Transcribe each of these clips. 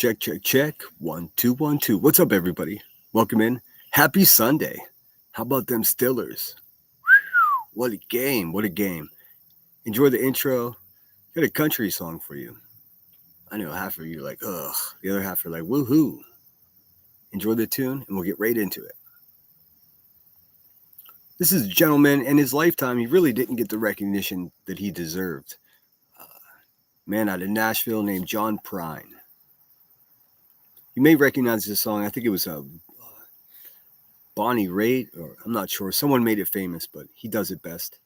Check, check, check. 1, 2, 1, 2. What's up, everybody? Welcome in. Happy Sunday. How about them Stillers? What a game. What a game. Enjoy the intro. Got a country song for you. I know half of you are like, ugh. The other half are like, woohoo. Enjoy the tune, and we'll get right into it. This is a gentleman. In his lifetime, he really didn't get the recognition that he deserved. Man out of Nashville named John Prine. You may recognize this song. I think it was a Bonnie Raitt, or I'm not sure. Someone made it famous, but he does it best.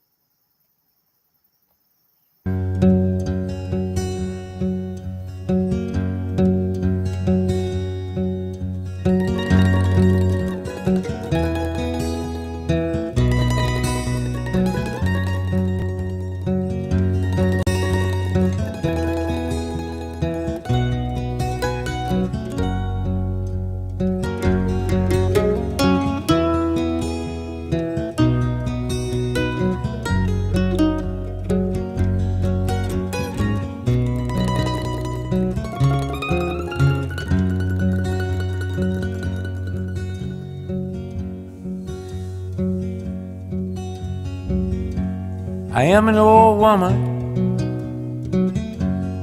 I am an old woman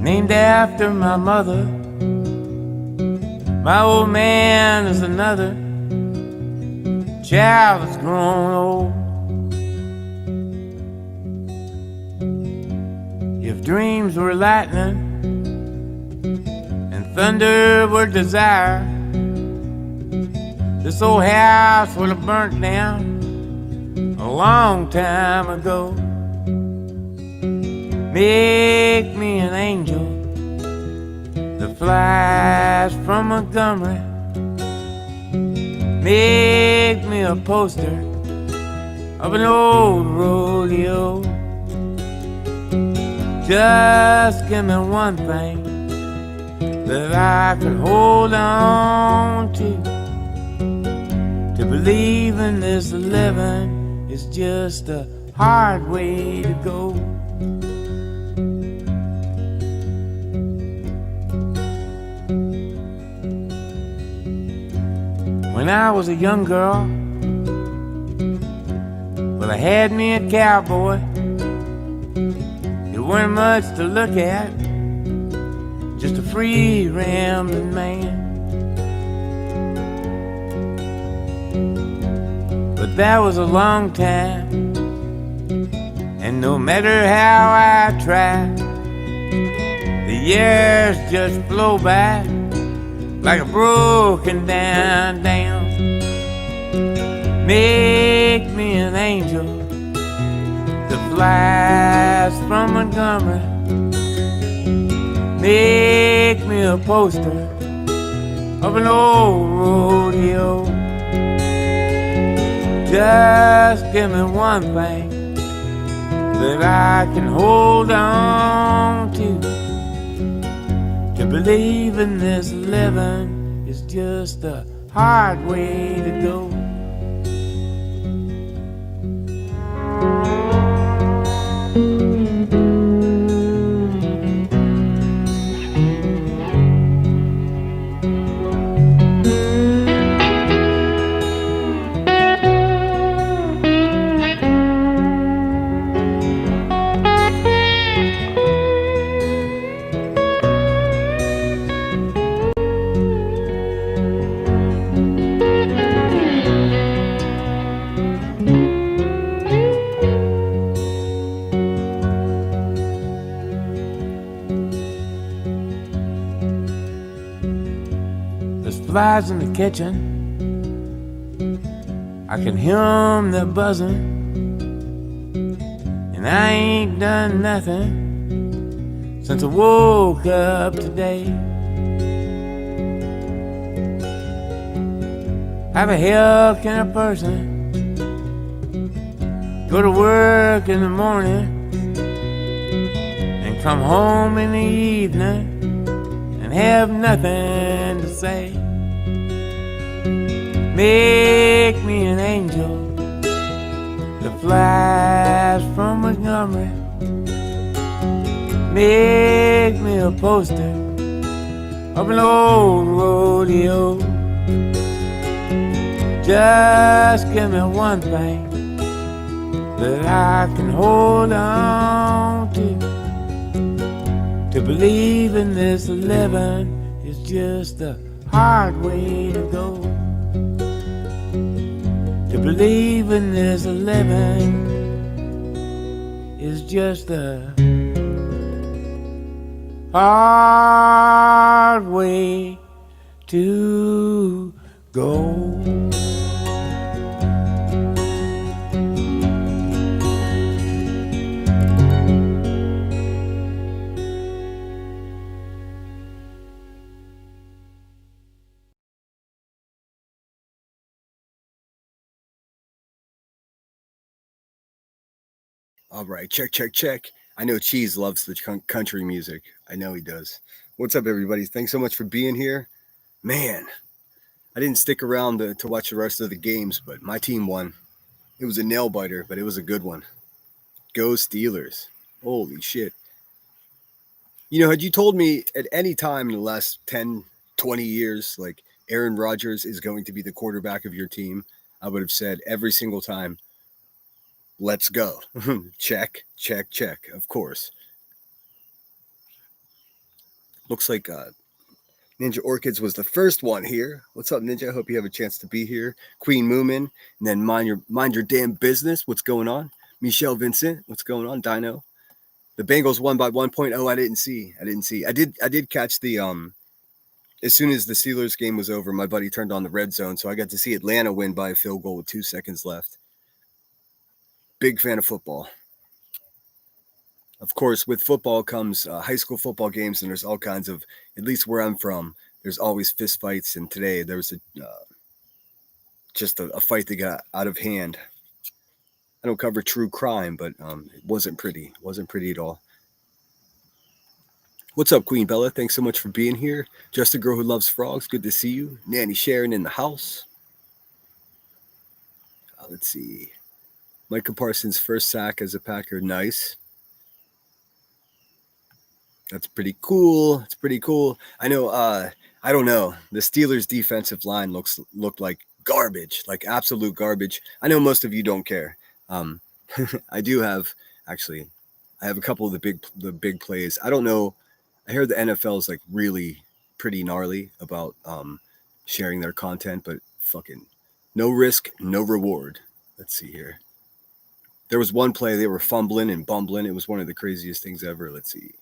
named after my mother. My old man is another child that's grown old. If dreams were lightning and thunder were desire, this old house would have burnt down a long time ago. Make me an angel that flies from Montgomery. Make me a poster of an old rodeo. Just give me one thing that I can hold on to believe in this living is just a hard way to go. When I was a young girl, well, I had me a cowboy. It weren't much to look at, just a free rambling man. But that was a long time, and no matter how I try, the years just flow by like a broken down dam. Make me an angel that flies from Montgomery. Make me a poster of an old rodeo. Just give me one thing that I can hold on to believe in this living is just a hard way to go. Flies in the kitchen, I can hear them, they're buzzing, and I ain't done nothing since I woke up today. How the hell can a person go to work in the morning and come home in the evening and have nothing to say? Make me an angel that flies from Montgomery. Make me a poster of an old rodeo. Just give me one thing that I can hold on to believe in this living is just a hard way to go. To believe in this living is just a hard way to go. All right, check. I know Cheese loves the country music. I know he does. What's up, everybody? Thanks so much for being here. Man, I didn't stick around to watch the rest of the games, but my team won. It was a nail biter, but it was a good one. Go Steelers. Holy shit. Had you told me at any time in the last 10, 20 years, like Aaron Rodgers is going to be the quarterback of your team, I would have said every single time, let's go. check. Of course. Looks like Ninja Orchids was the first one here. What's up, Ninja? I hope you have a chance to be here. Queen Moomin, and then mind your damn business. What's going on? Michelle Vincent, what's going on? Dino. The Bengals won by 1.0. I didn't see. I did catch the as soon as the Steelers game was over, my buddy turned on the red zone, so I got to see Atlanta win by a field goal with 2 seconds left. Big fan of football. Of course, with football comes high school football games, and there's all kinds of, at least where I'm from, there's always fist fights. And today there was just a fight that got out of hand. I don't cover true crime, but it wasn't pretty. It wasn't pretty at all. What's up, Queen Bella? Thanks so much for being here. Just a girl who loves frogs. Good to see you. Nanny Sharon in the house. Let's see. Micah Parsons' first sack as a Packer. Nice. That's pretty cool. It's pretty cool. I know. I don't know. The Steelers' defensive line looked like garbage, like absolute garbage. I know most of you don't care. I do have actually. I have a couple of the big plays. I don't know. I heard the NFL is like really pretty gnarly about sharing their content, but fucking no risk, no reward. Let's see here. There was one play they were fumbling and bumbling. It was one of the craziest things ever. Let's see.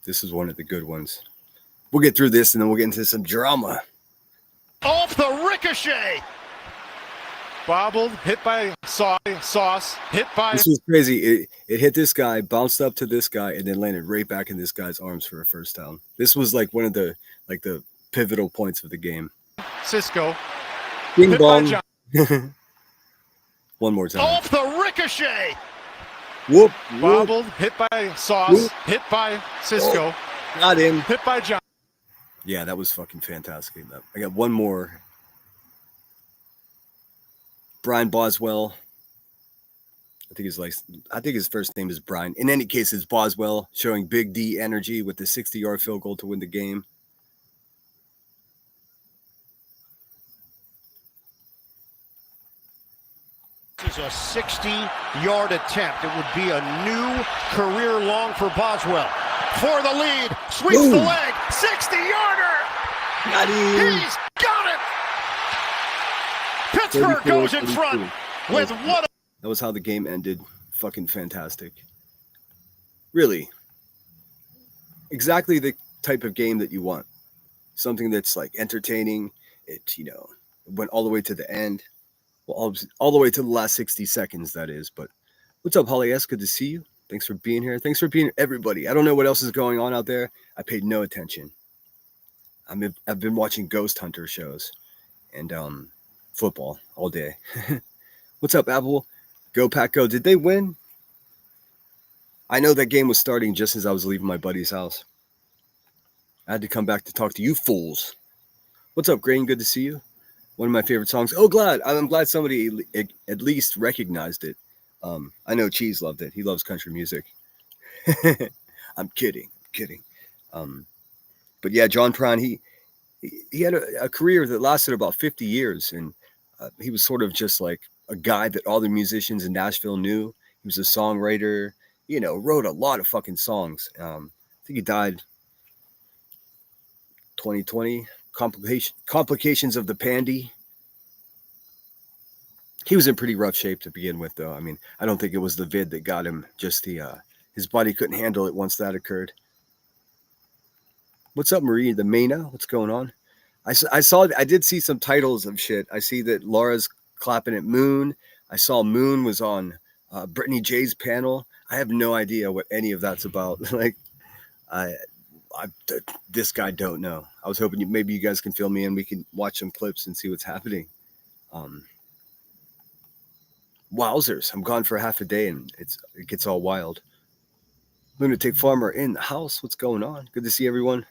This is one of the good ones. We'll get through this and then we'll get into some drama. Off the ricochet. Bobbled, hit by Sauce, hit by... This was crazy. It hit this guy, bounced up to this guy, and then landed right back in this guy's arms for a first down. This was like one of the pivotal points of the game. Cisco. Bing bong. One more time. Off the ricochet. Whoop. Bobbled, hit by Sauce, whoop. Hit by Cisco. Oh, got him. Hit by John. Yeah, that was fucking fantastic. I got one more. Brian Boswell. I think his first name is Brian. In any case, it's Boswell showing Big D energy with the 60-yard field goal to win the game. This is a 60-yard attempt. It would be a new career long for Boswell. For the lead, sweeps the leg, 60-yarder. Got him. He's got it. Pittsburgh goes in front with one. That was how the game ended. Fucking fantastic. Really. Exactly the type of game that you want. Something that's like entertaining. It went all the way to the end. Well, all the way to the last 60 seconds, that is. But what's up, Holly S? Good to see you. Thanks for being here. Thanks for being everybody. I don't know what else is going on out there. I paid no attention. I've been watching ghost hunter shows and football all day. What's up, Apple? Go Pack Go. Did they win? I know that game was starting just as I was leaving my buddy's house. I had to come back to talk to you fools. What's up, Grain? Good to see you. One of my favorite songs. Oh, I'm glad somebody at least recognized it. I know Cheese loved it. He loves country music. I'm kidding. Um, but yeah, John Prine, he had a career that lasted about 50 years, and he was sort of just like a guy that all the musicians in Nashville knew. He was a songwriter, wrote a lot of fucking songs. I think he died 2020. Complications of the pandy. He was in pretty rough shape to begin with, though. I mean, I don't think it was the vid that got him. Just his body couldn't handle it once that occurred. What's up, Marie? The Mena? What's going on? I did see some titles of shit. I see that Laura's clapping at Moon. I saw Moon was on Brittany J's panel. I have no idea what any of that's about. Like, this guy don't know. I was hoping maybe you guys can fill me in. We can watch some clips and see what's happening. Wowzers! I'm gone for half a day and it gets all wild. Lunatic Farmer in the house. What's going on? Good to see everyone.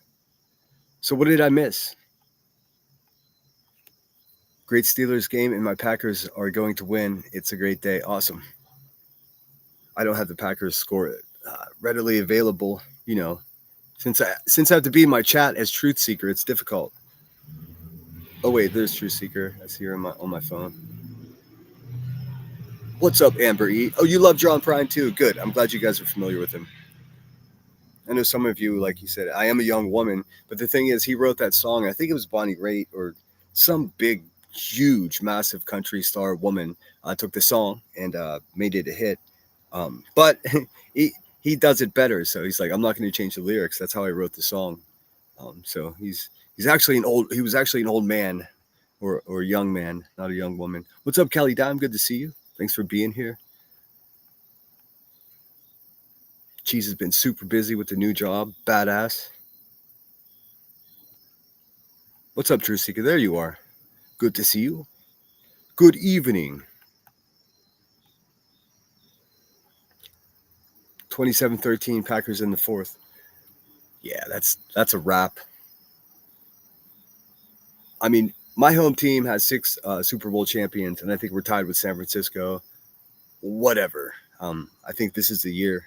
So what did I miss? Great Steelers game and my Packers are going to win. It's a great day. Awesome. I don't have the Packers score readily available. Since I have to be in my chat as Truth Seeker, it's difficult. Oh wait, there's Truth Seeker. I see her on my phone. What's up, Amber E? Oh, you love John Prine too. Good. I'm glad you guys are familiar with him. I know some of you, like you said, I am a young woman, but the thing is, he wrote that song. I think it was Bonnie Raitt or some big, huge, massive country star woman took the song and made it a hit. But he does it better. So he's like, I'm not going to change the lyrics. That's how I wrote the song. So he was actually an old man or a young man, not a young woman. What's up, Kelly Dime? Good to see you. Thanks for being here. Cheese has been super busy with the new job. Badass. What's up, True Seeker? There you are. Good to see you. Good evening. 27-13, Packers in the fourth. Yeah, that's a wrap. I mean, my home team has 6 Super Bowl champions, and I think we're tied with San Francisco. Whatever. I think this is the year.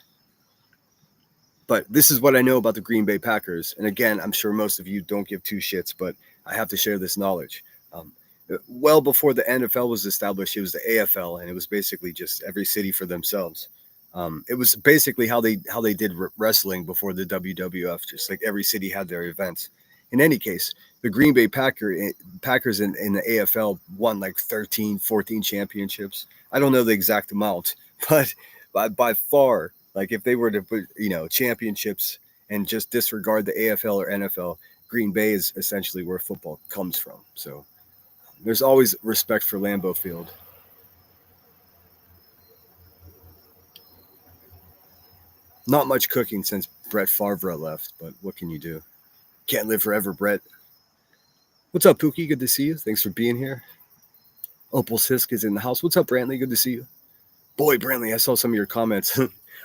But this is what I know about the Green Bay Packers. And again, I'm sure most of you don't give 2 shits, but I have to share this knowledge. Well before the NFL was established, it was the AFL, and it was basically just every city for themselves. It was basically how they did wrestling before the WWF. Just like every city had their events. In any case, the Green Bay Packers in the AFL won like 13, 14 championships. I don't know the exact amount, but by far, like if they were to put, championships and just disregard the AFL or NFL, Green Bay is essentially where football comes from. So there's always respect for Lambeau Field. Not much cooking since Brett Favre left, but what can you do? Can't live forever, Brett. What's up, Pookie? Good to see you. Thanks for being here. Opal Sisk is in the house. What's up, Brantley? Good to see you. Boy, Brantley, I saw some of your comments.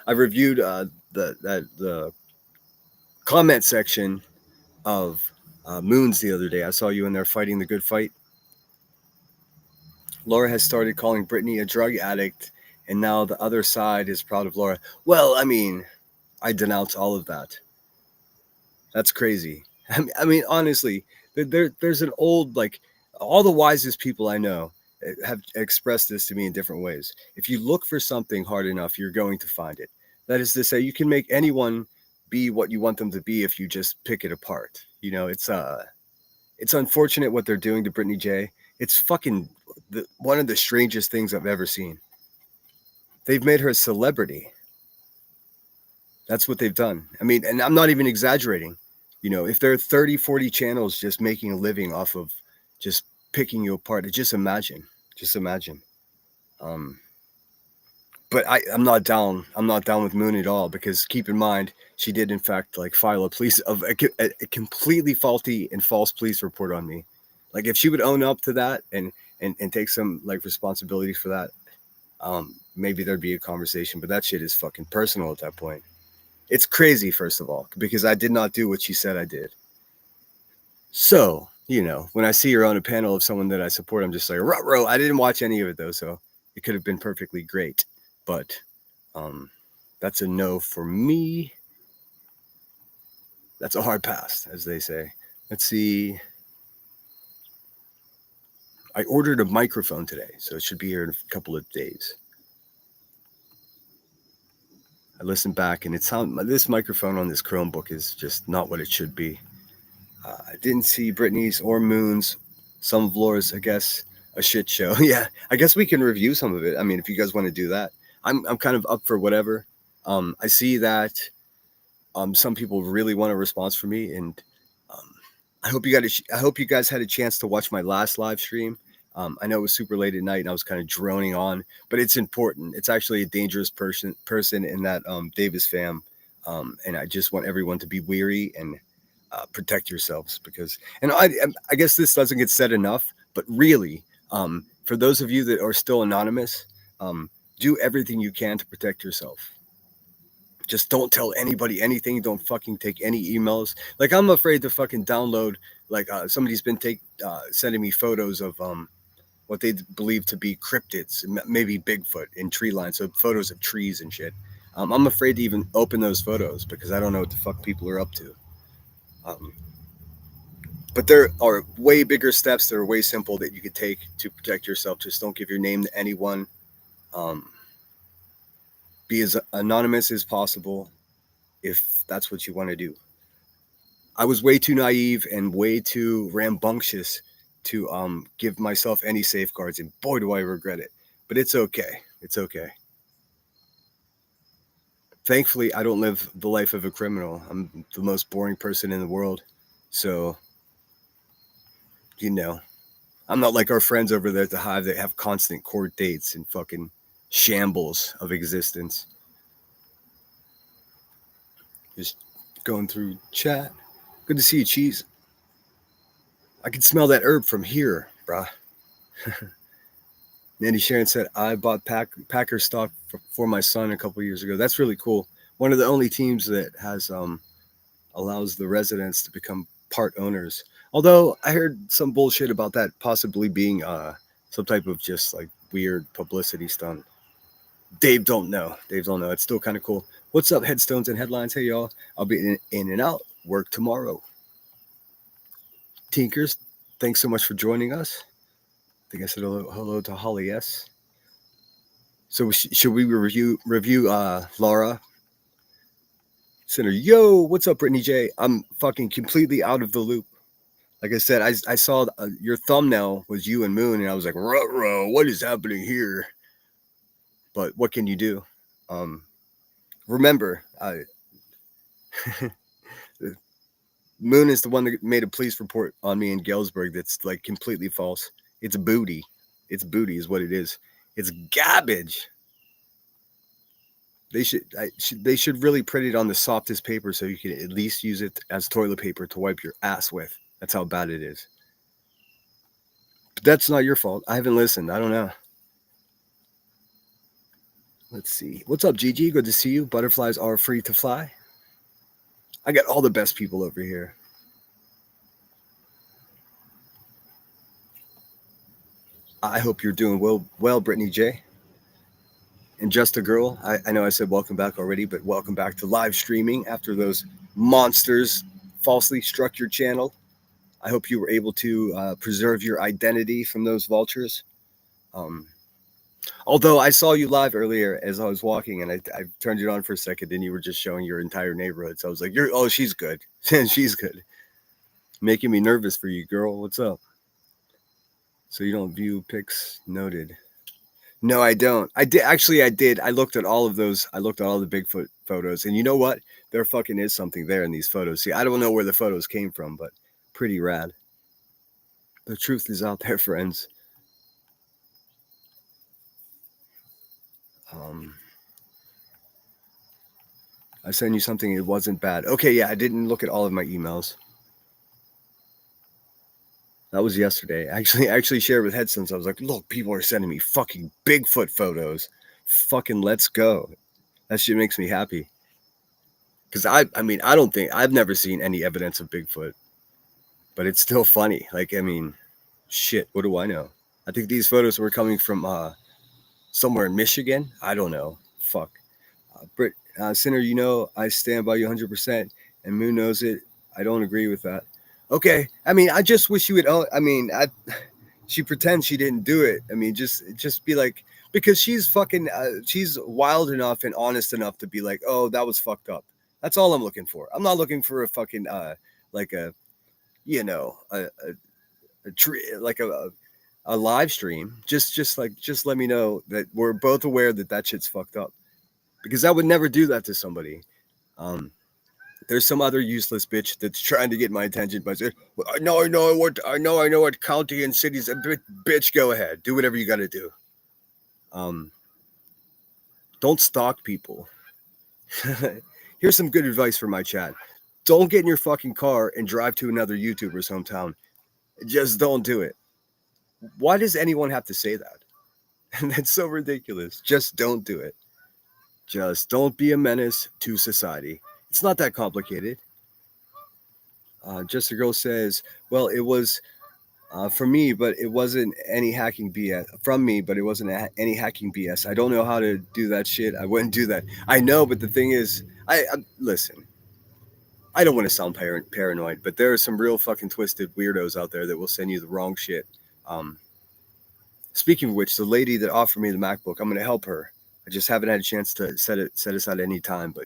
I reviewed the comment section of Moons the other day. I saw you in there fighting the good fight. Laura has started calling Brittany a drug addict, and now the other side is proud of Laura. Well, I mean, I denounce all of that. That's crazy. I mean, honestly, there's an old, like, all the wisest people I know have expressed this to me in different ways. If you look for something hard enough, you're going to find it. That is to say, you can make anyone be what you want them to be if you just pick it apart. It's unfortunate what they're doing to Brittany J. It's fucking one of the strangest things I've ever seen. They've made her a celebrity. That's what they've done. I mean, and I'm not even exaggerating. If there are 30, 40 channels just making a living off of just picking you apart, just imagine. But I'm not down. I'm not down with Moon at all, because keep in mind, she did in fact like file a completely faulty and false police report on me. Like if she would own up to that and take some like responsibility for that, maybe there'd be a conversation. But that shit is fucking personal at that point. It's crazy, first of all, because I did not do what she said I did. So, when I see her on a panel of someone that I support, I'm just like, ruh-roh. I didn't watch any of it, though, so it could have been perfectly great. but that's a no for me. That's a hard pass, as they say. Let's see. I ordered a microphone today, so it should be here in a couple of days. I listened back, and this microphone on this Chromebook is just not what it should be. I didn't see Brittany's or Moon's. Some of Laura's, I guess, a shit show. Yeah, I guess we can review some of it. I mean, if you guys want to do that, I'm kind of up for whatever. I see that some people really want a response from me, and I hope you guys had a chance to watch my last live stream. I know it was super late at night, and I was kind of droning on, but it's important. It's actually a dangerous person in that Davis fam, and I just want everyone to be wary and protect yourselves, because, and I guess this doesn't get said enough, but really, for those of you that are still anonymous, do everything you can to protect yourself. Just don't tell anybody anything. Don't fucking take any emails. Like, I'm afraid to fucking download, like, somebody's been sending me photos of what they believe to be cryptids, maybe Bigfoot in tree lines, so photos of trees and shit. I'm afraid to even open those photos because I don't know what the fuck people are up to. But there are way bigger steps that are way simple that you could take to protect yourself. Just don't give your name to anyone. Be as anonymous as possible if that's what you want to do. I was way too naive and way too rambunctious to give myself any safeguards, and boy, do I regret it. But it's okay. It's okay. Thankfully, I don't live the life of a criminal. I'm the most boring person in the world. So, you know, I'm not like our friends over there at the Hive that have constant court dates and fucking shambles of existence. Just going through chat. Good to see you, Cheese. I can smell that herb from here, brah. Nandy Sharon said, I bought Packer stock for my son a couple years ago. That's really cool. One of the only teams that has allows the residents to become part owners. Although I heard some bullshit about that possibly being some type of just like weird publicity stunt. Dave don't know. It's still kind of cool. What's up, headstones and headlines? Hey, y'all. I'll be in and out. Work tomorrow. Tinkers, thanks so much for joining us. I think I said hello to Holly S. So should we review Laura? Center, yo, what's up, Brittany J? I'm fucking completely out of the loop. Like I said, I saw your thumbnail was you and Moon, and I was like, ruh-roh, what is happening here? But what can you do? Remember, Moon is the one that made a police report on me in Galesburg that's like completely false. It's booty. It's booty is what it is. It's garbage. They should really print it on the softest paper so you can at least use it as toilet paper to wipe your ass with. That's how bad it is. But that's not your fault. I haven't listened. I don't know. Let's see. What's up, Gigi? Good to see you. Butterflies are free to fly. I got all the best people over here. I hope you're doing well, Brittany J. And Just a Girl. I know I said welcome back already, but welcome back to live streaming after those monsters falsely struck your channel. I hope you were able to preserve your identity from those vultures. Although I saw you live earlier as I was walking, and I turned it on for a second, and you were just showing your entire neighborhood. So I was like, she's good. She's good. Making me nervous for you, girl. What's up? So you don't view pics? Noted. No, I don't. I did. I looked at all of those. I looked at all the Bigfoot photos, and you know what? There fucking is something there in these photos. See, I don't know where the photos came from, but pretty rad. The truth is out there, friends. I sent you something. It wasn't bad. Okay, yeah, I didn't look at all of my emails. That was yesterday. I actually shared with Headstones. I was like, look, people are sending me fucking Bigfoot photos. Fucking let's go. That shit makes me happy. Because I've never seen any evidence of Bigfoot. But it's still funny. Like, I mean, shit, what do I know? I think these photos were coming from somewhere in Michigan. I don't know. Fuck. Brit, Sinner, you know I stand by you 100%, and Moon knows it. I don't agree with that. Okay. I mean, I just wish you would. I mean, she pretends she didn't do it. I mean, just be like, because she's fucking, she's wild enough and honest enough to be like, oh, that was fucked up. That's all I'm looking for. I'm not looking for a fucking, like a, you know, a tree, like a live stream. Just let me know that we're both aware that that shit's fucked up, because I would never do that to somebody. Um, there's some other useless bitch that's trying to get my attention by saying, well, I know what county and cities. Bitch, go ahead, do whatever you got to do. Don't stalk people. Here's some good advice for my chat. Don't get in your fucking car and drive to another YouTuber's hometown. Just don't do it. Why does anyone have to say that? And that's so ridiculous. Just don't do it. Just don't be a menace to society. It's not that complicated. Just a girl says, well, it was for me, but it wasn't any hacking BS from me, but it wasn't any hacking BS. I don't know how to do that shit. I wouldn't do that. I know, but the thing is, I listen. I don't want to sound paranoid, but there are some real fucking twisted weirdos out there that will send you the wrong shit. Speaking of which, the lady that offered me the MacBook, I'm going to help her. I just haven't had a chance to set aside any time, but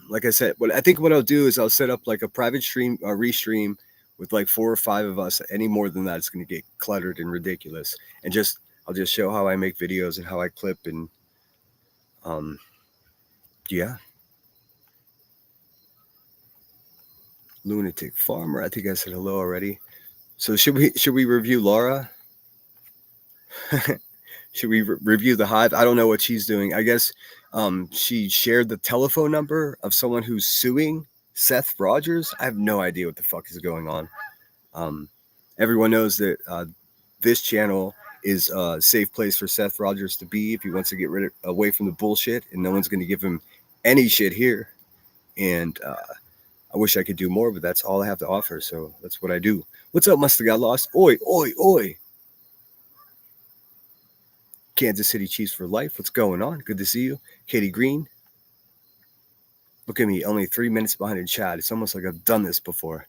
like I said, I think what I'll do is I'll set up like a private stream, a restream with like 4 or 5 of us. Any more than that, it's going to get cluttered and ridiculous. And I'll just show how I make videos and how I clip and yeah. Lunatic Farmer. I think I said hello already. So should we review Laura? Should we review the Hive? I don't know what she's doing. I guess she shared the telephone number of someone who's suing Seth Rogers. I have no idea what the fuck is going on. Everyone knows that this channel is a safe place for Seth Rogers to be if he wants to get away from the bullshit, and no one's going to give him any shit here. And I wish I could do more, but that's all I have to offer. So that's what I do. What's up, Must Have Got Lost? Oi, oi, oi. Kansas City Chiefs for life. What's going on? Good to see you. Katie Green. Look at me, only 3 minutes behind in chat. It's almost like I've done this before.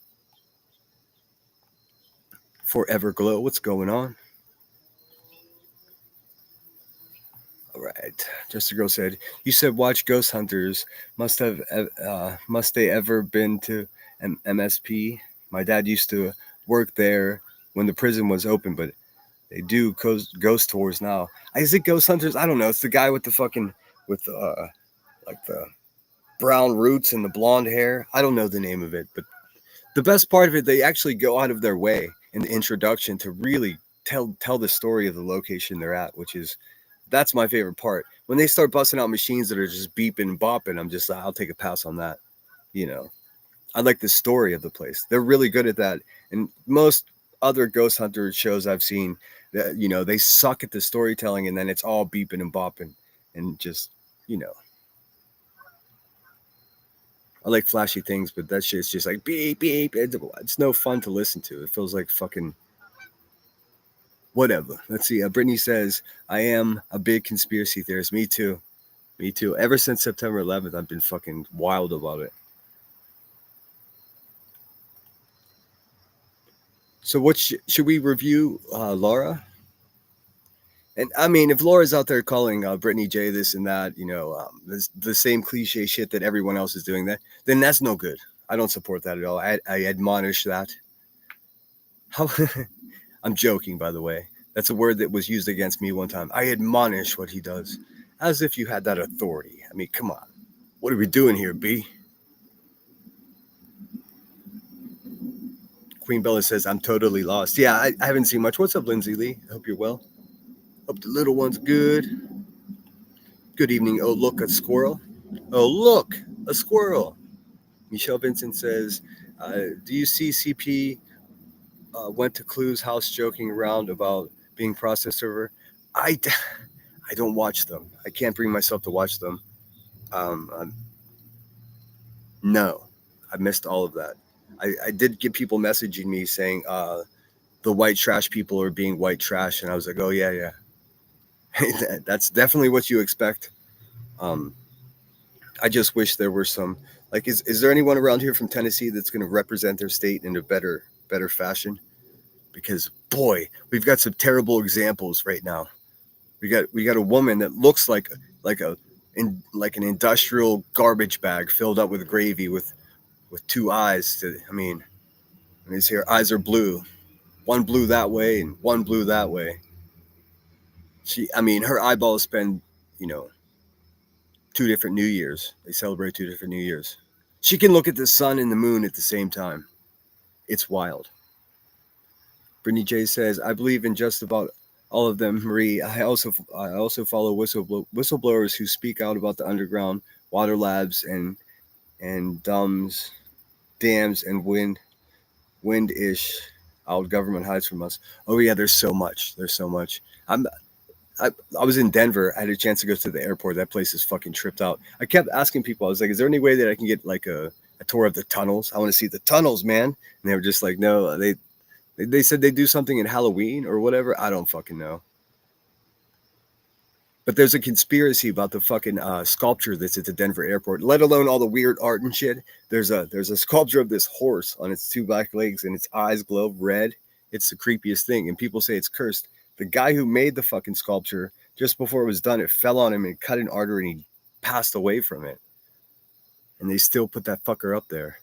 Forever Glow. What's going on? All right. Just a girl said, you said watch Ghost Hunters. Must they ever been to MSP? My dad used to work there when the prison was open, but they do ghost tours now. Is it Ghost Hunters? I don't know. It's the guy with the fucking, with like the brown roots and the blonde hair. I don't know the name of it, but the best part of it, they actually go out of their way in the introduction to really tell the story of the location they're at, that's my favorite part. When they start busting out machines that are just beeping and bopping, I'm just like, I'll take a pass on that. You know, I like the story of the place. They're really good at that. And most other Ghost Hunter shows I've seen, that, you know, they suck at the storytelling, and then it's all beeping and bopping and just, you know. I like flashy things, but that shit's just like beep, beep. It's no fun to listen to. It feels like fucking whatever. Let's see. Brittany says, I am a big conspiracy theorist. Me too. Me too. Ever since September 11th, I've been fucking wild about it. So what should we review, Laura? And I mean, if Laura's out there calling Brittany J this and that, you know, the same cliche shit that everyone else is doing, then that's no good. I don't support that at all. I admonish that. How? I'm joking, by the way. That's a word that was used against me one time. I admonish what he does, as if you had that authority. I mean, come on. What are we doing here, B? Queen Bella says, I'm totally lost. Yeah, I haven't seen much. What's up, Lindsay Lee? I hope you're well. Hope the little one's good. Good evening. Oh, look, a squirrel. Oh, look, a squirrel. Michelle Vincent says, do you see CP went to Clue's house joking around about being process server? I don't watch them. I can't bring myself to watch them. No, I missed all of that. I did get people messaging me saying the white trash people are being white trash, and I was like, oh yeah. That's definitely what you expect. I just wish there were some, like, is there anyone around here from Tennessee that's going to represent their state in a better fashion? Because boy, we've got some terrible examples right now. We got a woman that looks like an industrial garbage bag filled up with gravy with two eyes. Her eyes are blue, one blue that way and one blue that way. Her eyeballs spend, two different New Years. They celebrate two different New Years. She can look at the sun and the moon at the same time. It's wild. Brittany J says, I believe in just about all of them, Marie. I also follow whistleblowers who speak out about the underground water labs and dams and wind-ish our government hides from us. Oh yeah, there's so much. I was in Denver. I had a chance to go to the airport. That place is fucking tripped out. I kept asking people, I was like, is there any way that I can get like a tour of the tunnels? I want to see the tunnels, man. And they were just like, no, they said they do something in Halloween or whatever. I don't fucking know. But there's a conspiracy about the fucking sculpture that's at the Denver airport, let alone all the weird art and shit. There's a sculpture of this horse on its two back legs and its eyes glow red. It's the creepiest thing. And people say it's cursed. The guy who made the fucking sculpture, just before it was done, it fell on him and cut an artery and he passed away from it. And they still put that fucker up there.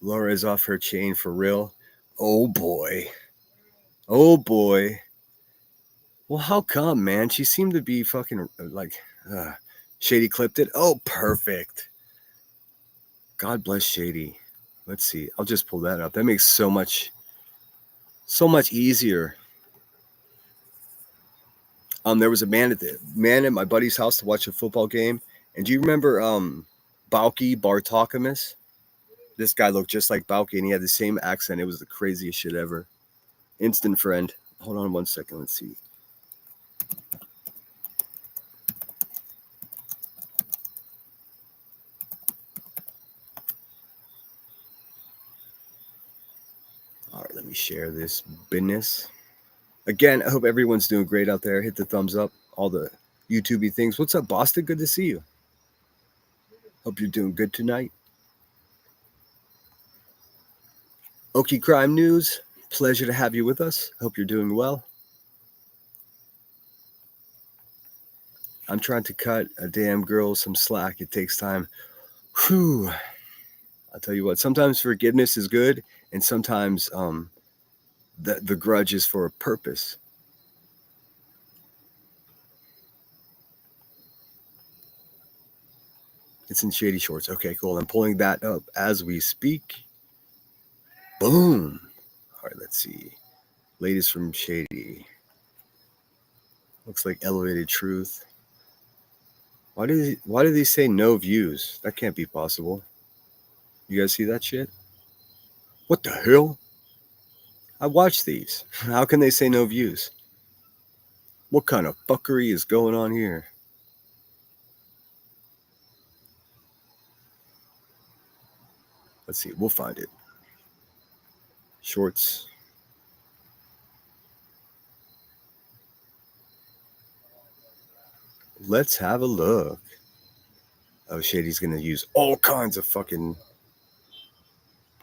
Laura is off her chain for real. Oh boy. Well, how come, man? She seemed to be fucking like Shady clipped it. Oh, perfect. God bless Shady. Let's see. I'll just pull that up. That makes so much easier. There was a man at my buddy's house to watch a football game. And do you remember Balky Bartakamis? This guy looked just like Balky and he had the same accent. It was the craziest shit ever. Instant friend. Hold on one second. Let's see. All right, let me share this business. Again, I hope everyone's doing great out there. Hit the thumbs up, all the YouTubey things. What's up, Boston? Good to see you. Hope you're doing good tonight. Okie Crime News. Pleasure to have you with us. Hope you're doing well. I'm trying to cut a damn girl some slack. It takes time. Whew. I'll tell you what, sometimes forgiveness is good, and sometimes the grudge is for a purpose. It's in Shady Shorts. Okay, cool. I'm pulling that up as we speak. Boom. All right, let's see. Latest from Shady. Looks like Elevated Truth. Why do they say no views? That can't be possible. You guys see that shit? What the hell? I watch these. How can they say no views? What kind of fuckery is going on here? Let's see. We'll find it. Shorts. Let's have a look. Oh, Shady's going to use all kinds of fucking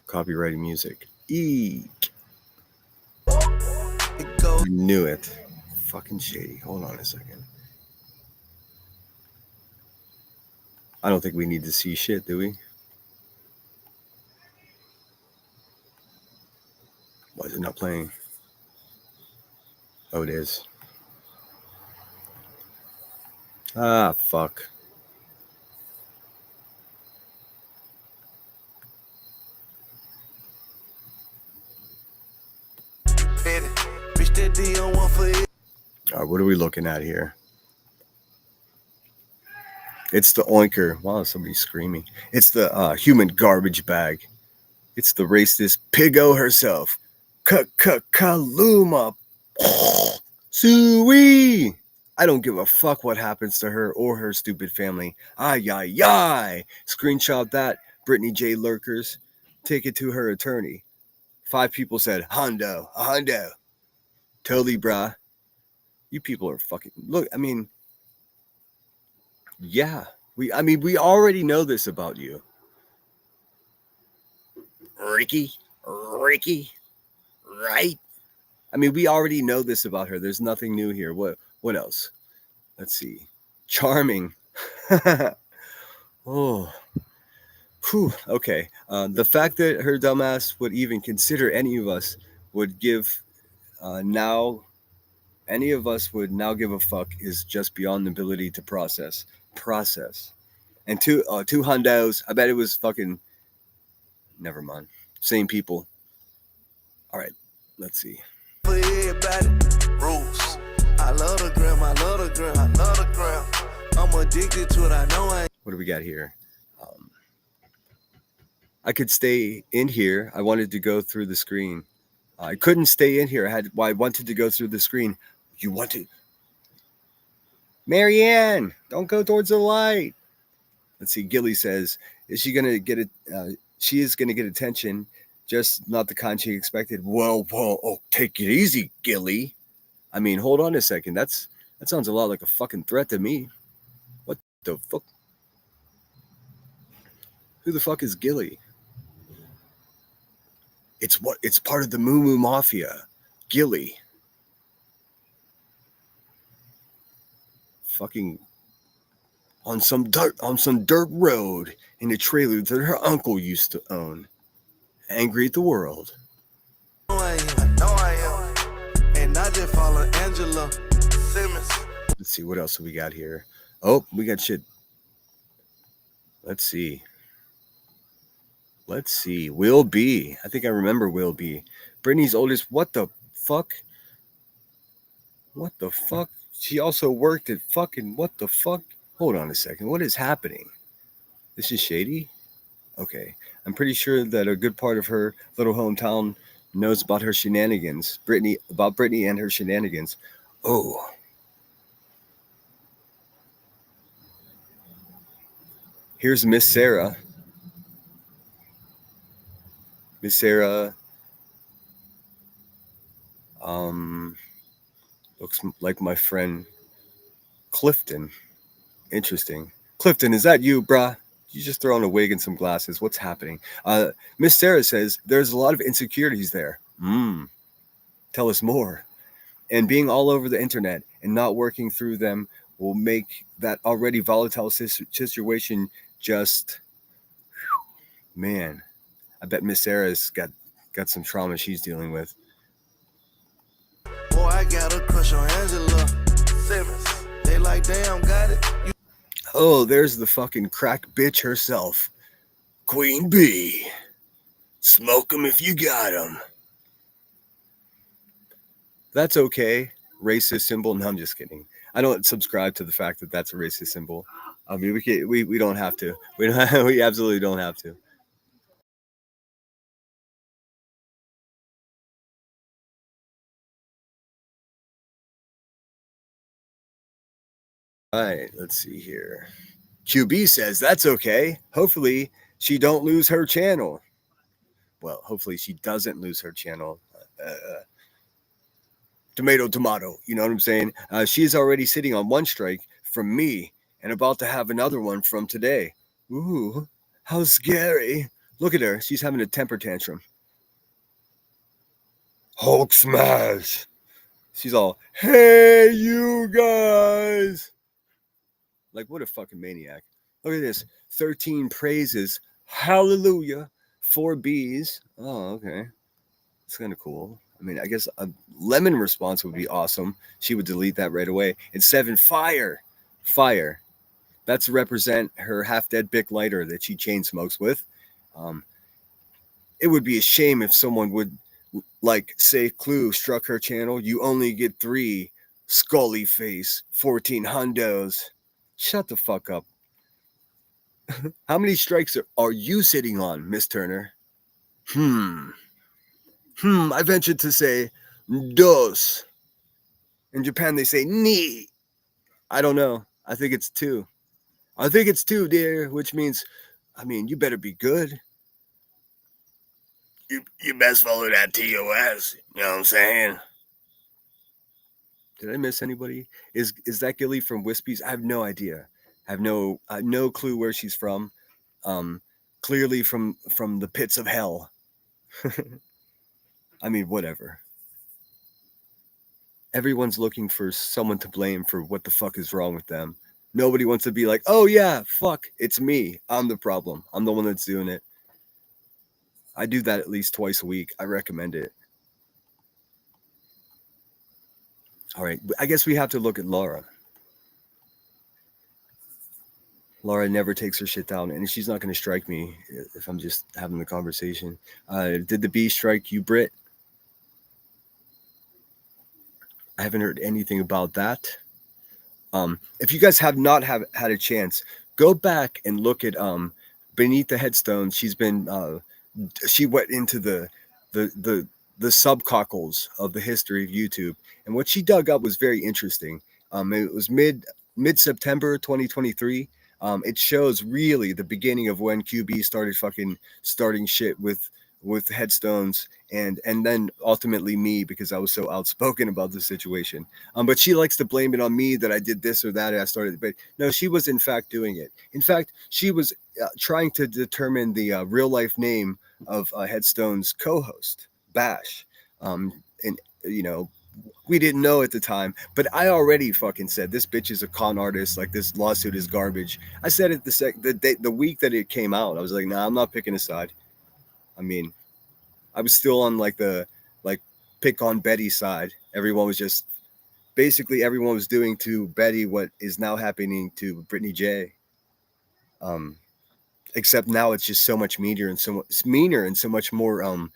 copyrighted music. Eek. I knew it. Fucking Shady. Hold on a second. I don't think we need to see shit, do we? Why is it not playing? Oh, it is. Ah, fuck. All right, what are we looking at here? It's the oinker. Wow, somebody's screaming. It's the human garbage bag. It's the racist piggo herself. Kaluma. Suey. I don't give a fuck what happens to her or her stupid family. Ay. Screenshot that, Brittany J. Lurkers. Take it to her attorney. 5 people said hundo, a hundo. Totally, brah. You people are fucking look. I mean, yeah. We already know this about you, Ricky. Right? I mean, we already know this about her. There's nothing new here. What else? Let's see. Charming. Oh. Whew, okay. The fact that her dumbass would even consider any of us would give now any of us would now give a fuck is just beyond the ability to process. And two hundos. I bet it was fucking. Never mind. Same people. All right. Let's see. For everybody, rules. I love the gram. I love the gram. I love the gram. I'm addicted to it. I know I. What do we got here? I could stay in here. I wanted to go through the screen. I couldn't stay in here. I wanted to go through the screen. You want to? Marianne, don't go towards the light. Let's see. Gilly says, "Is she gonna get it? She is gonna get attention, just not the kind she expected." Well, oh, take it easy, Gilly. I mean, hold on a second. That sounds a lot like a fucking threat to me. What the fuck? Who the fuck is Gilly? It's part of the Moo Moo Mafia. Gilly. Fucking on some dirt road in a trailer that her uncle used to own. Angry at the world. I know I am. And I just follow Angela Simmons. Let's see, what else we got here? Oh, we got shit. Let's see. Will B. I think I remember Will B. Brittany's oldest. What the fuck? She also worked at fucking what the fuck? Hold on a second. What is happening? This is shady? Okay. I'm pretty sure that a good part of her little hometown knows about her shenanigans. Brittany and her shenanigans. Oh. Here's Miss Sarah. Miss Sarah looks like my friend Clifton. Interesting. Clifton, is that you, brah? You just throw on a wig and some glasses. What's happening? Miss Sarah says there's a lot of insecurities there. Tell us more. And being all over the internet and not working through them will make that already volatile situation just, man. I bet Miss Sarah's got some trauma she's dealing with. Boy, I got a crush on Angela Simmons. They like, damn, got it. Oh, there's the fucking crack bitch herself. Queen Bee. Smoke 'em if you got 'em. That's okay. Racist symbol. No, I'm just kidding. I don't subscribe to the fact that that's a racist symbol. I mean, we don't have to. We absolutely don't have to. All right, let's see here. QB says that's okay. Hopefully she don't lose her channel. Well, hopefully she doesn't lose her channel. Tomato. You know what I'm saying? She's already sitting on one strike from me and about to have another one from today. Ooh, how scary. Look at her. She's having a temper tantrum. Hulk smash. She's all, hey, you guys. Like, what a fucking maniac. Look at this. 13 praises. Hallelujah. 4 B's. Oh, okay. It's kind of cool. I mean, I guess a lemon response would be awesome. She would delete that right away. And 7 fire. That's to represent her half-dead Bic lighter that she chain smokes with. It would be a shame if someone would, like, say Clue struck her channel. You only get 3 Scully face, 14 hundos. Shut the fuck up. How many strikes are you sitting on, Miss Turner? I ventured to say dos. In Japan, they say ni. I don't know. I think it's 2. Dear, which means, I mean, you better be good. You best follow that TOS. You know what I'm saying? Did I miss anybody? Is that Gilly from Wispies? I have no idea. I have no clue where she's from. Clearly from the pits of hell. I mean, whatever. Everyone's looking for someone to blame for what the fuck is wrong with them. Nobody wants to be like, oh yeah, fuck, it's me. I'm the problem. I'm the one that's doing it. I do that at least twice a week. I recommend it. All right, I guess we have to look at Laura. Laura never takes her shit down, and she's not going to strike me if I'm just having the conversation. Did the bee strike you, Britt? I haven't heard anything about that. If you guys have not had a chance, go back and look at Beneath the Headstones. She went into the subcockles of the history of YouTube, and what she dug up was very interesting. It was mid-September 2023. It shows really the beginning of when QB started starting shit with headstones and then ultimately me, because I was so outspoken about the situation. But she likes to blame it on me that I did this or that and I started, but no, she was in fact doing it. In fact, she was trying to determine the real life name of Headstone's co-host, Bash. And you know, we didn't know at the time, but I already fucking said this bitch is a con artist. Like, this lawsuit is garbage. I said it the week that it came out. I was like, nah, I'm not picking a side. I mean, I was still on the pick on Betty side. Everyone was doing to Betty what is now happening to Brittany J. Except now it's just so much meaner and so much more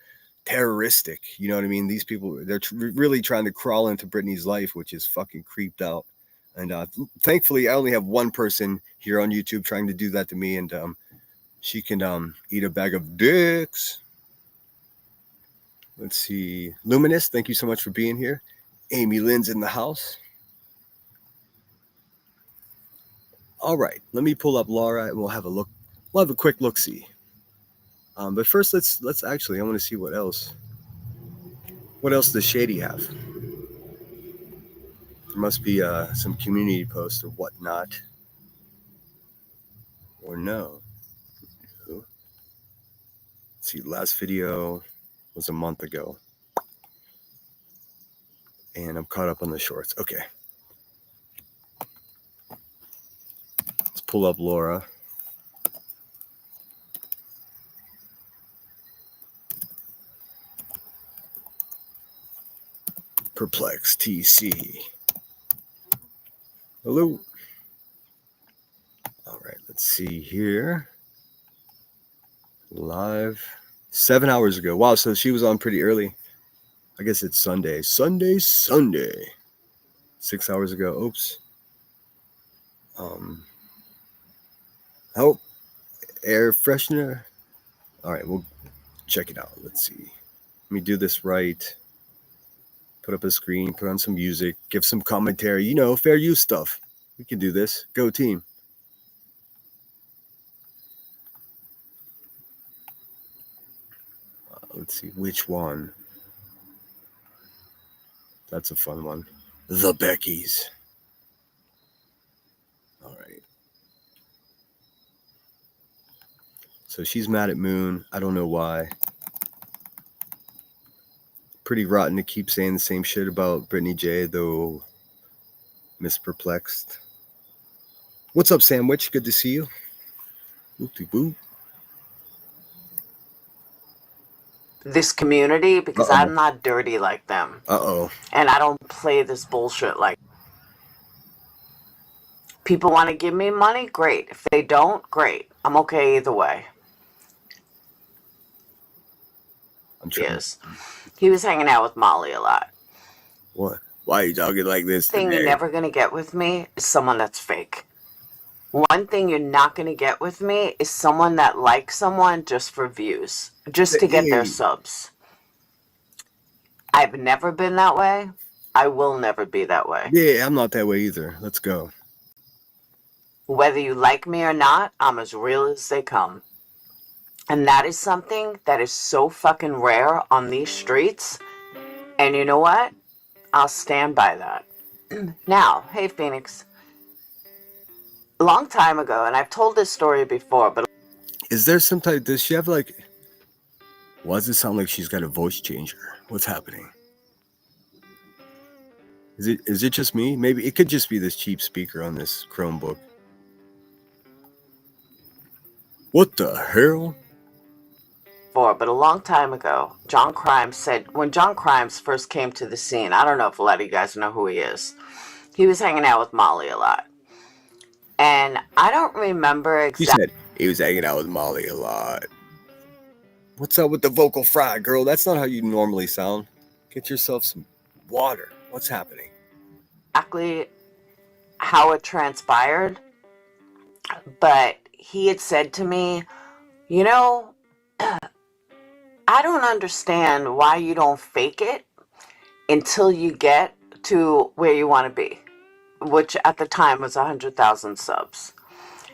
terroristic. You know what I mean? These people, they're really trying to crawl into Brittany's life, which is fucking creeped out. And thankfully, I only have one person here on YouTube trying to do that to me, and she can eat a bag of dicks. Let's see. Luminous, thank you so much for being here. Amy Lynn's in the house. All right, let me pull up Laura and we'll have a look. We'll have a quick look-see. But first, let's actually, I want to see what else. What else does Shady have? There must be some community post or whatnot. Or no. Let's see, last video was a month ago. And I'm caught up on the shorts. Okay. Let's pull up Laura. Perplex TC. Hello. All right, let's see here. Live 7 hours ago. Wow, so she was on pretty early. I guess it's Sunday. Sunday. 6 hours ago. Oops. Oh, air freshener. All right, we'll check it out. Let's see. Let me do this right. Put up a screen, put on some music, give some commentary, you know, fair use stuff. We can do this. Go team. Let's see which one. That's a fun one. The Beckys. All right. So she's mad at Moon. I don't know why. Pretty rotten to keep saying the same shit about Brittany J, though. Miss Perplexed. What's up, Sandwich? Good to see you. Whoop-de-boop. This community, because Uh-oh. I'm not dirty like them. Uh-oh. And I don't play this bullshit like. People want to give me money? Great. If they don't, great. I'm okay either way. I'm trying. Yes. He was hanging out with Molly a lot. What? Why are you talking like this Thing today? you're never going to get with me is someone that's fake. One thing you're not going to get with me is someone that likes someone just for views. Just to get their subs. I've never been that way. I will never be that way. Yeah, I'm not that way either. Let's go. Whether you like me or not, I'm as real as they come. And that is something that is so fucking rare on these streets. And you know what? I'll stand by that. Now, hey, Phoenix. A long time ago, and I've told this story before, but Is there some type? Does she have like? Why does it sound like she's got a voice changer? What's happening? Is it just me? Maybe it could just be this cheap speaker on this Chromebook. What the hell? a long time ago, John Prine said, when John Prine first came to the scene, I don't know if a lot of you guys know who he is. He was hanging out with Molly a lot. And I don't remember He exactly. said he was hanging out with Molly a lot. What's up with the vocal fry, girl? That's not how you normally sound. Get yourself some water. What's happening? Exactly how it transpired, but he had said to me, you know, I don't understand why you don't fake it until you get to where you want to be, which at the time was 100,000 subs.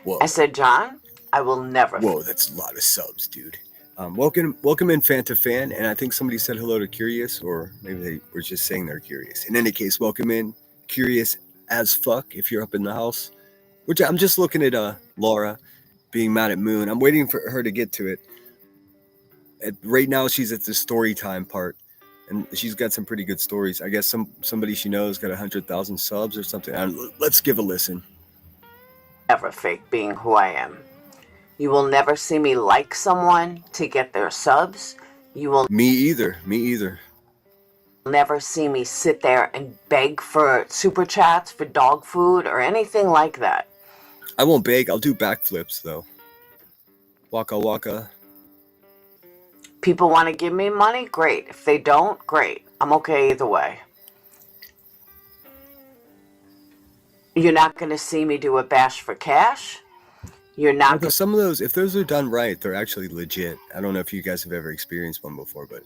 Whoa. I said, John, I will never. Whoa, that's a lot of subs, dude. Welcome in Fanta Fan, and I think somebody said hello to Curious, or maybe they were just saying they're curious. In any case, welcome in Curious as fuck if you're up in the house. Which I'm just looking at Laura being mad at Moon. I'm waiting for her to get to it. Right now, she's at the story time part, and she's got some pretty good stories. I guess somebody she knows got 100,000 subs or something. Let's give a listen. Never fake being who I am. You will never see me like someone to get their subs. You will Me either. never see me sit there and beg for super chats, for dog food, or anything like that. I won't beg. I'll do backflips, though. Waka waka. People want to give me money? Great. If they don't, great. I'm okay either way. You're not going to see me do a bash for cash. You're not. Some of those, if those are done right, they're actually legit. I don't know if you guys have ever experienced one before, but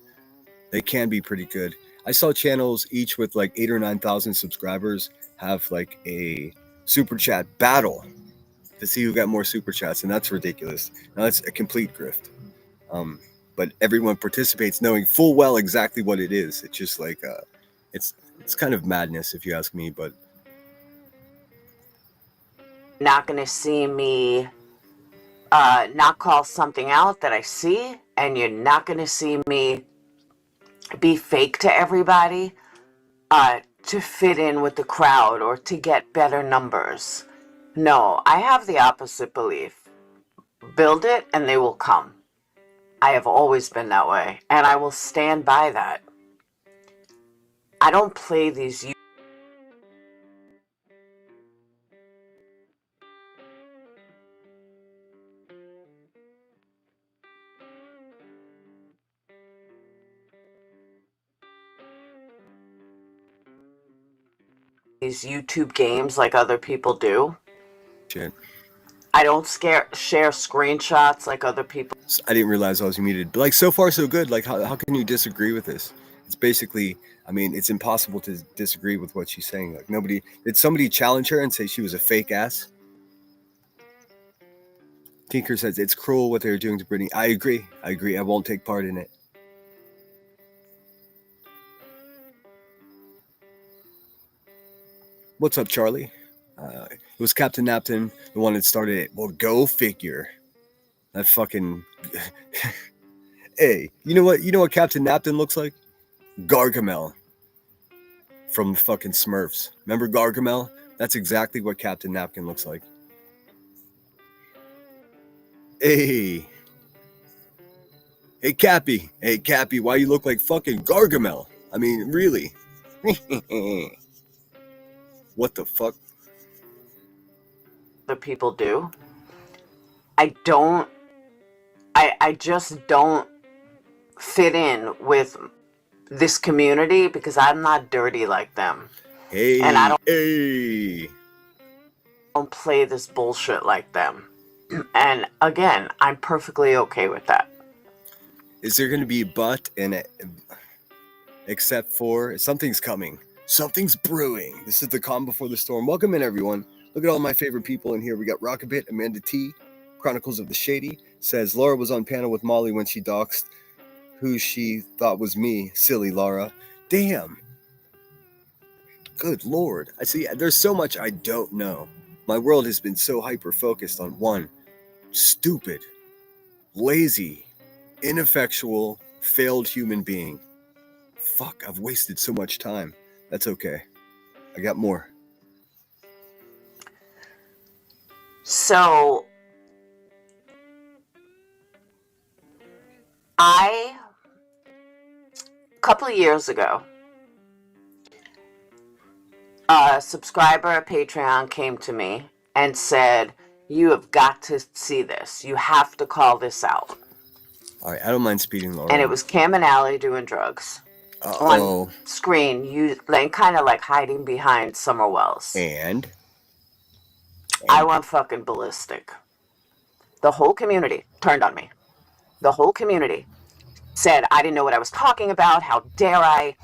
they can be pretty good. I saw channels each with like 8,000 or 9,000 subscribers have like a super chat battle to see who got more super chats, and that's ridiculous. Now that's a complete grift. But everyone participates knowing full well exactly what it is. It's just like it's kind of madness if you ask me, but not going to see me not call something out that I see, and you're not going to see me be fake to everybody to fit in with the crowd or to get better numbers. No, I have the opposite belief. Build it and they will come. I have always been that way, and I will stand by that. I don't play these YouTube games like other people do. shit. I don't share screenshots like other people. I didn't realize I was muted. But like, so far so good. Like, how can you disagree with this? It's basically, I mean, it's impossible to disagree with what she's saying. Like, did somebody challenge her and say she was a fake ass? Tinker says it's cruel what they're doing to Britney. I agree. I won't take part in it. What's up, Charlie? It was Captain Napton, the one that started it. Well, go figure. That fucking... Hey, you know what Captain Napton looks like? Gargamel. From the fucking Smurfs. Remember Gargamel? That's exactly what Captain Napkin looks like. Hey, Cappy, why you look like fucking Gargamel? I mean, really? What the fuck? Other people do. I just don't fit in with this community because I'm not dirty like them. Hey, and I don't play this bullshit like them. And again, I'm perfectly okay with that. Is there going to be a but in it? Except for something's coming. Something's brewing. This is the calm before the storm. Welcome in, everyone. Look at all my favorite people in here. We got Rockabit, Amanda T, Chronicles of the Shady, says Laura was on panel with Molly when she doxed who she thought was me. Silly Laura. Damn. Good Lord. I see. There's so much I don't know. My world has been so hyper-focused on one stupid, lazy, ineffectual, failed human being. Fuck, I've wasted so much time. That's okay. I got more. So, a couple of years ago, a subscriber at Patreon came to me and said, "You have got to see this. You have to call this out." All right, I don't mind speeding, Laura. And it was Cam and Allie doing drugs. On screen, you like kind of like hiding behind Summer Wells. And I went fucking ballistic. The whole community turned on me. The whole community said I didn't know what I was talking about. How dare I?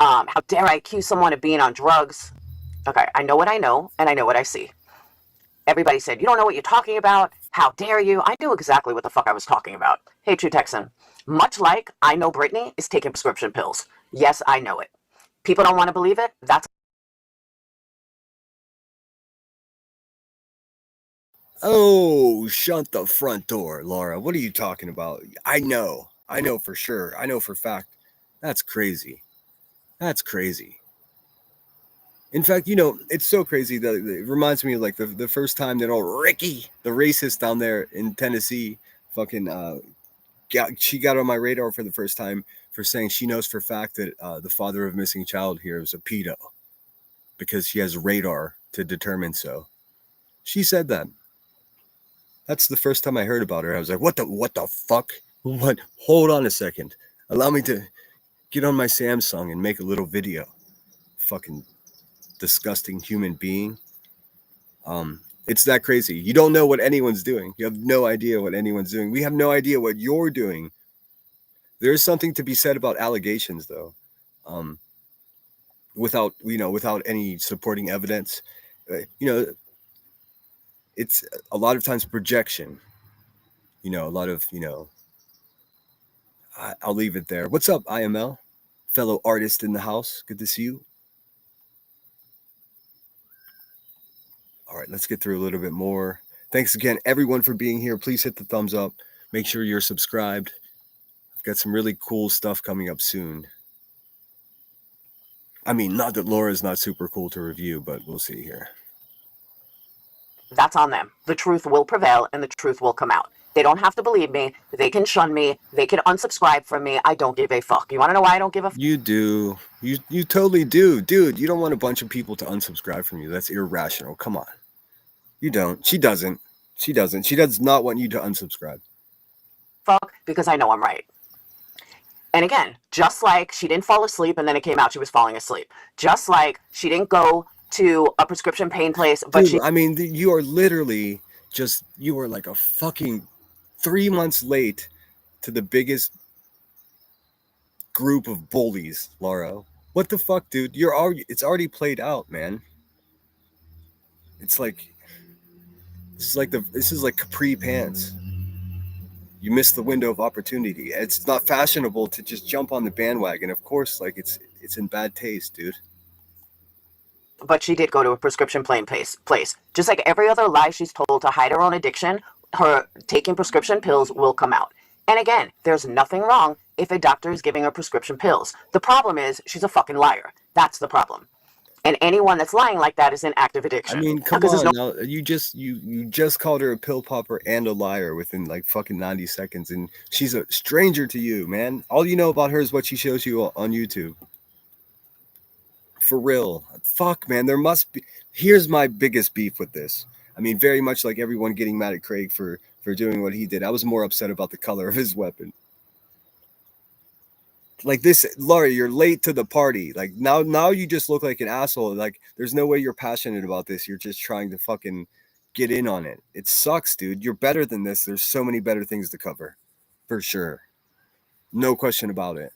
How dare I accuse someone of being on drugs? Okay, I know what I know, and I know what I see. Everybody said, "You don't know what you're talking about. How dare you?" I knew exactly what the fuck I was talking about. Hey, True Texan. Much like I know Britney is taking prescription pills. Yes, I know it. People don't want to believe it. That's... Oh, shut the front door, Laura. What are you talking about? I know for sure. I know for fact. That's crazy. That's crazy. In fact, you know, it's so crazy that it reminds me of like the first time that old Ricky, the racist down there in Tennessee, fucking she got on my radar for the first time for saying she knows for fact that the father of missing child here is a pedo because she has radar to determine so. She said that. That's the first time I heard about her. I was like, what the fuck? What? Hold on a second. Allow me to get on my Samsung and make a little video. Fucking disgusting human being. It's that crazy. You don't know what anyone's doing. You have no idea what anyone's doing. We have no idea what you're doing. There's something to be said about allegations, though. Without any supporting evidence, it's a lot of times projection. A lot of, I'll leave it there. What's up, IML? Fellow artist in the house. Good to see you. All right, let's get through a little bit more. Thanks again, everyone, for being here. Please hit the thumbs up. Make sure you're subscribed. I've got some really cool stuff coming up soon. I mean, not that Laura's not super cool to review, but we'll see here. That's on them. The truth will prevail and the truth will come out. They don't have to believe me. They can shun me. They can unsubscribe from me. I don't give a fuck. You want to know why I don't give a fuck? You do. You totally do. Dude, you don't want a bunch of people to unsubscribe from you. That's irrational. Come on. You don't. She doesn't. She does not want you to unsubscribe. Fuck, because I know I'm right. And again, just like she didn't fall asleep and then it came out she was falling asleep. Just like she didn't go to a prescription pain place, but Dude, I mean, you are literally you are like a fucking 3 months late to the biggest group of bullies, Laura. What the fuck, dude? It's already played out, man. It's like this is like capri pants. You missed the window of opportunity. It's not fashionable to just jump on the bandwagon. Of course, like it's in bad taste, dude. But she did go to a prescription pain place. Just like every other lie she's told to hide her own addiction, her taking prescription pills will come out. And again, there's nothing wrong if a doctor is giving her prescription pills. The problem is she's a fucking liar. That's the problem. And anyone that's lying like that is in active addiction. I mean, come on. Now, you just called her a pill popper and a liar within like fucking 90 seconds. And she's a stranger to you, man. All you know about her is what she shows you on YouTube. For real. Fuck, man. There must be. Here's my biggest beef with this. I mean, very much like everyone getting mad at Craig for doing what he did. I was more upset about the color of his weapon. Like this, Laura, you're late to the party. Like now you just look like an asshole. Like there's no way you're passionate about this. You're just trying to fucking get in on it. It sucks, dude. You're better than this. There's so many better things to cover. For sure. No question about it.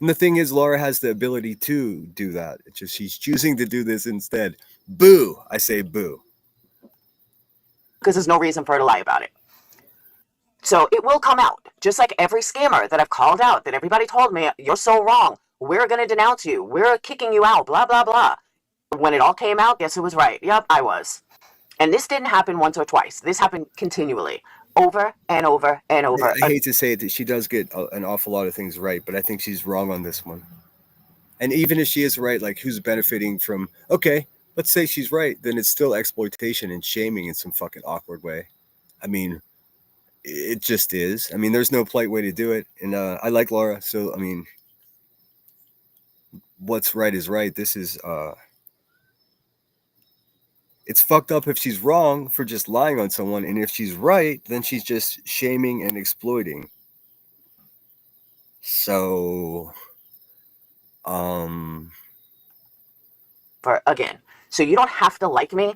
And the thing is, Laura has the ability to do that. It's just she's choosing to do this instead. Boo. I say boo. Because there's no reason for her to lie about it. So it will come out, just like every scammer that I've called out, that everybody told me, you're so wrong, we're going to denounce you, we're kicking you out, blah, blah, blah. When it all came out, guess who was right? Yep, I was. And this didn't happen once or twice. This happened continually, over and over and over. I hate to say it, that she does get an awful lot of things right, but I think she's wrong on this one. And even if she is right, like, who's benefiting from, okay, let's say she's right, then it's still exploitation and shaming in some fucking awkward way. I mean, it just is. I mean, there's no polite way to do it. And I like Laura, so, I mean, what's right is right. This is, it's fucked up if she's wrong for just lying on someone. And if she's right, then she's just shaming and exploiting. So, again. So you don't have to like me,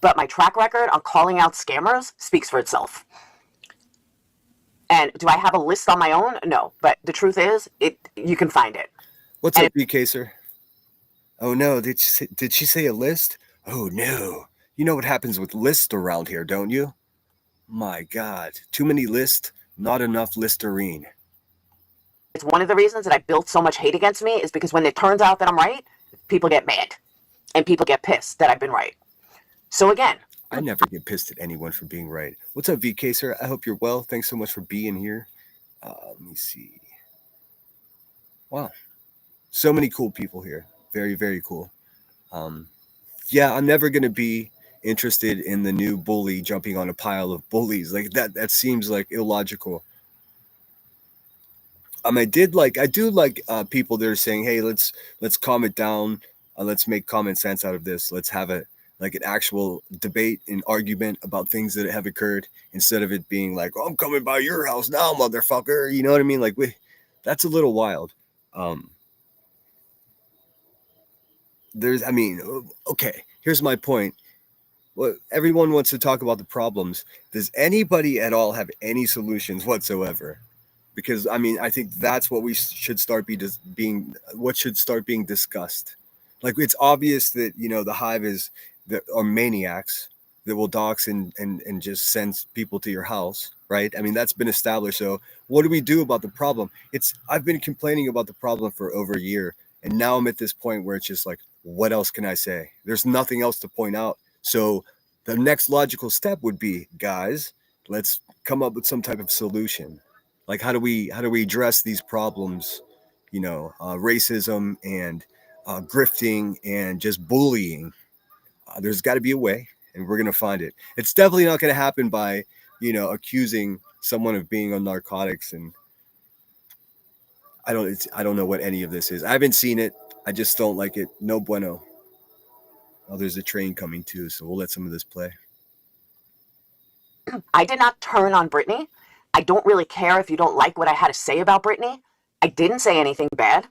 but my track record on calling out scammers speaks for itself. And do I have a list on my own? No, but the truth is, you can find it. What's up, BK, sir? Oh no, did she say a list? Oh no. You know what happens with lists around here, don't you? My God, too many lists, not enough Listerine. It's one of the reasons that I built so much hate against me is because when it turns out that I'm right, people get mad. And people get pissed that I've been right. So again, I never get pissed at anyone for being right. What's up, VK, sir? I hope you're well. Thanks so much for being here. Let me see. Wow. So many cool people here. Very, very cool. Yeah, I'm never going to be interested in the new bully jumping on a pile of bullies. Like that seems like illogical. I do like people that are saying, hey, let's calm it down. Let's make common sense out of this. Let's have an actual debate and argument about things that have occurred instead of it being like, oh, I'm coming by your house now, motherfucker. You know what I mean? Like, that's a little wild. Okay, here's my point. Well, everyone wants to talk about the problems. Does anybody at all have any solutions whatsoever? Because, I mean, I think that's what we should start being discussed. Like, it's obvious that, you know, the Hive are maniacs that will dox and just send people to your house, right? I mean, that's been established. So what do we do about the problem? I've been complaining about the problem for over a year. And now I'm at this point where it's just like, what else can I say? There's nothing else to point out. So the next logical step would be, guys, let's come up with some type of solution. Like, how do we address these problems? You know, racism and grifting and just bullying. There's got to be a way, and we're going to find it. It's definitely not going to happen by, you know, accusing someone of being on narcotics. And I don't know what any of this is. I haven't seen it. I just don't like it. No bueno. Oh, there's a train coming too, so we'll let some of this play. I did not turn on Britney. I don't really care if you don't like what I had to say about Britney. I didn't say anything bad.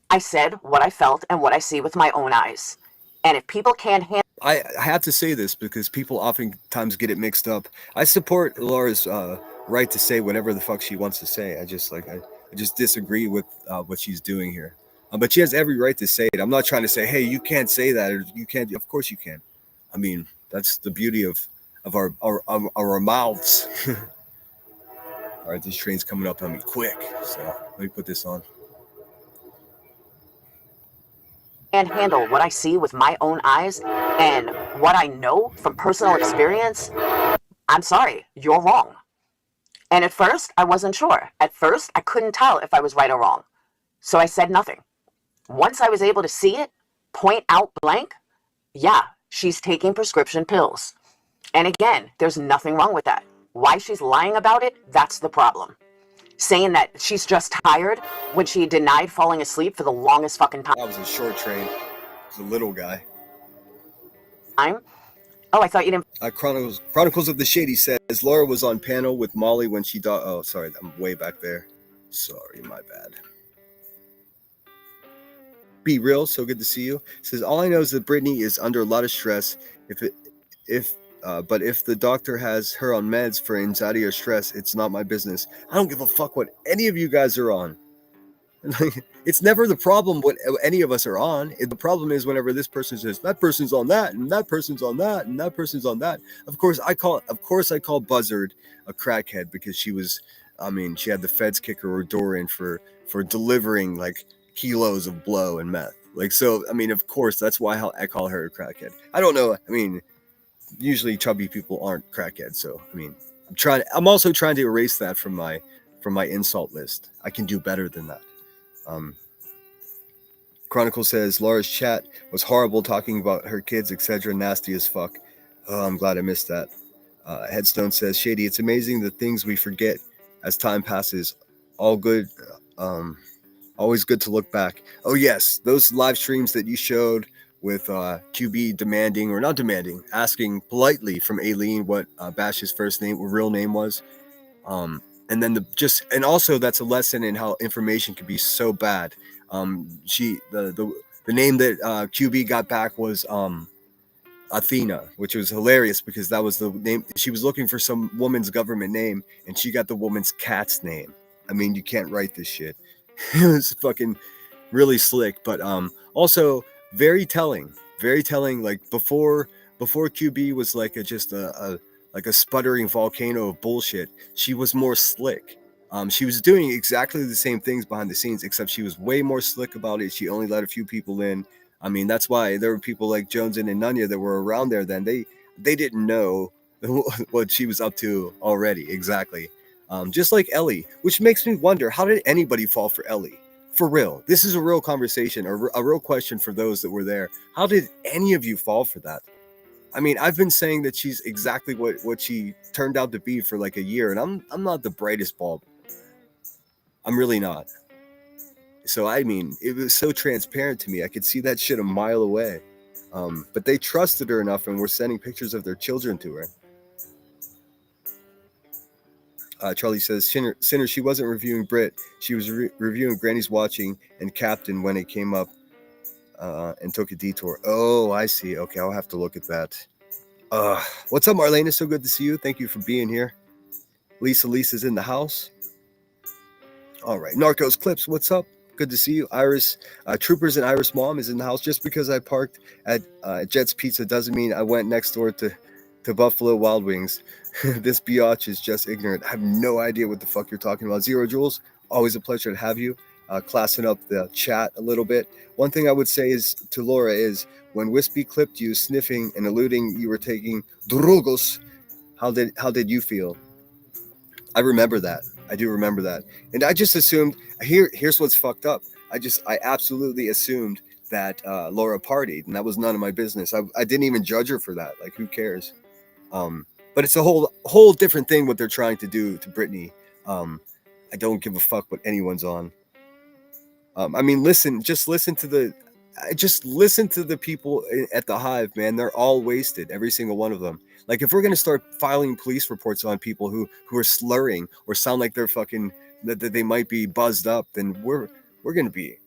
I said what I felt and what I see with my own eyes. And if people can't handle... I have to say this because people oftentimes get it mixed up. I support Laura's right to say whatever the fuck she wants to say. I just disagree with what she's doing here. But she has every right to say it. I'm not trying to say, hey, you can't say that, or you can't. Of course you can. I mean, that's the beauty of our mouths. All right, this train's coming up on me quick. So let me put this on. And handle what I see with my own eyes and what I know from personal experience, I'm sorry, you're wrong. And at first, I wasn't sure. At first, I couldn't tell if I was right or wrong. So I said nothing. Once I was able to see it, point out blank, yeah, she's taking prescription pills. And again, there's nothing wrong with that. Why she's lying about it, that's the problem. Saying that she's just tired when she denied falling asleep for the longest fucking time. That was a short train. It was a little guy. Oh, I thought you didn't... Chronicles of the Shady says Laura was on panel with Molly when she died. Oh, sorry, I'm way back there. Sorry, my bad. Be real, so good to see you. Says all I know is that Brittany is under a lot of stress. But if the doctor has her on meds for anxiety or stress, it's not my business. I don't give a fuck what any of you guys are on. It's never the problem when any of us are on. The problem is whenever this person says that person's on that and that person's on that and that person's on that. Of course I call Buzzard a crackhead because she had the feds kick her door in for delivering like kilos of blow and meth. Like, so I mean, of course that's why I call her a crackhead. I don't know. I mean, usually chubby people aren't crackheads, so I mean, I'm also trying to erase that from my insult list. I can do better than that. Chronicle says Laura's chat was horrible, talking about her kids, etc. Nasty as fuck. Oh, I'm glad I missed that. Headstone says, Shady, it's amazing the things we forget as time passes. All good. Always good to look back. Oh yes, those live streams that you showed with QB asking politely from Aileen what Bash's real name was. And then and also that's a lesson in how information can be so bad. The name that QB got back was Athena, which was hilarious because that was the name. She was looking for some woman's government name and she got the woman's cat's name. I mean, you can't write this shit. It was fucking really slick, but also very telling. Like before QB was like just a sputtering volcano of bullshit, she was more slick. She was doing exactly the same things behind the scenes, except she was way more slick about it. She only let a few people in. I mean, that's why there were people like Jones and Nunya that were around there then. They didn't know what she was up to already, exactly. Just like Ellie, which makes me wonder, how did anybody fall for Ellie? For real. This is a real conversation, a real question for those that were there. How did any of you fall for that? I mean, I've been saying that she's exactly what she turned out to be for like a year, and I'm not the brightest bulb. I'm really not. So, I mean, it was so transparent to me. I could see that shit a mile away. But they trusted her enough and were sending pictures of their children to her. Charlie says, Sinner, she wasn't reviewing Brit. She was reviewing Granny's Watching and Captain when it came up and took a detour. Oh, I see. Okay, I'll have to look at that. What's up, Marlene? It's so good to see you. Thank you for being here. Lisa's in the house. All right, Narcos Clips, what's up? Good to see you. Iris, Troopers and Iris Mom is in the house. Just because I parked at Jet's Pizza doesn't mean I went next door to Buffalo Wild Wings. This biatch is just ignorant. I have no idea what the fuck you're talking about. Zero Jules, always a pleasure to have you. Classing up the chat a little bit. One thing I would say is to Laura is when Wispy clipped you sniffing and alluding you were taking drogos, how did you feel? I remember that. I do remember that. And I just assumed, here's what's fucked up. I absolutely assumed that Laura partied, and that was none of my business. I didn't even judge her for that. Like, who cares? But it's a whole different thing what they're trying to do to Britney. I don't give a fuck what anyone's on. I mean, just listen to the people at the Hive, man. They're all wasted, every single one of them. Like, if we're gonna start filing police reports on people who are slurring or sound like they're fucking that they might be buzzed up, then we're gonna be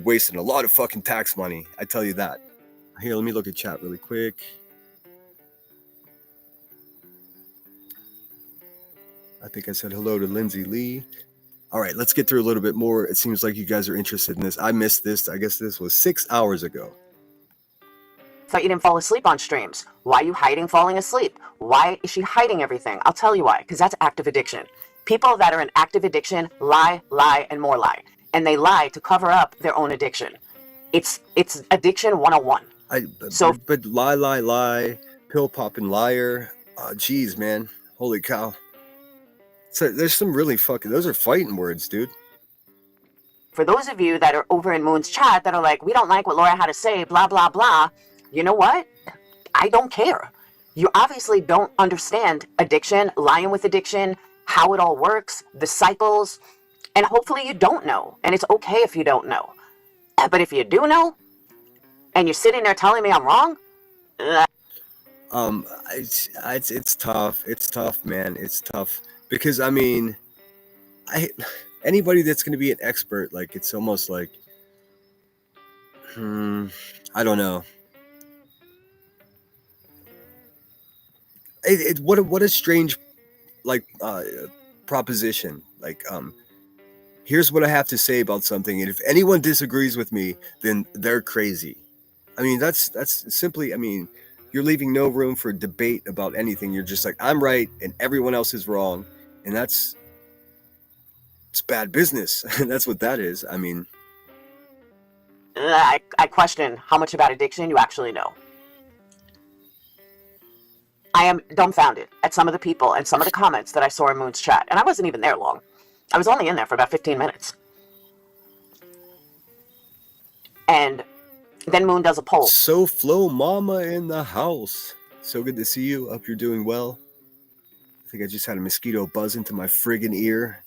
wasting a lot of fucking tax money. I tell you that. Here, let me look at chat really quick. I think I said hello to Lindsay Lee. All right, let's get through a little bit more. It seems like you guys are interested in this. I missed this. I guess this was 6 hours ago. Thought you didn't fall asleep on streams. Why are you hiding falling asleep? Why is she hiding everything? I'll tell you why, because that's active addiction. People that are in active addiction lie, and more lie. And they lie to cover up their own addiction. It's addiction 101. But lie, pill popping liar. Geez, man. Holy cow. So there's some really those are fighting words, dude. For those of you that are over in Moon's chat that are like, we don't like what Laura had to say, blah, blah, blah. You know what? I don't care. You obviously don't understand addiction, lying with addiction, how it all works, the cycles, and hopefully you don't know. And it's okay if you don't know. But if you do know, and you're sitting there telling me I'm wrong, it's tough. It's tough, man. It's tough. Because, I mean, anybody that's going to be an expert, like, it's almost like, I don't know. What a strange, like, proposition. Like, here's what I have to say about something, and if anyone disagrees with me, then they're crazy. I mean, that's simply, I mean, you're leaving no room for debate about anything. You're just like, I'm right and everyone else is wrong, and it's bad business. That's what that is. I mean, I question how much about addiction you actually know. I am dumbfounded at some of the people and some of the comments that I saw in Moon's chat, and I wasn't even there long. I was only in there for about 15 minutes. And then Moon does a poll. So Flo Mama in the house. So good to see you. Hope you're doing well. I think I just had a mosquito buzz into my friggin' ear.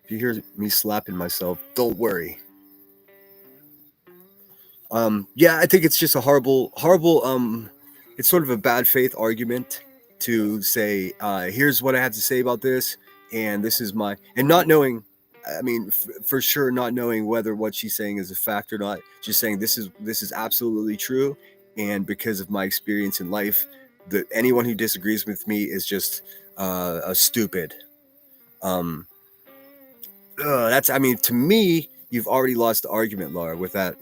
If you hear me slapping myself, don't worry. Yeah, I think it's just a horrible, it's sort of a bad faith argument to say, here's what I have to say about this, and this is my, and not knowing, I mean, for sure not knowing whether what she's saying is a fact or not, just saying this is absolutely true, and because of my experience in life, that anyone who disagrees with me is just a stupid. That's, I mean, to me, you've already lost the argument, Laura, with that,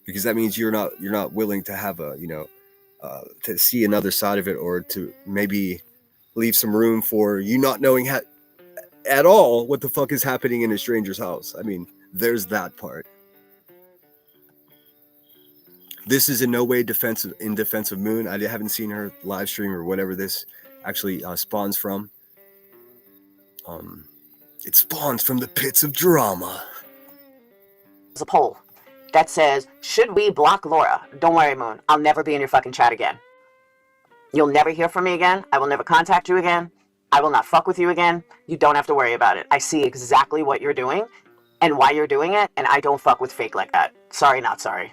because that means you're not willing to have a, to see another side of it, or to maybe leave some room for you not knowing at all what the fuck is happening in a stranger's house. I mean, there's that part. This is in no way in defense of Moon. I haven't seen her live stream or whatever this actually spawns from. It spawns from the pits of drama. There's a poll that says, should we block Laura? Don't worry, Moon. I'll never be in your fucking chat again. You'll never hear from me again. I will never contact you again. I will not fuck with you again. You don't have to worry about it. I see exactly what you're doing and why you're doing it, and I don't fuck with fake like that. Sorry, not sorry.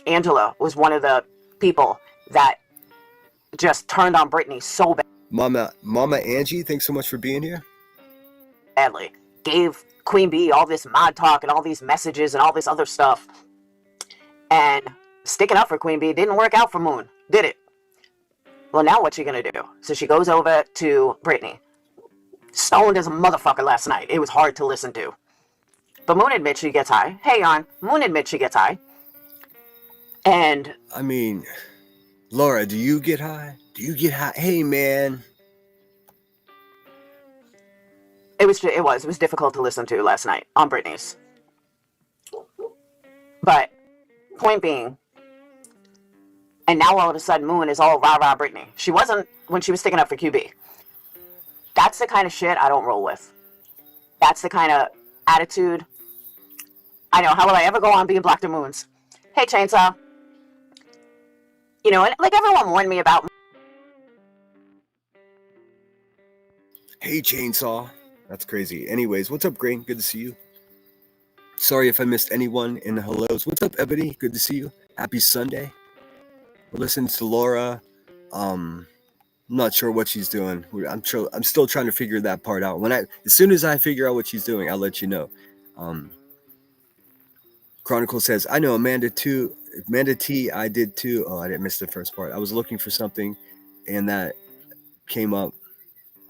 Angela was one of the people that just turned on Britney so Mama Angie, thanks so much for being here. badly. Gave Queen Bee all this mod talk and all these messages and all this other stuff. And sticking up for Queen Bee didn't work out for Moon, did it? Well, now what's she gonna do? So she goes over to Britney. Stoned as a motherfucker last night. It was hard to listen to. But Moon admits she gets high. Hey, on. Moon admits she gets high. And I mean, Laura, do you get high? Do you get high? Hey, man. it was difficult to listen to last night on Britney's. But point being, and now all of a sudden Moon is all rah-rah Britney. She wasn't when she was sticking up for QB. That's the kind of shit I don't roll with. That's the kind of attitude. I know, how will I ever go on being Black to Moons? Hey, Chainsaw. You know, and like everyone warned me about. Hey, Chainsaw. That's crazy. Anyways, what's up, Grain? Good to see you. Sorry if I missed anyone in the hellos. What's up, Ebony? Good to see you. Happy Sunday. We're listening to Laura. I'm not sure what she's doing. I'm still trying to figure that part out. As soon as I figure out what she's doing, I'll let you know. Chronicle says, I know Amanda too. Amanda T, I did too. Oh, I didn't miss the first part. I was looking for something and that came up.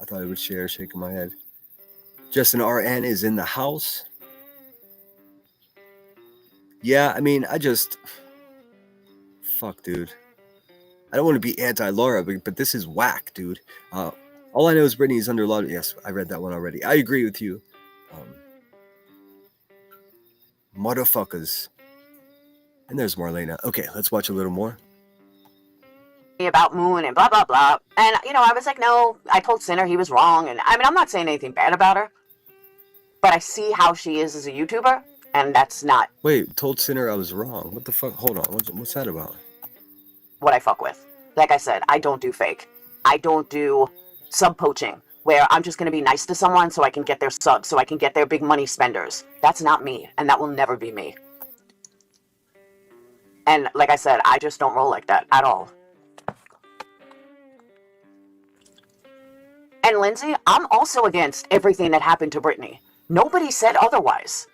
I thought I would share, shaking my head. Justin RN is in the house. Yeah, I mean, fuck, dude. I don't want to be anti-Laura, but this is whack, dude. All I know is Britney is under a lot of... Yes, I read that one already. I agree with you. Motherfuckers. And there's Marlena. Okay, let's watch a little more. About Moon and blah, blah, blah. And, you know, I was like, no, I told Sinner he was wrong. And, I mean, I'm not saying anything bad about her. But I see how she is as a YouTuber, and that's not... Wait, told Sinner I was wrong. What the fuck? Hold on. What's that about? What I fuck with. Like I said, I don't do fake. I don't do sub-poaching, where I'm just going to be nice to someone so I can get their subs, so I can get their big money spenders. That's not me, and that will never be me. And like I said, I just don't roll like that at all. And Lindsay, I'm also against everything that happened to Britney. Nobody said otherwise.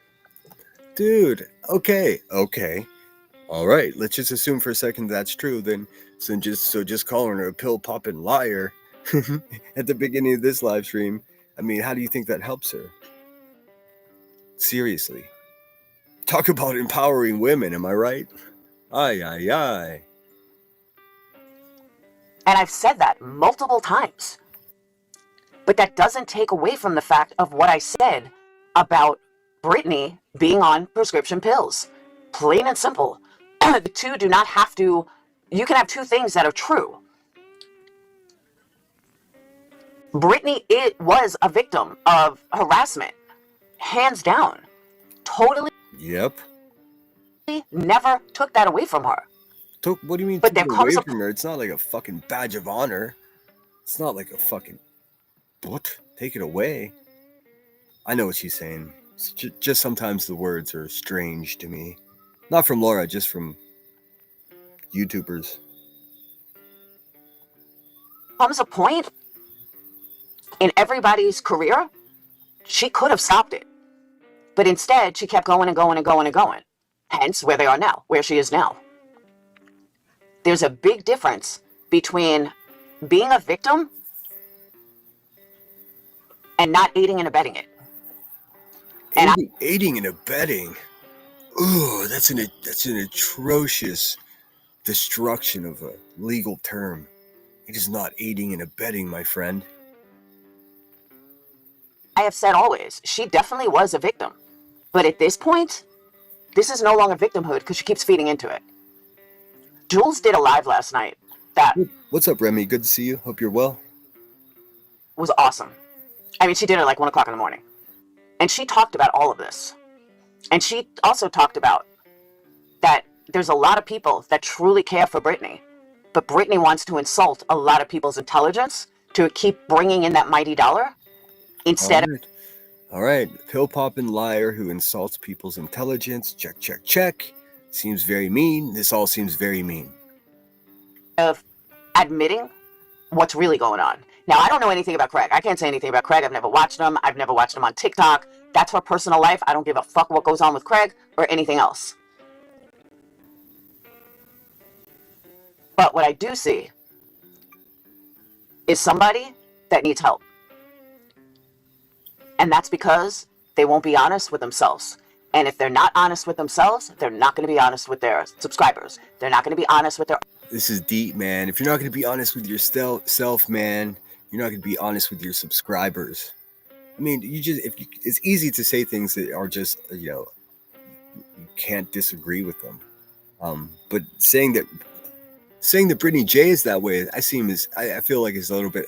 Dude, okay. All right, let's just assume for a second that's true. Then, just calling her a pill-popping liar at the beginning of this live stream I mean, how do you think that helps her? Seriously. Talk about empowering women, am I right? Aye, aye, aye. And I've said that multiple times. But that doesn't take away from the fact of what I said about Britney being on prescription pills. Plain and simple. The two do not have to, you can have two things that are true. Britney, it was a victim of harassment. Hands down. Totally. Yep. Never took that away from her. What do you mean But took there it comes away a from her? It's not like a fucking badge of honor. It's not like a fucking... What? Take it away? I know what she's saying. It's just sometimes the words are strange to me. Not from Laura, just from YouTubers. comes a point in everybody's career, she could have stopped it. But instead, she kept going and going and going and going. Hence, where they are now, where she is now. There's a big difference between being a victim and not aiding and abetting it. And Aiding and abetting. Ooh, that's an atrocious destruction of a legal term. It is not aiding and abetting, my friend. I have said always, she definitely was a victim. But at this point, this is no longer victimhood because she keeps feeding into it. Jules did a live last night that What's up, Remy? Good to see you. Hope you're well. was awesome. I mean, she did it like 1 o'clock in the morning. And she talked about all of this. And she also talked about that there's a lot of people that truly care for Britney. But Britney wants to insult a lot of people's intelligence to keep bringing in that mighty dollar instead of... All right. Pill-popping liar who insults people's intelligence. Check, check, check. Seems very mean. This all seems very mean. Of admitting what's really going on. Now, I don't know anything about Craig. I can't say anything about Craig. I've never watched him. I've never watched him on TikTok. That's her personal life. I don't give a fuck what goes on with Craig or anything else. But what I do see is somebody that needs help. And that's because they won't be honest with themselves. And if they're not honest with themselves, they're not going to be honest with their subscribers. They're not going to be honest with their... This is deep, man. If you're not going to be honest with yourself, man, you're not going to be honest with your subscribers. I mean, it's easy to say things that are just, you can't disagree with them. But saying that Britney J is that way, I feel like it's a little bit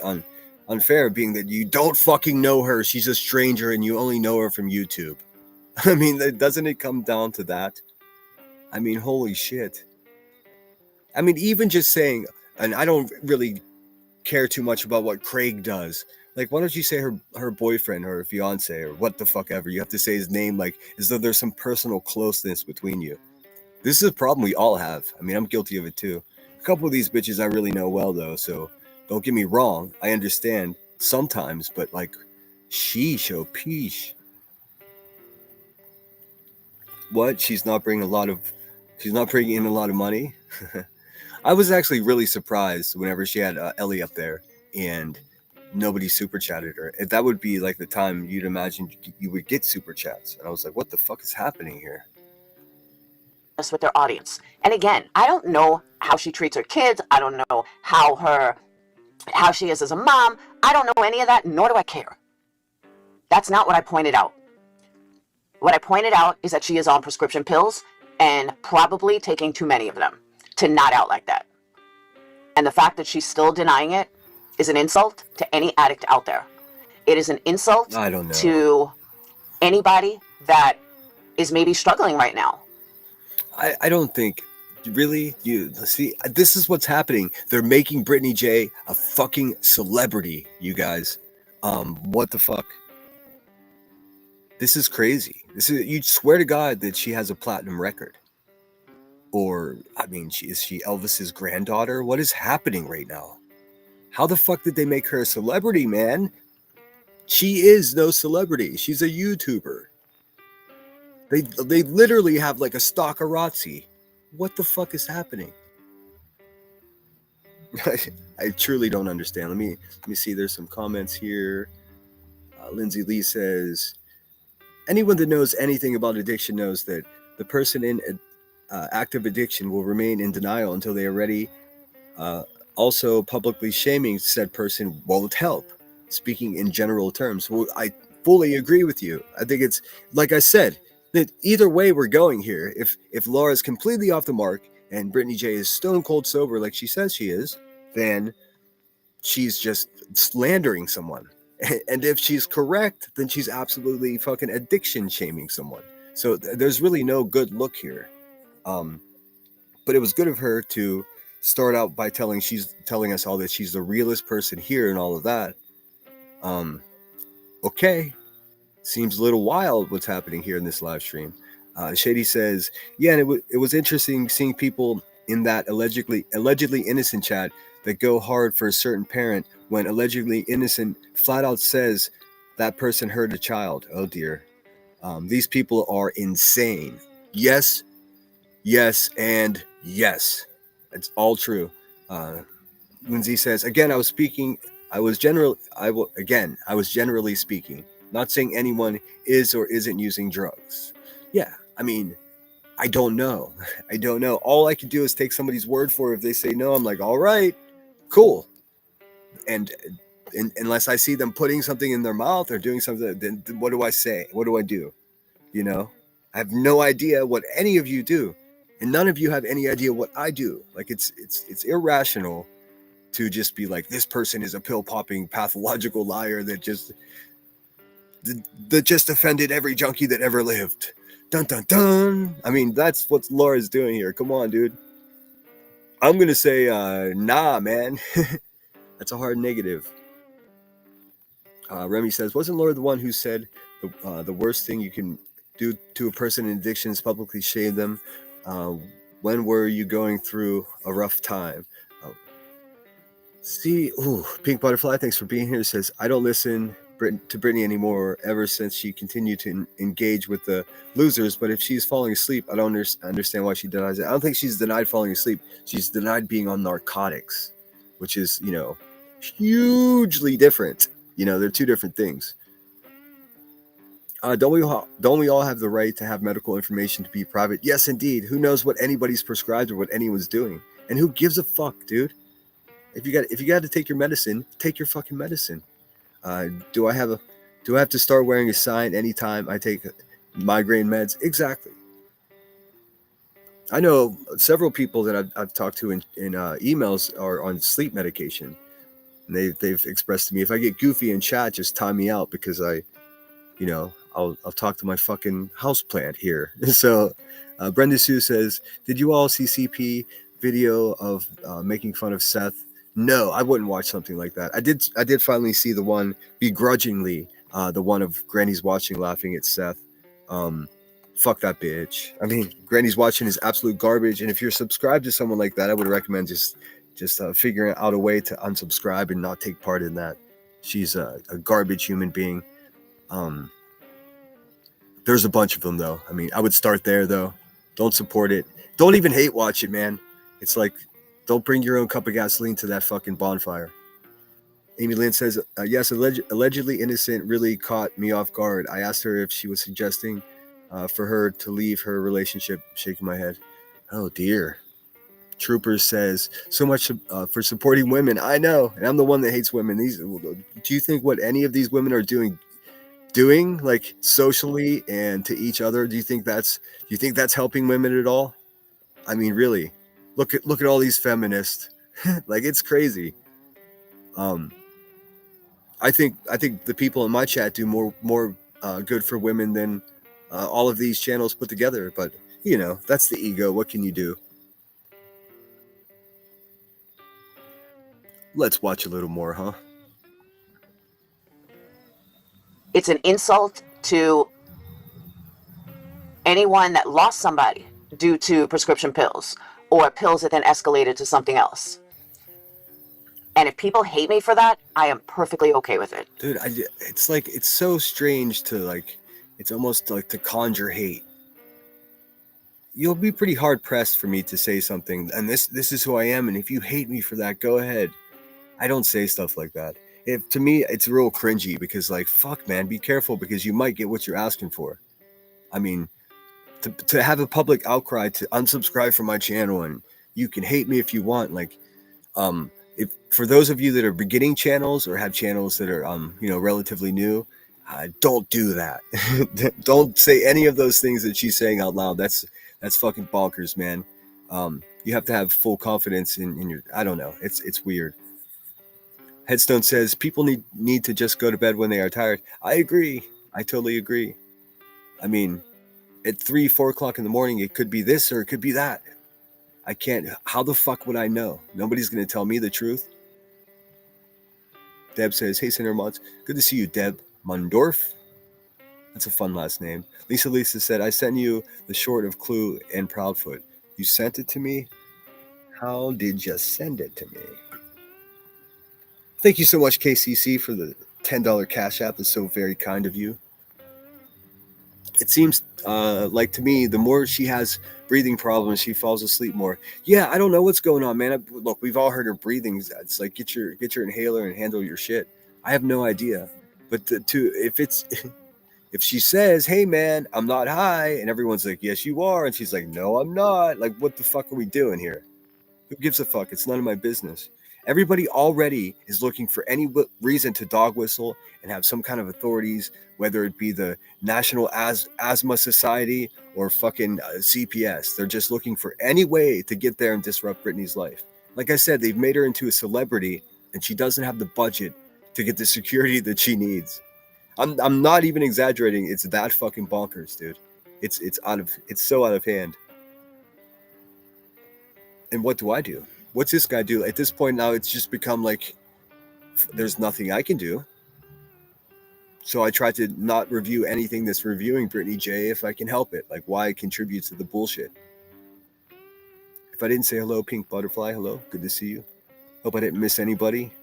unfair, being that you don't fucking know her. She's a stranger and you only know her from YouTube. I mean, doesn't it come down to that? I mean, holy shit. I mean, even just saying, and I don't really care too much about what Craig does. Like, why don't you say her boyfriend or her fiance or what the fuck ever? You have to say his name like as though there's some personal closeness between you. This is a problem we all have. I mean, I'm guilty of it too. A couple of these bitches I really know well though, so don't get me wrong. I understand sometimes, but like, sheesh, oh peesh. What? She's not bringing in a lot of money. I was actually really surprised whenever she had Ellie up there and nobody super chatted her. If that would be like the time you'd imagine you would get super chats. And I was like, what the fuck is happening here? with their audience. And again, I don't know how she treats her kids. I don't know how she is as a mom. I don't know any of that, nor do I care. That's not what I pointed out. What I pointed out is that she is on prescription pills and probably taking too many of them to not out like that. And the fact that she's still denying it is an insult to any addict out there. It is an insult to anybody that is maybe struggling right now. I don't think, really, you see, this is what's happening. They're making Britney J a fucking celebrity, you guys. What the fuck? This is crazy. You'd swear to God that she has a platinum record. Or, I mean, is she Elvis's granddaughter? What is happening right now? How the fuck did they make her a celebrity, man? She is no celebrity. She's a YouTuber. They literally have like a stalkerazzi. What the fuck is happening? I truly don't understand. Let me see. There's some comments here. Lindsay Lee says, anyone that knows anything about addiction knows that the person in active addiction will remain in denial until they are ready. Also, publicly shaming said person won't help. Speaking in general terms, well, I fully agree with you. I think it's like I said that either way we're going here. If Laura's completely off the mark and Brittany J is stone cold sober like she says she is, then she's just slandering someone. And if she's correct, then she's absolutely fucking addiction shaming someone. So there's really no good look here. But it was good of her to start out by telling us all that she's the realest person here and all of that. Okay, seems a little wild what's happening here in this live stream. Shady says, yeah, and it was interesting seeing people in that allegedly innocent chat that go hard for a certain parent when allegedly innocent flat out says that person hurt a child. Oh dear. These people are insane. Yes, and yes. It's all true. Lindsay says, again, I was generally speaking, not saying anyone is or isn't using drugs. Yeah, I mean, I don't know. All I can do is take somebody's word for it. If they say no, I'm like, all right, cool. And unless I see them putting something in their mouth or doing something, then what do I say? What do I do? You know, I have no idea what any of you do. And none of you have any idea what I do. Like it's irrational to just be like, this person is a pill popping pathological liar that just offended every junkie that ever lived. Dun dun dun. I mean, that's what Laura's doing here. Come on, dude. I'm gonna say nah, man. That's a hard negative. Remy says, wasn't Laura the one who said the worst thing you can do to a person in addiction is publicly shame them? When were you going through a rough time? Pink Butterfly, thanks for being here. Says, I don't listen to Brittany anymore ever since she continued to engage with the losers. But if she's falling asleep, I don't understand why she denies it. I don't think she's denied falling asleep. She's denied being on narcotics, which is, hugely different. They're two different things. Don't we all have the right to have medical information to be private? Yes, indeed. Who knows what anybody's prescribed or what anyone's doing? And who gives a fuck, dude? If you got to take your medicine, take your fucking medicine. Do I have to start wearing a sign anytime I take migraine meds? Exactly. I know several people that I've talked to in emails are on sleep medication. And they've expressed to me, if I get goofy in chat, just time me out because I'll talk to my fucking houseplant here. So Brenda Sue says, did you all see CP video of making fun of Seth? No, I wouldn't watch something like that. I did finally see the one begrudgingly, the one of Granny's watching laughing at Seth. Fuck that bitch. I mean, Granny's watching is absolute garbage. And if you're subscribed to someone like that, I would recommend just figuring out a way to unsubscribe and not take part in that. She's a garbage human being. There's a bunch of them though. I mean, I would start there though. Don't support it. Don't even hate watch it, man. It's like, don't bring your own cup of gasoline to that fucking bonfire. Amy Lynn says, yes, allegedly innocent really caught me off guard. I asked her if she was suggesting for her to leave her relationship, shaking my head. Oh dear. Troopers says, so much for supporting women. I know, and I'm the one that hates women. Do you think what any of these women are doing like socially and to each other? Do you think that's helping women at all? I mean, really, look at all these feminists. Like, it's crazy. I think the people in my chat do more good for women than all of these channels put together. But that's the ego. What can you do? Let's watch a little more, huh? It's an insult to anyone that lost somebody due to prescription pills or pills that then escalated to something else. And if people hate me for that, I am perfectly okay with it. Dude, it's so strange to it's almost like to conjure hate. You'll be pretty hard pressed for me to say something, and this is who I am, and if you hate me for that, go ahead. I don't say stuff like that. if to me it's real cringy because like fuck man, be careful because you might get what you're asking for. I mean, to have a public outcry to unsubscribe from my channel and you can hate me if you want, like if for those of you that are beginning channels or have channels that are relatively new, don't do that. Don't say any of those things that she's saying out loud. That's fucking bonkers, man. You have to have full confidence in your, I don't know, it's weird. Headstone says people need to just go to bed when they are tired. I agree. I totally agree. I mean, at 3-4 o'clock in the morning, it could be this or it could be that. I can't, how the fuck would I know? Nobody's going to tell me the truth. Deb says, hey, Senator Mods. Good to see you, Deb Mundorf. That's a fun last name. Lisa said, I sent you the short of Clue and Proudfoot. You sent it to me? How did you send it to me? Thank you so much, KCC, for the $10 Cash App. That's so very kind of you. It seems like to me, the more she has breathing problems, she falls asleep more. Yeah, I don't know what's going on, man. Look, we've all heard her breathing. It's like get your inhaler and handle your shit. I have no idea. But if she says, hey man, I'm not high, and everyone's like, yes you are, and she's like, no I'm not, like what the fuck are we doing here? Who gives a fuck? It's none of my business. Everybody already is looking for any reason to dog whistle and have some kind of authorities, whether it be the National Asthma Society or fucking CPS. They're just looking for any way to get there and disrupt Britney's life. Like I said, they've made her into a celebrity and she doesn't have the budget to get the security that she needs. I'm not even exaggerating. It's that fucking bonkers, dude. It's so out of hand. And what do I do? What's this guy do? At this point now, it's just become like there's nothing I can do. So I try to not review anything that's reviewing Britney J if I can help it. Like why contribute to the bullshit? If I didn't say hello, Pink Butterfly, hello. Good to see you. Hope I didn't miss anybody.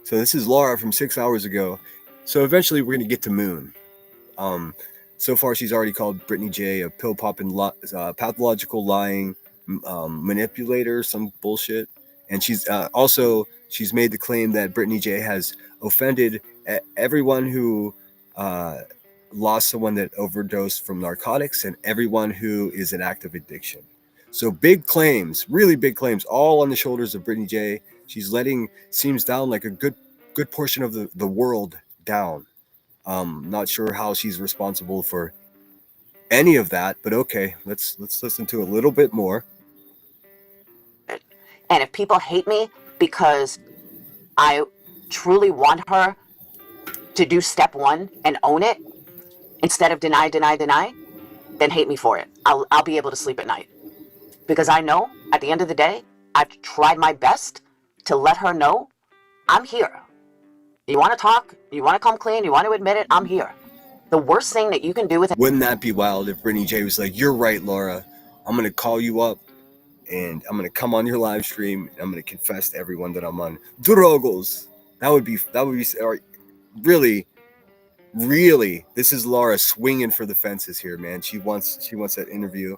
So this is Laura from 6 hours ago. So eventually we're going to get to Moon. So far she's already called Britney J a pill-popping, pathological lying manipulator, some bullshit. And she's made the claim that Britney J has offended everyone who lost someone that overdosed from narcotics and everyone who is in active addiction. So big claims, really big claims, all on the shoulders of Britney J. She's seems down like a good portion of the world down. Not sure how she's responsible for any of that, but okay, let's listen to a little bit more. And if people hate me because I truly want her to do step one and own it instead of deny, then hate me for it. I'll be able to sleep at night. Because I know at the end of the day, I've tried my best to let her know I'm here. You want to talk? You want to come clean? You want to admit it? I'm here. The worst thing that you can do with it. Wouldn't that be wild if Britney J was like, you're right, Laura. I'm going to call you up and I'm going to come on your live stream. And I'm going to confess to everyone that I'm on drogos. That would be really, this is Laura swinging for the fences here, man. She wants that interview.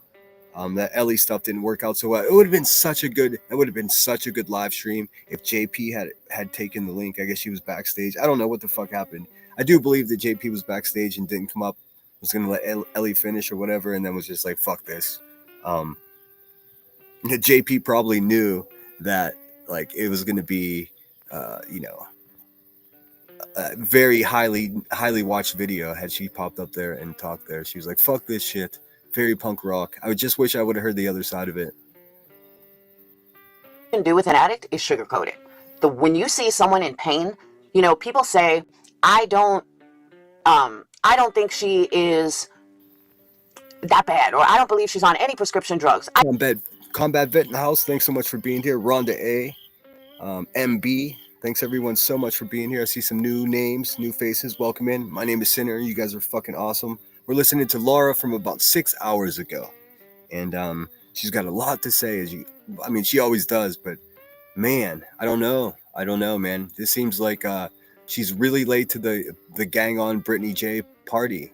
That Ellie stuff didn't work out so well. It would have been such a good live stream if JP had taken the link. I guess she was backstage. I don't know what the fuck happened. I do believe that JP was backstage and didn't come up, was going to let Ellie finish or whatever, and then was just like, fuck this. JP probably knew that like it was going to be, a very highly watched video had she popped up there and talked there. She was like, fuck this shit. Very punk rock. I would just wish I would have heard the other side of it. You can do with an addict is sugarcoat it. When you see someone in pain, people say, I don't think she is that bad, or I don't believe she's on any prescription drugs. Combat Vet in the house, thanks so much for being here. Rhonda A, MB, thanks everyone so much for being here. I see some new names, new faces. Welcome in. My name is Sinner. You guys are fucking awesome. We're listening to Laura from about 6 hours ago, and she's got a lot to say. She always does, but man, I don't know, man. This seems like she's really late to the gang on Britney J party.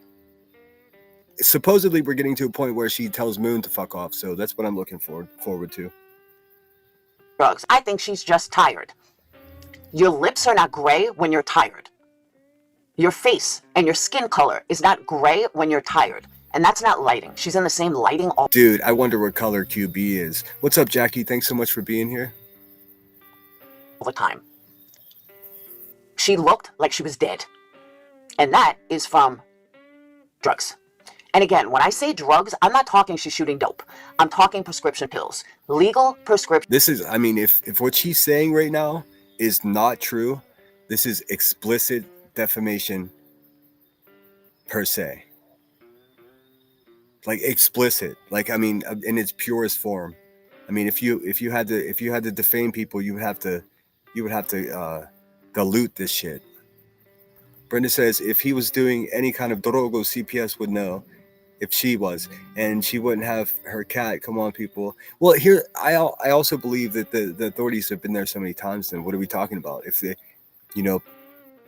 Supposedly, we're getting to a point where she tells Moon to fuck off, so that's what I'm looking forward to. Drugs. I think she's just tired. Your lips are not gray when you're tired. Your face and your skin color is not gray when you're tired. And that's not lighting. She's in the same lighting all Dude, I wonder what color QB is. What's up, Jackie? Thanks so much for being here. the time. She looked like she was dead. And that is from drugs. And again, when I say drugs, I'm not talking she's shooting dope. I'm talking prescription pills. Legal prescription. This is, I mean, if what she's saying right now is not true, this is explicit defamation per se. Like explicit. Like, I mean, in its purest form. I mean, if you had to defame people, you would have to dilute this shit. Brenda says if he was doing any kind of drogo, CPS would know. If she was, and she wouldn't have her cat. Come on, people. Well, here I also believe that the authorities have been there so many times. Then what are we talking about? If they,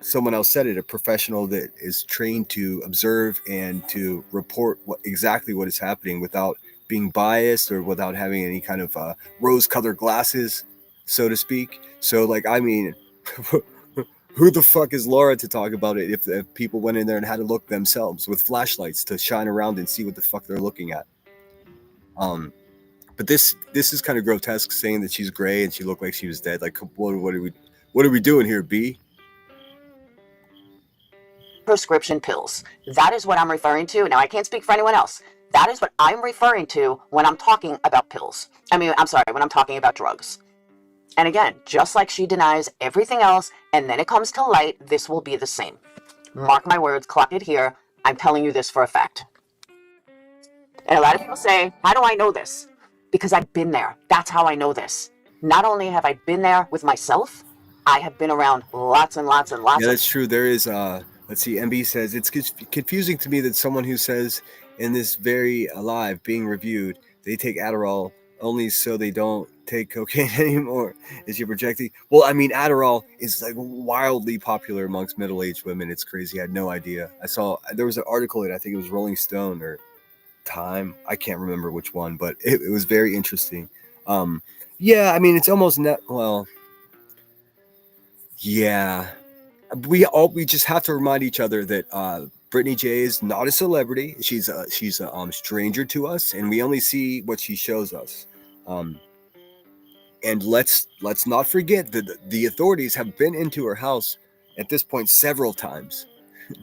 someone else said it, a professional that is trained to observe and to report exactly what is happening without being biased or without having any kind of rose-colored glasses, so to speak. So, like, I mean. Who the fuck is Laura to talk about it if people went in there and had to look themselves with flashlights to shine around and see what the fuck they're looking at? But this is kind of grotesque, saying that she's gray and she looked like she was dead. Like, what are we doing here, B? Prescription pills. That is what I'm referring to. Now, I can't speak for anyone else. That is what I'm referring to when I'm talking about pills. when I'm talking about drugs. And again, just like she denies everything else, and then it comes to light, this will be the same. Mark my words, clock it here. I'm telling you this for a fact. And a lot of people say, how do I know this? Because I've been there. That's how I know this. Not only have I been there with myself, I have been around lots and lots and lots. Yeah, that's true. There is, let's see, MB says, it's confusing to me that someone who says in this very alive being reviewed, they take Adderall only so they don't take cocaine anymore. Is she projecting? Well, I mean, Adderall is like wildly popular amongst middle-aged women. It's crazy. I had no idea. There was an article in, I think it was Rolling Stone or Time. I can't remember which one, but it was very interesting. Yeah, I mean, it's almost yeah. We just have to remind each other that Brittany J is not a celebrity. She's a stranger to us, and we only see what she shows us. And let's not forget that the authorities have been into her house at this point several times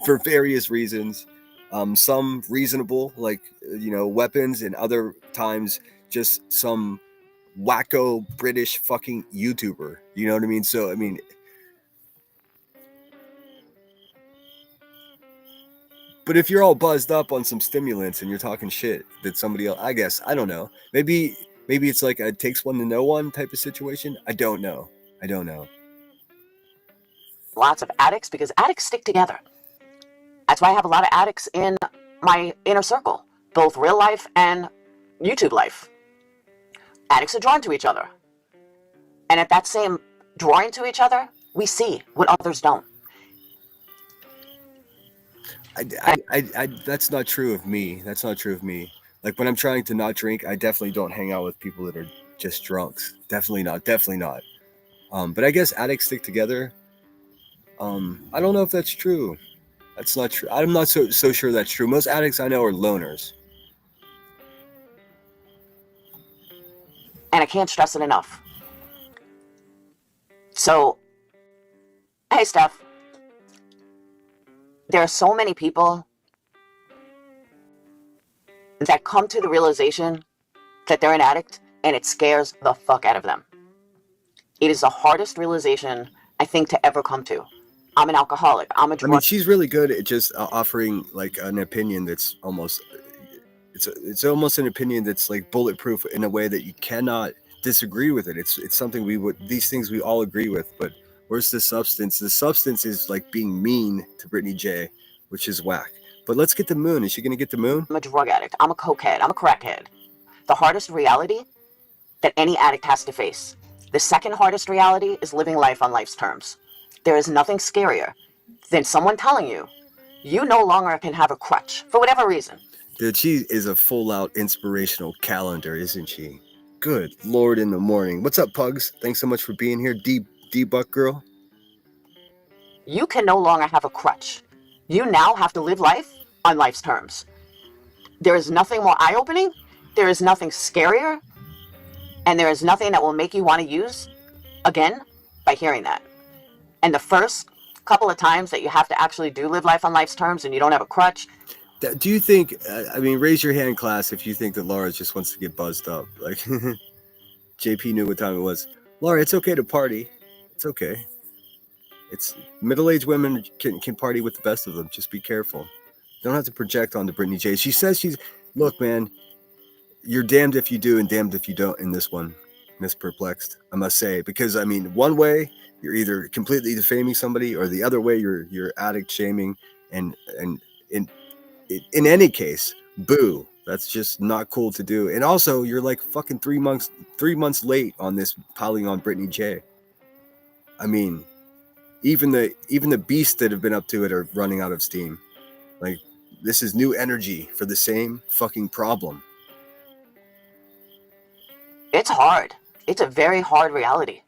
for various reasons. Some reasonable, like, weapons, and other times just some wacko British fucking YouTuber. You know what I mean? So, I mean, but if you're all buzzed up on some stimulants and you're talking shit that somebody else, I guess, I don't know. Maybe it's like a takes one to know one type of situation. I don't know. Lots of addicts, because addicts stick together. That's why I have a lot of addicts in my inner circle, both real life and YouTube life. Addicts are drawn to each other. And at that same drawing to each other, we see what others don't. That's not true of me. Like, when I'm trying to not drink, I definitely don't hang out with people that are just drunks. Definitely not. But I guess addicts stick together. I don't know if that's true. That's not true. I'm not so sure that's true. Most addicts I know are loners. And I can't stress it enough. So, hey, Steph. There are so many people that come to the realization that they're an addict, and it scares the fuck out of them. It is the hardest realization, I think, to ever come to. I'm an alcoholic. I'm a drug. I mean, she's really good at just offering like an opinion that's almost, it's almost an opinion that's like bulletproof in a way that you cannot disagree with it. It's something these things we all agree with, but where's the substance? The substance is like being mean to Brittany J, which is whack. But let's get the moon. Is she going to get the moon? I'm a drug addict. I'm a cokehead. I'm a crackhead. The hardest reality that any addict has to face. The second hardest reality is living life on life's terms. There is nothing scarier than someone telling you you no longer can have a crutch for whatever reason. Dude, she is a full-out inspirational calendar, isn't she? Good Lord in the morning. What's up, Pugs? Thanks so much for being here. D-Buck girl. you can no longer have a crutch. You now have to live life on life's terms. There is nothing more eye-opening. There is nothing scarier. And there is nothing that will make you want to use again by hearing that. And the first couple of times that you have to actually do live life on life's terms and you don't have a crutch. Do you think, raise your hand, class, if you think that Laura just wants to get buzzed up. Like, JP knew what time it was. Laura, it's okay to party. It's okay. It's middle-aged women can party with the best of them. Just be careful. Don't have to project onto Brittany J. She says look, man, you're damned if you do and damned if you don't in this one, Miss Perplexed, I must say. Because, one way, you're either completely defaming somebody, or the other way, you're addict shaming. And in any case, boo. That's just not cool to do. And also, you're like fucking 3 months late on this piling on Brittany J. Even the beasts that have been up to it are running out of steam. Like, this is new energy for the same fucking problem. It's hard. It's a very hard reality.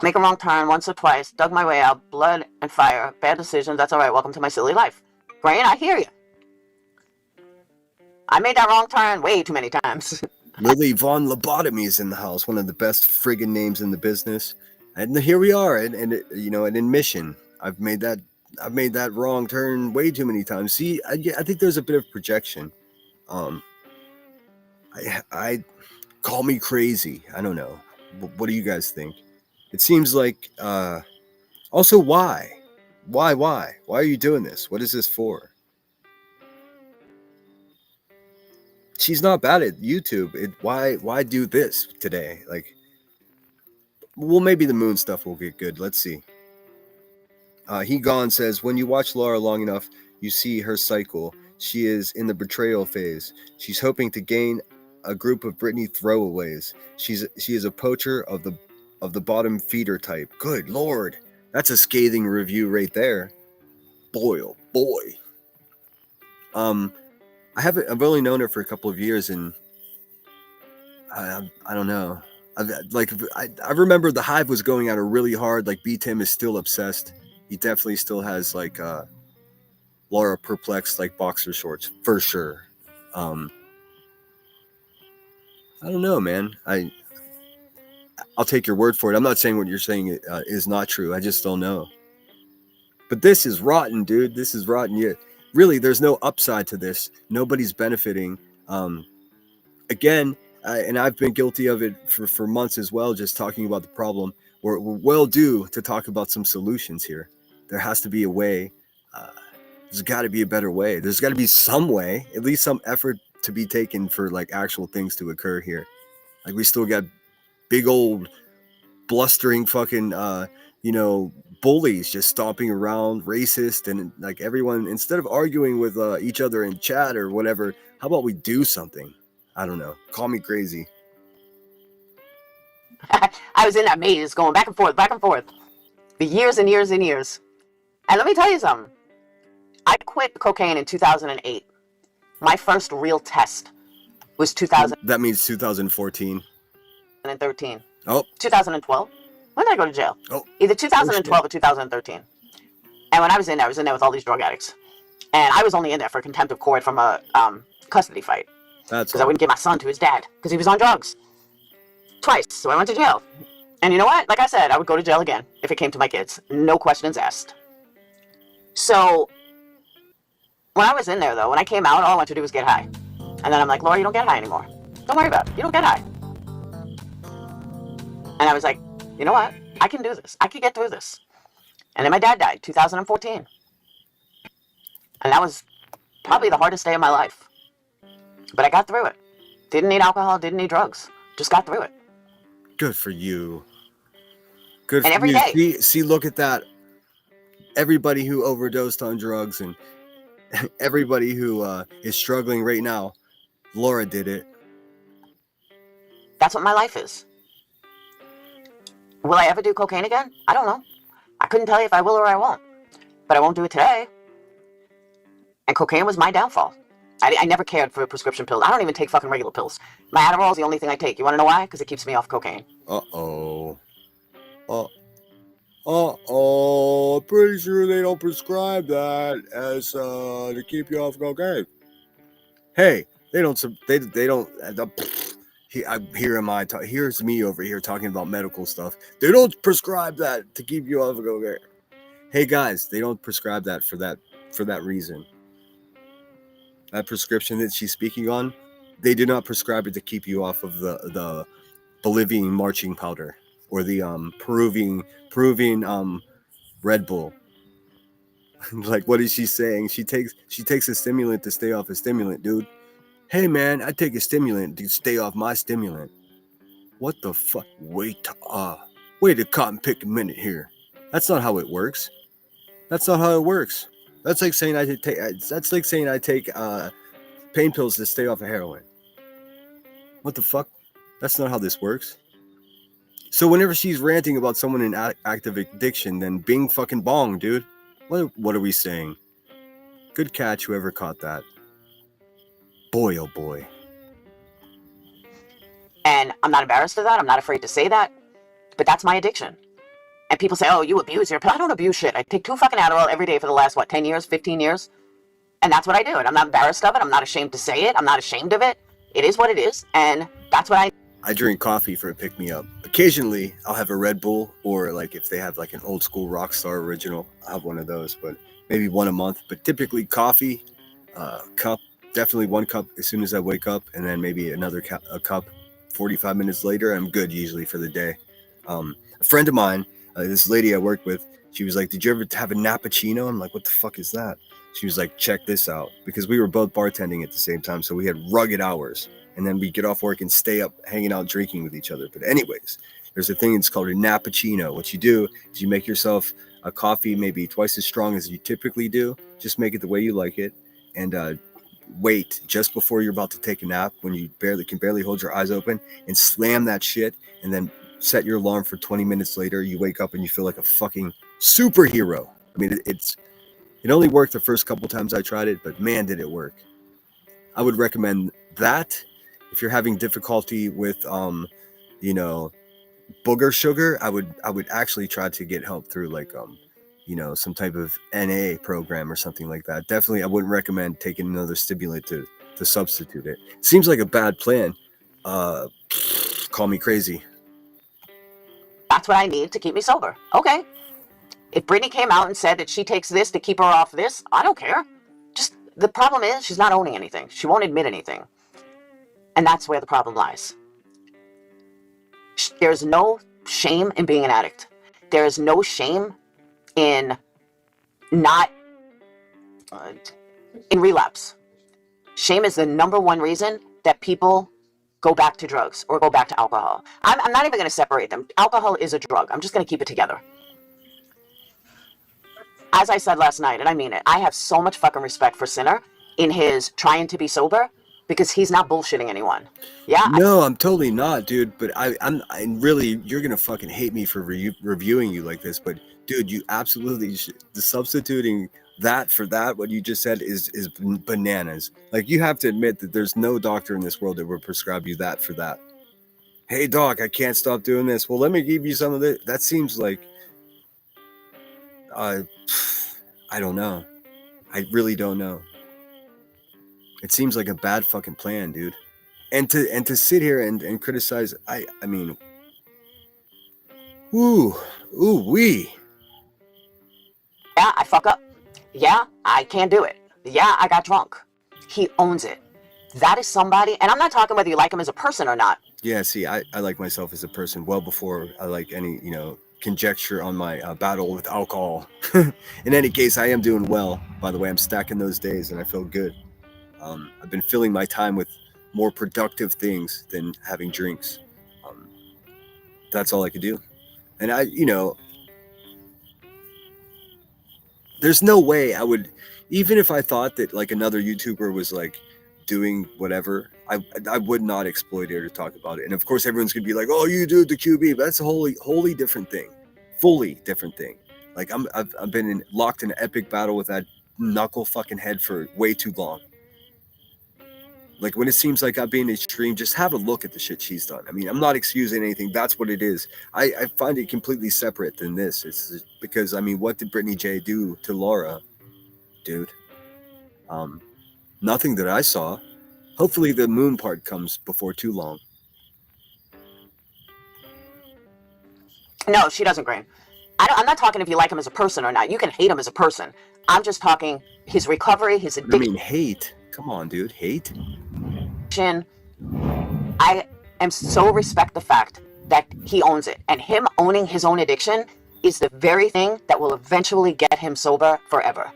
Make a wrong turn once or twice, dug my way out, blood and fire, bad decisions, that's all right, welcome to my silly life. Brian, I hear you. I made that wrong turn way too many times. Lily Von Lobotomy is in the house, one of the best friggin' names in the business. And here we are, and an admission. I've made that wrong turn way too many times. See, I think there's a bit of projection. I call me crazy. I don't know. What do you guys think? It seems like, also why? Why are you doing this? What is this for? She's not bad at YouTube. Why do this today? Like, well, maybe the moon stuff will get good. Let's see. He Gone says, when you watch Laura long enough, you see her cycle. She is in the betrayal phase. She's hoping to gain a group of Britney throwaways. She is a poacher of the bottom feeder type. Good Lord. That's a scathing review right there. Boy, oh boy. I've only known her for a couple of years, and I don't know. I remember the Hive was going at her really hard. Like, B Tim is still obsessed. He definitely still has Laura perplexed like boxer shorts for sure. I don't know, man. I'll take your word for it. I'm not saying what you're saying is not true. I just don't know. But this is rotten, dude. This is rotten. Really, there's no upside to this. Nobody's benefiting. Again, and I've been guilty of it for months as well, just talking about the problem. We're well due to talk about some solutions here. There has to be a way. There's got to be a better way. There's got to be some way, at least some effort to be taken for like actual things to occur here. Like, we still got big old blustering fucking bullies just stomping around, racist, and like everyone, instead of arguing with each other in chat or whatever, how about we do something? I don't know. Call me crazy. I was in that maze going back and forth for years and years and years. And let me tell you something. I quit cocaine in 2008. My first real test was 2000. That means 2014. 2013. Oh. 2012. When did I go to jail? Oh. Either 2012 or 2013. And when I was in there with all these drug addicts. And I was only in there for contempt of court from a custody fight. That's because I wouldn't give my son to his dad because he was on drugs. Twice. So I went to jail. And you know what? Like I said, I would go to jail again if it came to my kids. No questions asked. So when I was in there, though, when I came out, all I wanted to do was get high. And then I'm like, Laura, you don't get high anymore. Don't worry about it. You don't get high. And I was like, you know what? I can do this. I can get through this. And then my dad died, 2014. And that was probably the hardest day of my life. But I got through it. Didn't need alcohol, didn't need drugs. Just got through it. Good for you. Good and for every you. day. See, look at that. Everybody who overdosed on drugs and everybody who is struggling right now, Laura did it. That's what my life is. Will I ever do cocaine again? I don't know. I couldn't tell you if I will or I won't. But I won't do it today. And cocaine was my downfall. I never cared for prescription pills. I don't even take fucking regular pills. My Adderall is the only thing I take. You want to know why? Because it keeps me off cocaine. Uh-oh. I'm pretty sure they don't prescribe that as to keep you off cocaine. Hey, they don't. Here's me over here talking about medical stuff. They don't prescribe that to keep you off cocaine. Hey guys, they don't prescribe that for that reason. That prescription that she's speaking on, they do not prescribe it to keep you off of the Bolivian marching powder or the Peruvian Red Bull. Like, what is she saying? She takes a stimulant to stay off a stimulant, dude. Hey man, I take a stimulant to stay off my stimulant. What the fuck? Wait a cotton pick a minute here. That's not how it works. That's not how it works. That's like saying I take pain pills to stay off of heroin. What the fuck? That's not how this works. So whenever she's ranting about someone in active addiction, then bing fucking bong, dude. What are we saying? Good catch, whoever caught that. Boy, oh boy. And I'm not embarrassed of that. I'm not afraid to say that. But that's my addiction. And people say, oh, you abuse your pill. I don't abuse shit. I take 2 fucking Adderall every day for the last, 10 years, 15 years? And that's what I do. And I'm not embarrassed of it. I'm not ashamed to say it. I'm not ashamed of it. It is what it is. And that's what I drink coffee for a pick-me-up. Occasionally, I'll have a Red Bull, or like if they have like an old school Rockstar original, I'll have one of those, but maybe one a month. But typically coffee, cup, definitely 1 cup as soon as I wake up, and then maybe another cup 45 minutes later. I'm good usually for the day. A friend of mine, this lady I worked with, she was like, did you ever have a nappuccino? I'm like, what the fuck is that? She was like, check this out. Because we were both bartending at the same time, so we had rugged hours. And then we get off work and stay up hanging out drinking with each other. But anyways, there's a thing that's called a nappuccino. What you do is you make yourself a coffee maybe twice as strong as you typically do. Just make it the way you like it. And wait just before you're about to take a nap, when you can barely hold your eyes open, and slam that shit, and then set your alarm for 20 minutes later. You wake up and you feel like a fucking superhero. I mean, it only worked the first couple times I tried it, but man, did it work. I would recommend that. If you're having difficulty with, booger sugar, I would actually try to get help through like, some type of NA program or something like that. Definitely, I wouldn't recommend taking another stimulant to substitute it. Seems like a bad plan. Call me crazy. that's what I need to keep me sober. Okay. If Brittany came out and said that she takes this to keep her off this, I don't care. Just the problem is she's not owning anything. She won't admit anything. And that's where the problem lies. There's no shame in being an addict. There is no shame in not in relapse. Shame is the number 1 reason that people go back to drugs or go back to alcohol. I'm not even going to separate them. Alcohol is a drug. I'm just going to keep it together. As I said last night, and I mean it, I have so much fucking respect for Sinner in his trying to be sober, because he's not bullshitting anyone. Yeah. No, I'm totally not, dude. But I'm really, you're gonna fucking hate me for reviewing you like this. But dude, you absolutely substituting that for that. What you just said is bananas. Like, you have to admit that there's no doctor in this world that would prescribe you that for that. Hey doc, I can't stop doing this. Well, let me give you some of this. That seems like, I don't know. I really don't know. It seems like a bad fucking plan, dude. And to sit here and criticize, I mean, wee. Yeah, I fuck up. Yeah, I can't do it. Yeah, I got drunk. He owns it. That is somebody, and I'm not talking whether you like him as a person or not. Yeah, see, I like myself as a person well before I like any, conjecture on my battle with alcohol. In any case, I am doing well. By the way, I'm stacking those days and I feel good. I've been filling my time with more productive things than having drinks. That's all I could do. And there's no way I would, even if I thought that like another YouTuber was like doing whatever, I would not exploit it or talk about it. And of course, everyone's gonna be like, "Oh, you do the QB," but that's a wholly different thing, fully different thing. Like I've been locked in an epic battle with that knuckle fucking head for way too long. Like when it seems like I'm being extreme, just have a look at the shit she's done. I mean, I'm not excusing anything. That's what it is. I find it completely separate than this. It's because, I mean, what did Brittany J do to Laura, dude? Nothing that I saw. Hopefully the moon part comes before too long. No, she doesn't, Graham. I'm not talking if you like him as a person or not. You can hate him as a person. I'm just talking his recovery, his I addiction. mean, hate. Come on, dude. Hate. I am so respect the fact that he owns it. And him owning his own addiction is the very thing that will eventually get him sober forever.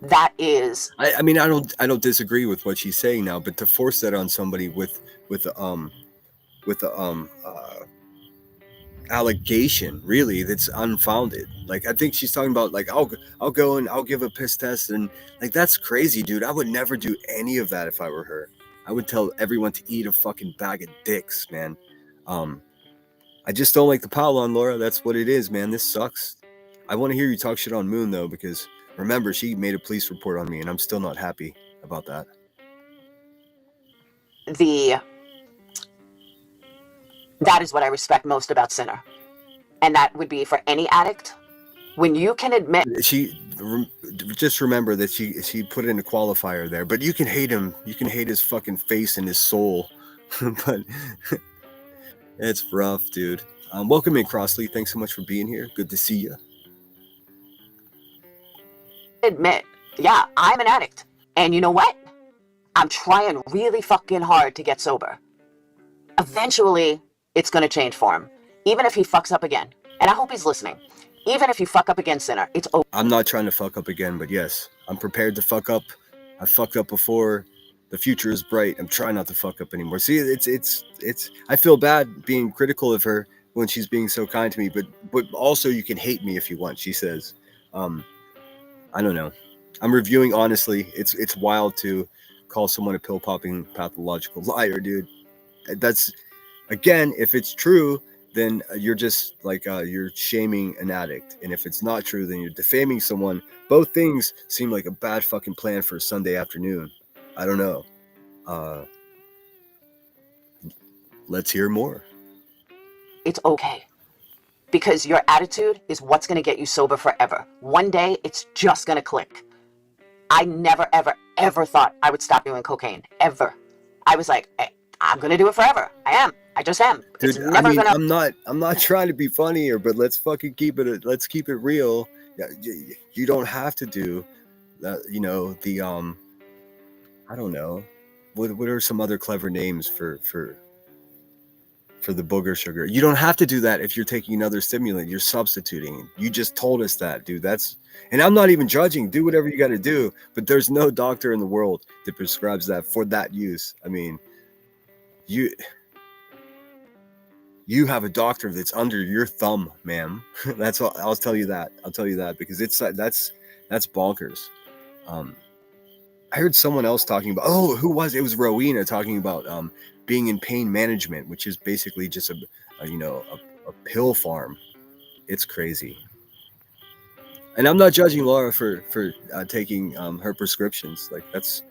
That is. I mean, I don't disagree with what she's saying now, but to force that on somebody with allegation, really, that's unfounded. Like, I think she's talking about, like, I'll go and I'll give a piss test, and like, that's crazy, dude. I would never do any of that if I were her. I would tell everyone to eat a fucking bag of dicks, man. I just don't like the pile on Laura. That's what it is, man. This sucks. I want to hear you talk shit on Moon, though, because remember, she made a police report on me, and I'm still not happy about that. That is what I respect most about Sinner. And that would be for any addict. When you can admit. Just remember that she put in a qualifier there, but you can hate him. You can hate his fucking face and his soul. But it's rough, dude. Welcome in, Crossley. Thanks so much for being here. Good to see you. Admit, yeah, I'm an addict. And you know what? I'm trying really fucking hard to get sober. Eventually, it's going to change for him. Even if he fucks up again. And I hope he's listening. Even if you fuck up again, Sinner, it's okay. I'm not trying to fuck up again, but yes, I'm prepared to fuck up. I fucked up before. The future is bright. I'm trying not to fuck up anymore. See, it's. I feel bad being critical of her when she's being so kind to me, but also you can hate me if you want, she says. I don't know. I'm reviewing honestly. It's wild to call someone a pill-popping pathological liar, dude. That's, again, if it's true, then you're just like, you're shaming an addict. And if it's not true, then you're defaming someone. Both things seem like a bad fucking plan for a Sunday afternoon. I don't know. Let's hear more. It's okay. Because your attitude is what's going to get you sober forever. One day, it's just going to click. I never, ever, ever thought I would stop doing cocaine. Ever. I was like, hey, I'm going to do it forever. I am. I just am. Dude, it's never gonna. I'm not trying to be funny here, but let's fucking keep it real. You don't have to do that, I don't know. What are some other clever names for the booger sugar? You don't have to do that if you're taking another stimulant. You're substituting. You just told us that, dude. And I'm not even judging. Do whatever you got to do, but there's no doctor in the world that prescribes that for that use. I mean, you have a doctor that's under your thumb, ma'am. That's all. I'll tell you that. Because that's bonkers. I heard someone else talking about, who was it? It was Rowena talking about being in pain management, which is basically just a pill farm. It's crazy. And I'm not judging Laura for taking her prescriptions. Like that's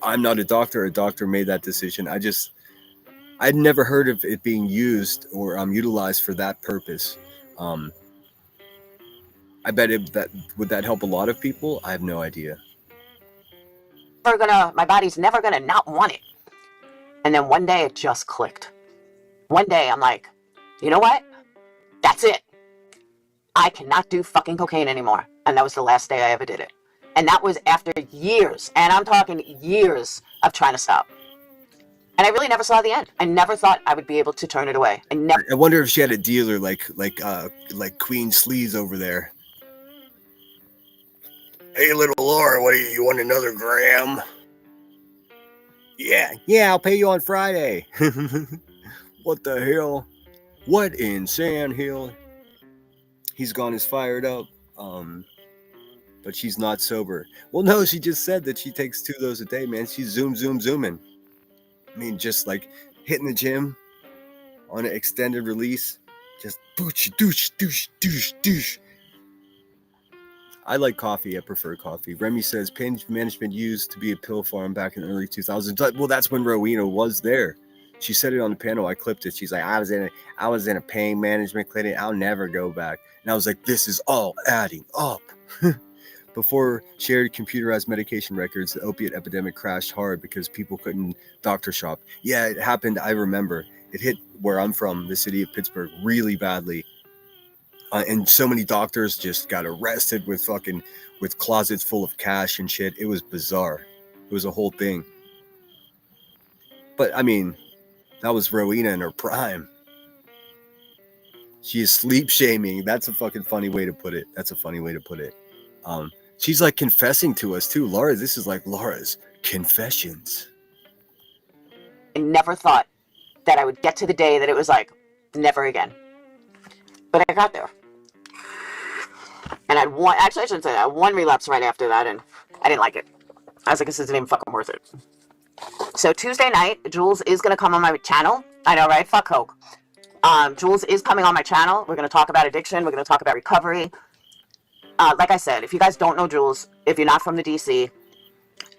I'm not a doctor. A doctor made that decision. I'd never heard of it being used or utilized for that purpose. I bet would that help a lot of people? I have no idea. My body's never gonna not want it. And then one day it just clicked. One day I'm like, you know what? That's it. I cannot do fucking cocaine anymore. And that was the last day I ever did it. And that was after years, and I'm talking years of trying to stop. And I really never saw the end. I never thought I would be able to turn it away. I wonder if she had a dealer like Queen Sleaze over there. Hey, little Laura, you want another gram? Yeah, I'll pay you on Friday. What the hell? What in Sand Hill? He's gone as fired up. But she's not sober. Well, no, she just said that she takes 2 of those a day, man. She's zooming. I mean, just like hitting the gym on an extended release. Just boosh, douche. I like coffee. I prefer coffee. Remy says pain management used to be a pill farm back in the early 2000s. Well, that's when Rowena was there. She said it on the panel. I clipped it. She's like, I was in a pain management clinic. I'll never go back. And I was like, this is all adding up. Before shared computerized medication records, the opiate epidemic crashed hard because people couldn't doctor shop. Yeah, it happened. I remember. It hit where I'm from, the city of Pittsburgh, really badly. And so many doctors just got arrested with closets full of cash and shit. It was bizarre. It was a whole thing. But I mean, that was Rowena in her prime. She is sleep shaming. That's a fucking funny way to put it. She's like confessing to us too. Laura, this is like Laura's confessions. I never thought that I would get to the day that it was like, never again. But I got there. And I had one, actually I shouldn't say that, I had one relapse right after that, and I didn't like it. I was like, this isn't even fucking worth it. So Tuesday night, Jules is going to come on my channel. I know, right? Fuck Coke. Jules is coming on my channel. We're going to talk about addiction. We're going to talk about recovery. Like I said, if you guys don't know Jules, if you're not from the DC,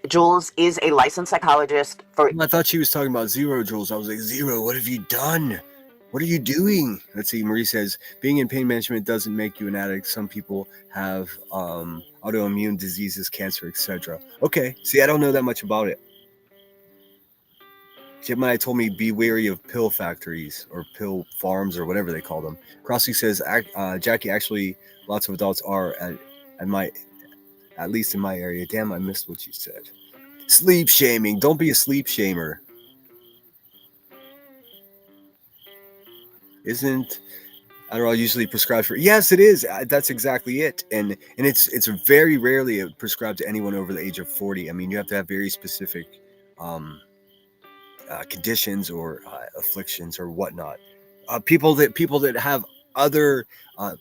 Jules is a licensed psychologist for... I thought she was talking about Zero, Jules. I was like, Zero, what have you done? What are you doing? Let's see. Marie says, being in pain management doesn't make you an addict. Some people have autoimmune diseases, cancer, etc. Okay. See, I don't know that much about it. Gemini told me be wary of pill factories or pill farms or whatever they call them. Crossy says, Jackie, actually, lots of adults are at least in my area. Damn, I missed what you said. Sleep shaming. Don't be a sleep shamer. Isn't Adderall usually prescribed for? Yes, it is. That's exactly it. And it's very rarely prescribed to anyone over the age of 40. I mean, you have to have very specific conditions or afflictions or whatnot. People that have other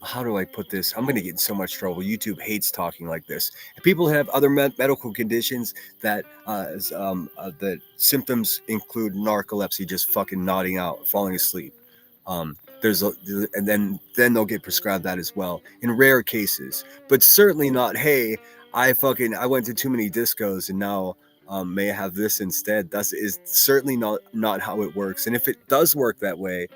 how do I put this? I'm going to get in so much trouble. YouTube hates talking like this. People have other medical conditions that the symptoms include narcolepsy, just fucking nodding out, falling asleep. And then they'll get prescribed that as well in rare cases, but certainly not, hey, I went to too many discos and now may have this instead. That is certainly not how it works. And if it does work that way,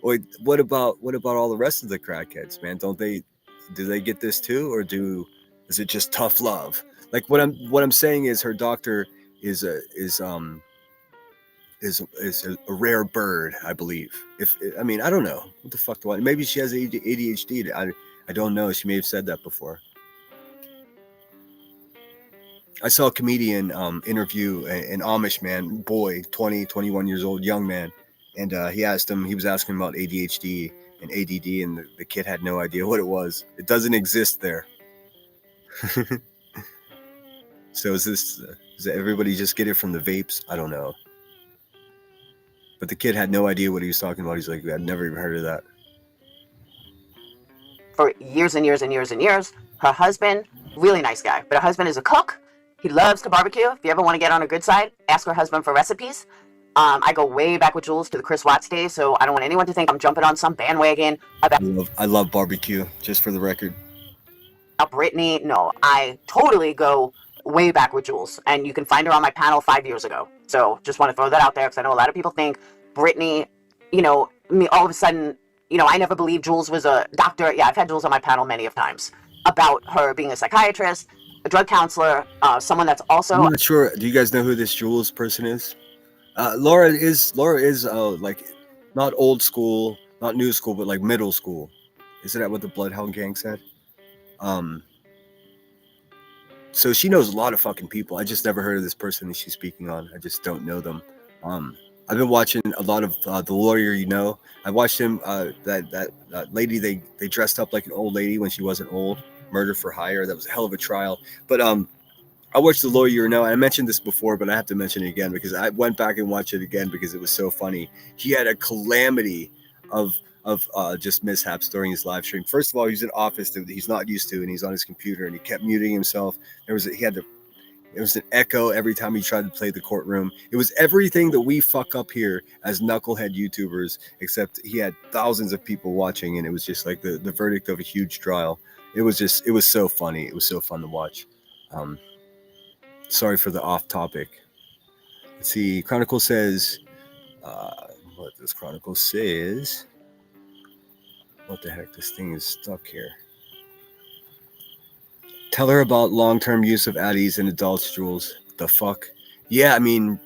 what about all the rest of the crackheads, man? Do they get this too, or is it just tough love? Like what I'm saying is her doctor is a rare bird, I believe. I don't know what the fuck do I. Maybe she has ADHD. I don't know. She may have said that before. I saw a comedian interview an Amish man, boy, 20, 21 years old, young man, and he was asking him about ADHD and ADD, and the kid had no idea what it was. It doesn't exist there. So does everybody just get it from the vapes? I don't know. But the kid had no idea what he was talking about. He's like, I'd never even heard of that. For years and years and years and years. Her husband, really nice guy, but her husband is a cook. He loves to barbecue. If you ever want to get on a good side, ask her husband for recipes. I go way back with Jules to the Chris Watts days, so I don't want anyone to think I'm jumping on some bandwagon about... I love barbecue, just for the record. Brittany. No, I totally go way back with Jules, and you can find her on my panel 5 years ago. So just want to throw that out there, because I know a lot of people think Brittany, all of a sudden, I never believed Jules was a doctor. Yeah, I've had Jules on my panel many of times about her being a psychiatrist, a drug counselor, someone that's also... I'm not sure. Do you guys know who this Jules person is? Laura is like not old school, not new school, but like middle school. Isn't that what the Bloodhound Gang said? So she knows a lot of fucking people. I just never heard of this person that she's speaking on. I just don't know them. I've been watching a lot of The Lawyer, I watched him, that lady, they dressed up like an old lady when she wasn't old. Murder for Hire. That was a hell of a trial. But I watched The Lawyer, I mentioned this before, but I have to mention it again because I went back and watched it again because it was so funny. He had a calamity of just mishaps during his live stream. First of all, he was in an office that he's not used to, and he's on his computer, and he kept muting himself. He It was an echo every time he tried to play the courtroom. It was everything that we fuck up here as knucklehead YouTubers, except he had thousands of people watching, and it was just like the verdict of a huge trial. It was so funny. It was so fun to watch. Sorry for the off topic. Let's see. Chronicle says, what this Chronicle says. What the heck? This thing is stuck here. Tell her about long-term use of Addies and adults, Jules. The fuck? Yeah, I mean,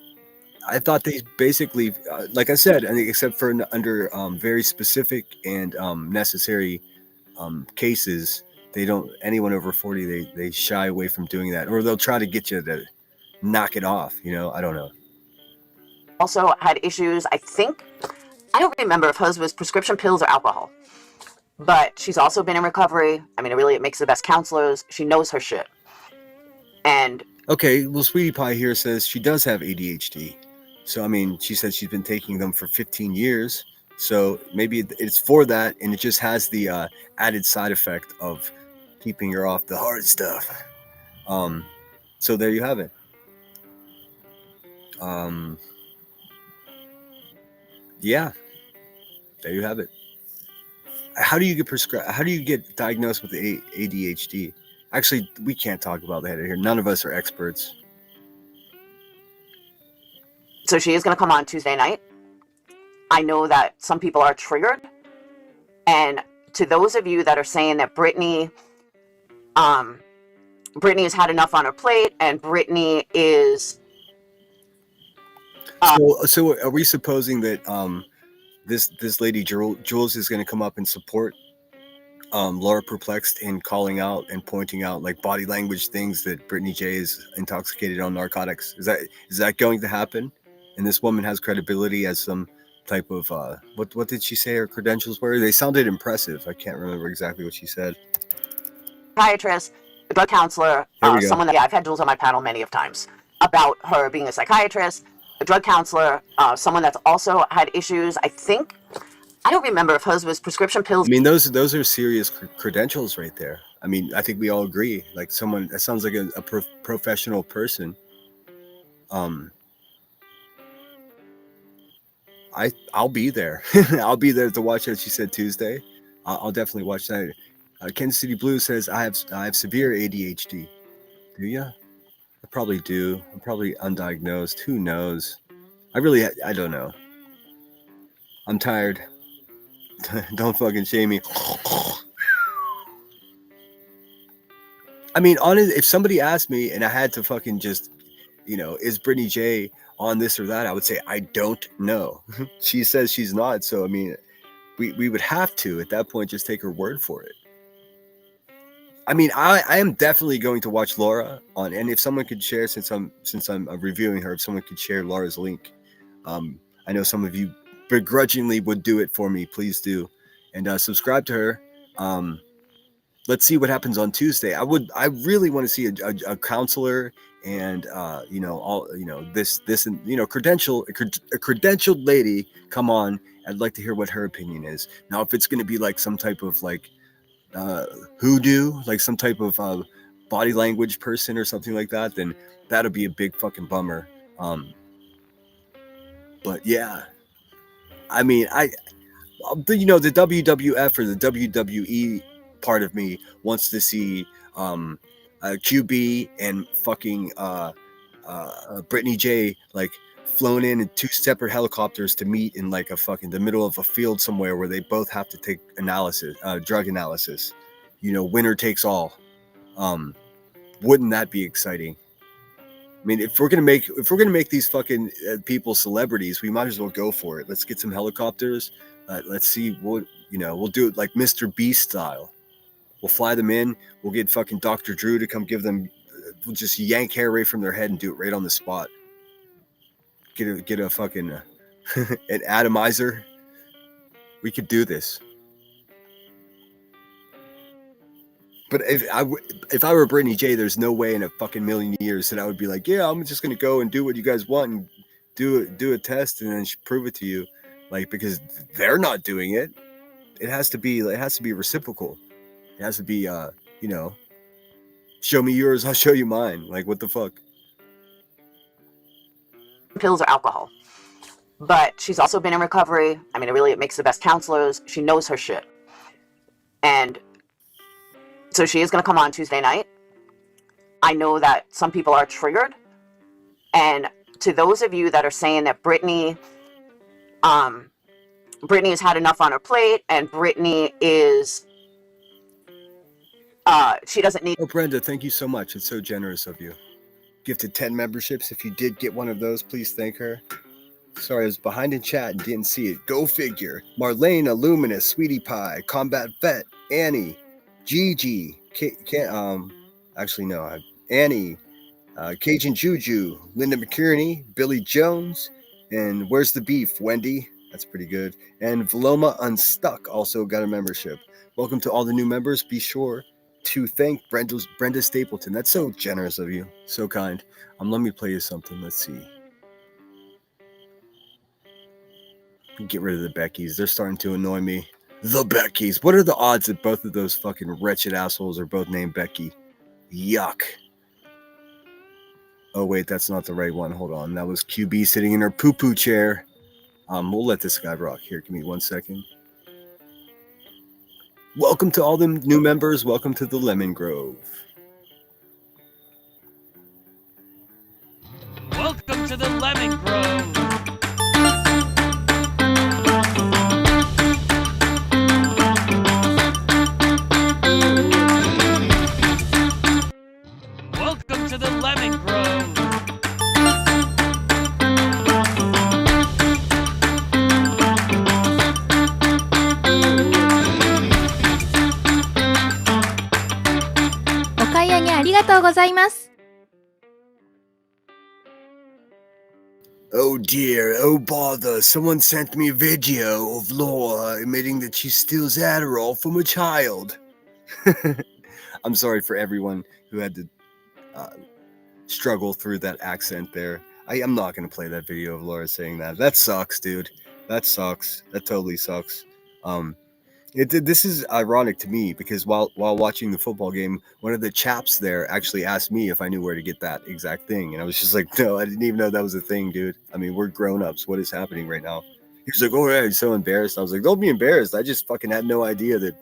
I thought they basically, like I said, except for under very specific and necessary cases, they don't. Anyone over 40, they shy away from doing that, or they'll try to get you to knock it off. You know, I don't know. Also had issues. I don't remember if hers was prescription pills or alcohol. But she's also been in recovery. I mean, it makes the best counselors. She knows her shit. And okay, well, Sweetie Pie here says she does have ADHD. So, I mean, she said she's been taking them for 15 years. So maybe it's for that, and it just has the added side effect of keeping her off the hard stuff. So there you have it. Yeah, there you have it. How do you get prescribed? How do you get diagnosed with ADHD? Actually, we can't talk about that here. None of us are experts. so she is going to come on Tuesday night. I know that some people are triggered. And to those of you that are saying that Brittany has had enough on her plate and Brittany is... So are we supposing that this lady Jules is going to come up and support Laura Perplexed in calling out and pointing out like body language things that Brittany J is intoxicated on narcotics? Is that going to happen? And this woman has credibility as some type of what did she say her credentials were? They sounded impressive. I can't remember exactly what she said. Psychiatrist, a drug counselor, someone that I've had Jules on my panel many of times about her being a psychiatrist, a drug counselor, someone that's also had issues. I don't remember if hers was prescription pills. I mean, those are serious credentials right there. I mean, I think we all agree. Like someone that sounds like a professional person. I'll be there. I'll be there to watch it. She said Tuesday. I'll definitely watch that. Kansas City Blue says I have severe ADHD. Do you? I probably do. I'm probably undiagnosed. Who knows? I don't know. I'm tired. Don't fucking shame me. I mean, if somebody asked me and I had to fucking just, is Brittany J on this or that, I would say, I don't know. She says she's not. So, I mean, we would have to, at that point, just take her word for it. I mean, I am definitely going to watch Laura on, and if someone could share, since I'm reviewing her, if someone could share Laura's link. I know some of you begrudgingly would do it for me. Please do. And subscribe to her. Let's see what happens on Tuesday. I really want to see a counselor and this and a credentialed lady come on. I'd like to hear what her opinion is. Now, if it's going to be like some type of like hoodoo, like some type of body language person or something like that, then that'll be a big fucking bummer. But yeah, I mean, the WWF or the WWE part of me wants to see QB and fucking Brittany J like flown in 2 separate helicopters to meet in like the middle of a field somewhere where they both have to take drug analysis. Winner takes all. Wouldn't that be exciting? I mean, if we're gonna make these fucking people celebrities, we might as well go for it. Let's get some helicopters. Let's see what we'll do it like Mr. Beast style. We'll fly them in. We'll get fucking Dr. Drew to come give them. We'll just yank hair right from their head and do it right on the spot. Get a fucking an atomizer. We could do this. But if I were Brittany J, there's no way in a fucking million years that I would be like, yeah, I'm just gonna go and do what you guys want and do a test and then prove it to you, like, because they're not doing it. It has to be reciprocal. It has to be show me yours, I'll show you mine. Like, what the fuck? pills or alcohol. But she's also been in recovery. I mean, it makes the best counselors. She knows her shit. And so she is going to come on Tuesday night. I know that some people are triggered. And to those of you that are saying that Brittany has had enough on her plate and Brittany is, she doesn't need... Oh, Brenda, thank you so much. It's so generous of you. Gifted 10 memberships. If you did get one of those, please thank her. Sorry, I was behind in chat and didn't see it. Go figure. Marlene, Illuminous, Sweetie Pie, Combat Vet, Annie, Gigi, Annie, Cajun Juju, Linda McKierney, Billy Jones, and Where's the Beef, Wendy? That's pretty good. And Veloma Unstuck also got a membership. Welcome to all the new members. Be sure to thank Brenda Stapleton. That's so generous of you. So kind. Let me play you something. Let's see. Get rid of the Beckys. They're starting to annoy me. The Beckys. What are the odds that both of those fucking wretched assholes are both named Becky? Yuck. Oh, wait, that's not the right one. Hold on. That was QB sitting in her poo-poo chair. We'll let this guy rock. Here, give me 1 second. Welcome to all the new members. Welcome to the Lemon Grove. Welcome to the Lemon Grove. Welcome to the Lemon Grove. Oh dear, oh bother, someone sent me a video of Laura admitting that she steals Adderall from a child. I'm sorry for everyone who had to struggle through that accent there. I'm not going to play that video of Laura saying that. That sucks, dude. That sucks. That totally sucks. This is ironic to me because while watching the football game, one of the chaps there actually asked me if I knew where to get that exact thing. And I was just like, no, I didn't even know that was a thing, dude. I mean, we're grown-ups. What is happening right now? He's like, oh, yeah, he's so embarrassed. I was like, don't be embarrassed. I just fucking had no idea that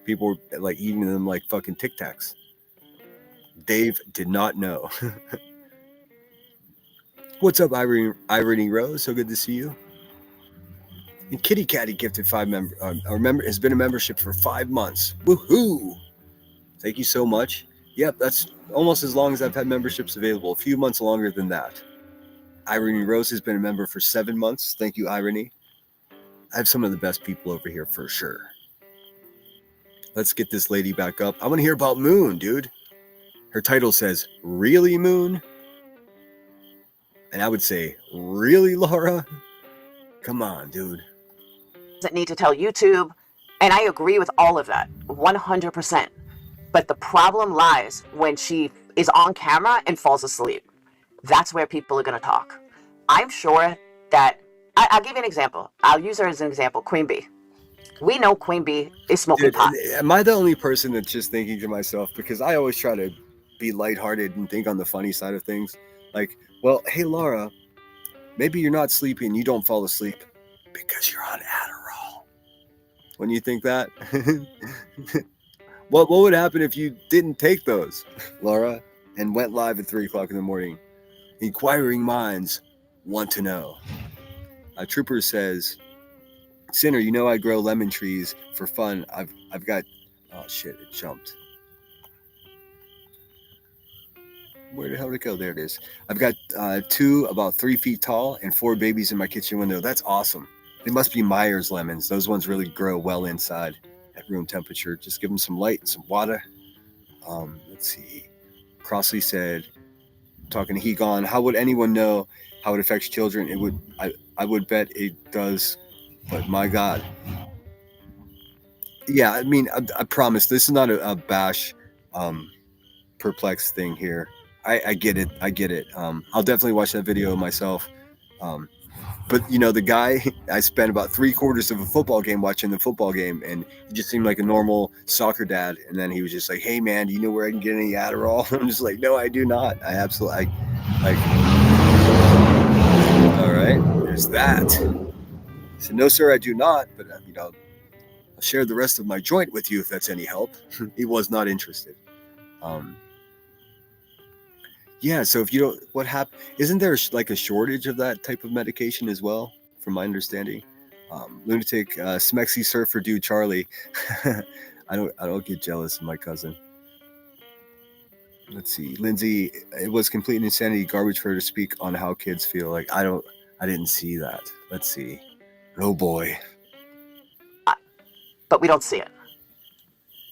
people were like eating them like fucking Tic Tacs. Dave did not know. What's up, Irony Rose? So good to see you. And Kitty Catty gifted has been a membership for 5 months. Woohoo! Thank you so much. Yep, that's almost as long as I've had memberships available. A few months longer than that. Irony Rose has been a member for 7 months. Thank you, Irony. I have some of the best people over here for sure. Let's get this lady back up. I want to hear about Moon, dude. Her title says, Really, Moon? And I would say, really, Laura? Come on, dude. Doesn't need to tell YouTube. And I agree with all of that, 100%. But the problem lies when she is on camera and falls asleep. That's where people are going to talk. I'm sure that, I'll give you an example. I'll use her as an example, Queen Bee. We know Queen Bee is smoking pot. Am I the only person that's just thinking to myself? Because I always try to be lighthearted and think on the funny side of things. Like, well, hey, Laura, maybe you're not sleepy and you don't fall asleep because you're on Adderall. When you think that, what would happen if you didn't take those, Laura, and went live at 3 o'clock in the morning? Inquiring minds want to know. Trooper says, Sinner, you know I grow lemon trees for fun. I've got, oh shit, it jumped. Where the hell did it go? There it is. I've got 2 about 3 feet tall and 4 babies in my kitchen window. That's awesome. They must be Myers lemons. Those ones really grow well inside at room temperature. Just give them some light and some water. Let's see. Crossley said, talking to Hegon, how would anyone know how it affects children? It would. I would bet it does. But my God. Yeah, I mean, I promise this is not a bash, perplex thing here. I get it. I'll definitely watch that video myself. But, you know, the guy, I spent about 3/4 of a football game watching the football game, and he just seemed like a normal soccer dad. And then he was just like, hey, man, do you know where I can get any Adderall? I'm just like, no, I do not. I absolutely, like, that? I said, no, sir, I do not. But, I'll share the rest of my joint with you if that's any help. He was not interested. Yeah, so if you don't, what happened? Isn't there like a shortage of that type of medication as well, from my understanding? Lunatic, Smexy Surfer Dude Charlie. I don't get jealous of my cousin. Let's see, Lindsay. It was complete insanity, garbage for her to speak on how kids feel. Like I didn't see that. Let's see. Oh boy. But we don't see it.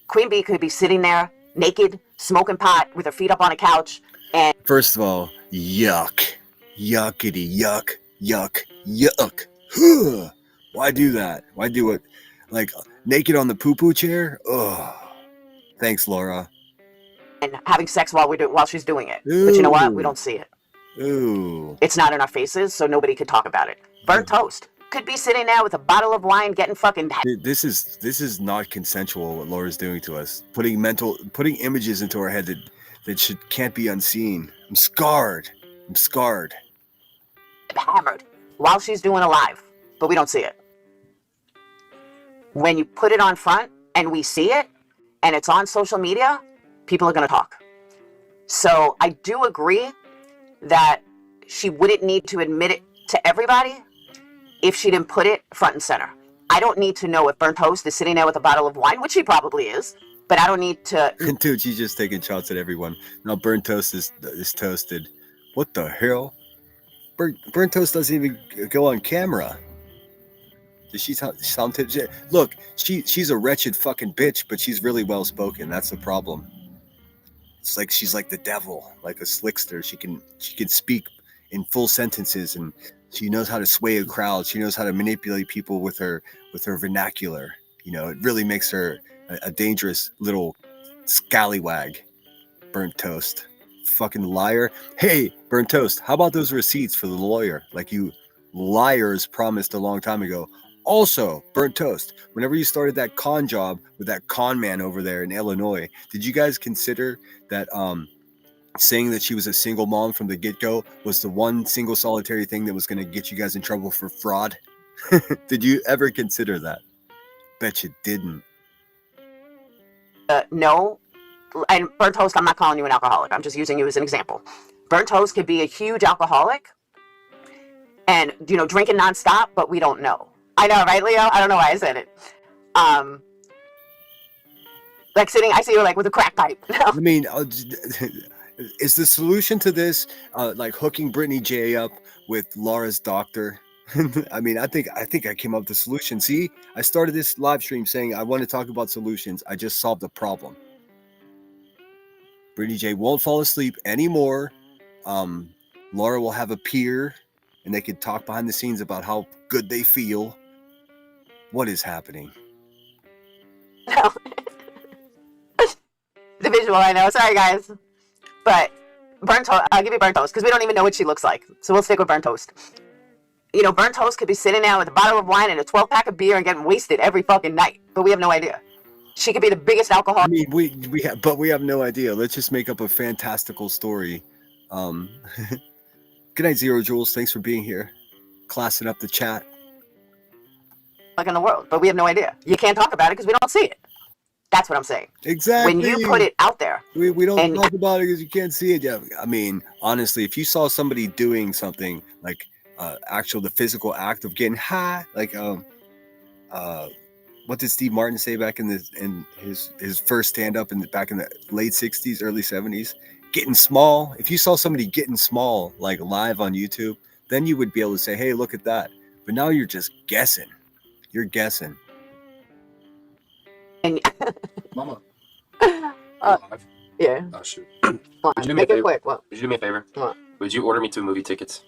Queen Bee could be sitting there naked, smoking pot with her feet up on a couch. And first of all, yuck, yuckity, yuck, yuck, yuck. Huh. Why do that? Why do it? Like naked on the poo-poo chair? Ugh. Thanks, Laura. And having sex while she's doing it. Ooh. But you know what? We don't see it. Ooh. It's not in our faces, so nobody could talk about it. Burnt toast could be sitting there with a bottle of wine, getting fucking. This is not consensual. What Laura's doing to us, putting images into our head that can't be unseen. I'm scarred. Hammered while she's doing a live, but we don't see it. When you put it on front and we see it, and it's on social media, people are going to talk. So I do agree that she wouldn't need to admit it to everybody if she didn't put it front and center. I don't need to know if Burnt Toast is sitting there with a bottle of wine, which she probably is, but I don't need to. Dude, she's just taking shots at everyone. Now Burnt Toast is toasted. What the hell? Burnt Toast doesn't even go on camera. Does she sound tipsy? Look, she's a wretched fucking bitch, but she's really well spoken. That's the problem. It's like she's like the devil, like a slickster. She can speak in full sentences, and she knows how to sway a crowd. She knows how to manipulate people with her vernacular. It really makes her a dangerous little scallywag. Burnt Toast, fucking liar. Hey, Burnt Toast, how about those receipts for the lawyer? Like you liars promised a long time ago. Also, Burnt Toast, whenever you started that con job with that con man over there in Illinois, did you guys consider that saying that she was a single mom from the get-go was the one single solitary thing that was going to get you guys in trouble for fraud? Did you ever consider that? Bet you didn't. No. And Burnt Toast, I'm not calling you an alcoholic. I'm just using you as an example. Burnt Toast could be a huge alcoholic and, drinking nonstop, but we don't know. I know, right, Leo? I don't know why I said it. Like I see her like with a crack pipe. I mean, is the solution to this like hooking Brittany J up with Laura's doctor? I mean, I think I came up with the solution. See, I started this live stream saying I want to talk about solutions. I just solved the problem. Brittany J won't fall asleep anymore. Laura will have a peer, and they could talk behind the scenes about how good they feel. What is happening? The visual, I know. Sorry, guys. But Burnt Toast, I'll give you Burnt Toast because we don't even know what she looks like. So we'll stick with Burnt Toast. Burnt Toast could be sitting there with a bottle of wine and a 12-pack of beer and getting wasted every fucking night. But we have no idea. She could be the biggest alcoholic. I mean, we have no idea. Let's just make up a fantastical story. Good night, Zero Jules. Thanks for being here. Classing up the chat. In the world, but we have no idea. You can't talk about it because we don't see it. That's what I'm saying. Exactly. When you put it out there, we don't talk about it because you can't see it. Yeah, I mean, honestly, if you saw somebody doing something like the physical act of getting high, like what did Steve Martin say back in his first stand up back in the late 60s, early 70s? Getting small. If you saw somebody getting small like live on YouTube, then you would be able to say, "Hey, look at that." But now you're just guessing. You're guessing. And Mama. yeah. Oh, shoot. Make it quick. What? Would you do me a favor? What? Would you order me 2 movie tickets?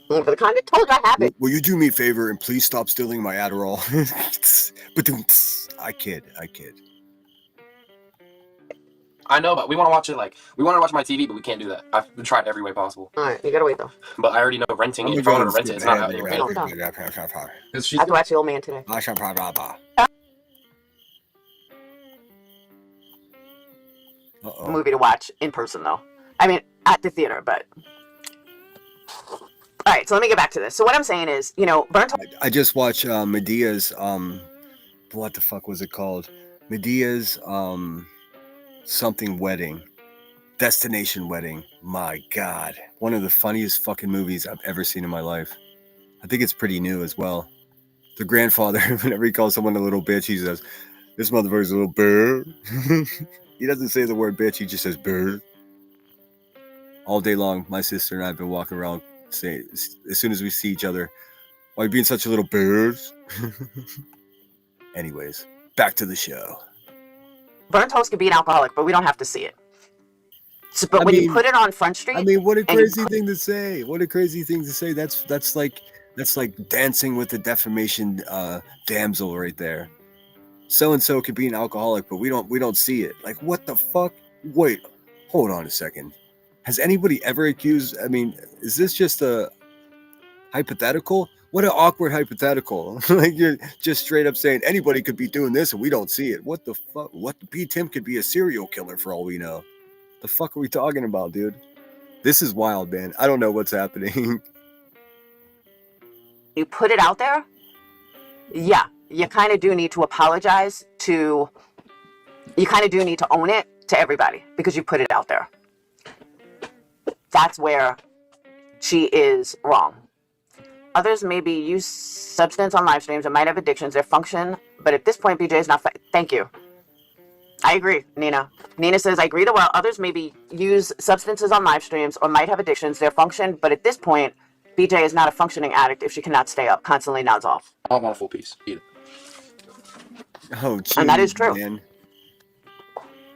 For the kind of told you I have it. Will you do me a favor and please stop stealing my Adderall? But I kid. I know, but we want to watch it we want to watch my TV, but we can't do that. I've tried every way possible. All right, you gotta wait though. But I already know renting it. If I want to rent it, it's not happening right now. I have to watch the old man today. Movie to watch in person though. I mean, at the theater, but right, so let me get back to this. So what I'm saying is, burnt I just watched Medea's what the fuck was it called? Medea's something wedding. Destination Wedding. My God. One of the funniest fucking movies I've ever seen in my life. I think it's pretty new as well. The grandfather, whenever he calls someone a little bitch, he says, "This motherfucker's a little bird." He doesn't say the word bitch, he just says bird. All day long, my sister and I have been walking around saying, as soon as we see each other, "Why are you being such a little bird?" Anyways, back to the show. burnt toast could be an alcoholic, but we don't have to see it. So, but when you put it on Front Street, I mean, what a crazy thing to say. What a crazy thing to say. That's like dancing with the defamation damsel right there. So and so could be an alcoholic, but we don't see it. Like, what the fuck? Wait, hold on a second. Has anybody ever accused? I mean, is this just a hypothetical? What an awkward hypothetical. Like, you're just straight up saying anybody could be doing this and we don't see it. What the fuck? What P. Tim could be a serial killer for all we know. The fuck are we talking about, dude? This is wild, man. I don't know what's happening. You put it out there, yeah, you kind of do need to apologize to, you kind of do need to own it to everybody because you put it out there. That's where she is wrong. Others maybe use substance on live streams and might have addictions, their function, but at this point, BJ is not, thank you. I agree, Nina. Nina says, I agree that while others maybe use substances on live streams or might have addictions, their function, but at this point, BJ is not a functioning addict if she cannot stay up, constantly nods off. I don't want a full piece. Eat it. Oh, geez, and that is true. Man.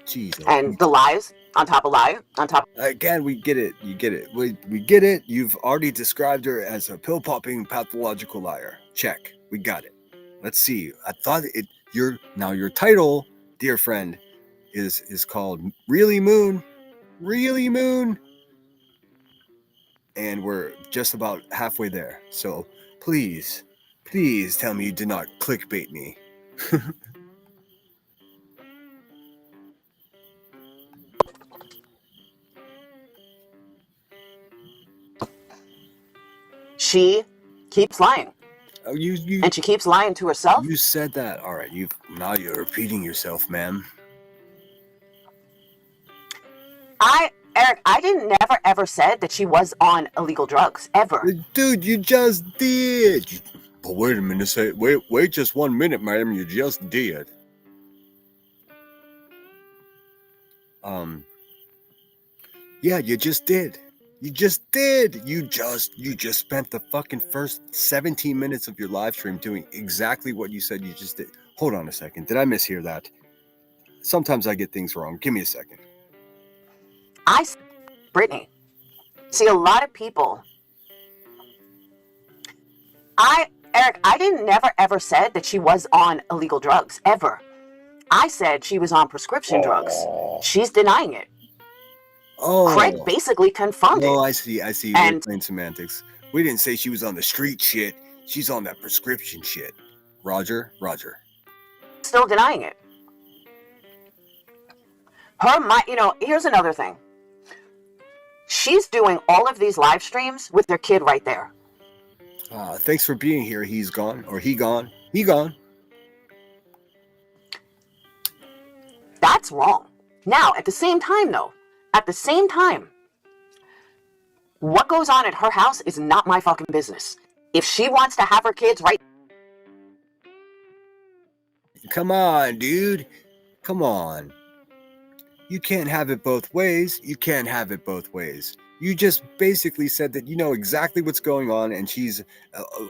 Jeez. And the lies on top of lie, on top. Again, we get it. You get it. We get it. You've already described her as a pill-popping pathological liar. Check. We got it. Let's see. I thought your title, dear friend, is called Really Moon. Really Moon. And we're just about halfway there. So please tell me you did not clickbait me. She keeps lying. Oh, you and she keeps lying to herself. You said that. All right. Now you're repeating yourself, ma'am. Eric, I didn't never ever said that she was on illegal drugs ever. Dude, you just did. But wait a minute. Wait just 1 minute, madam. You just did. Yeah, you just did. You just did. You just spent the fucking first 17 minutes of your live stream doing exactly what you said you just did. Hold on a second. Did I mishear that? Sometimes I get things wrong. Give me a second. Brittany. See, a lot of people. Eric, I didn't never ever said that she was on illegal drugs ever. I said she was on prescription drugs. She's denying it. Oh, Craig basically confirmed it. Oh, I see. We're playing semantics. We didn't say she was on the street shit. She's on that prescription shit. Roger. Still denying it. Here's another thing. She's doing all of these live streams with their kid right there. Thanks for being here. He's gone. Or he gone. He gone. That's wrong. Now, at the same time, what goes on at her house is not my fucking business. If she wants to have her kids right. Come on, dude. Come on. You can't have it both ways. You just basically said that you know exactly what's going on and she's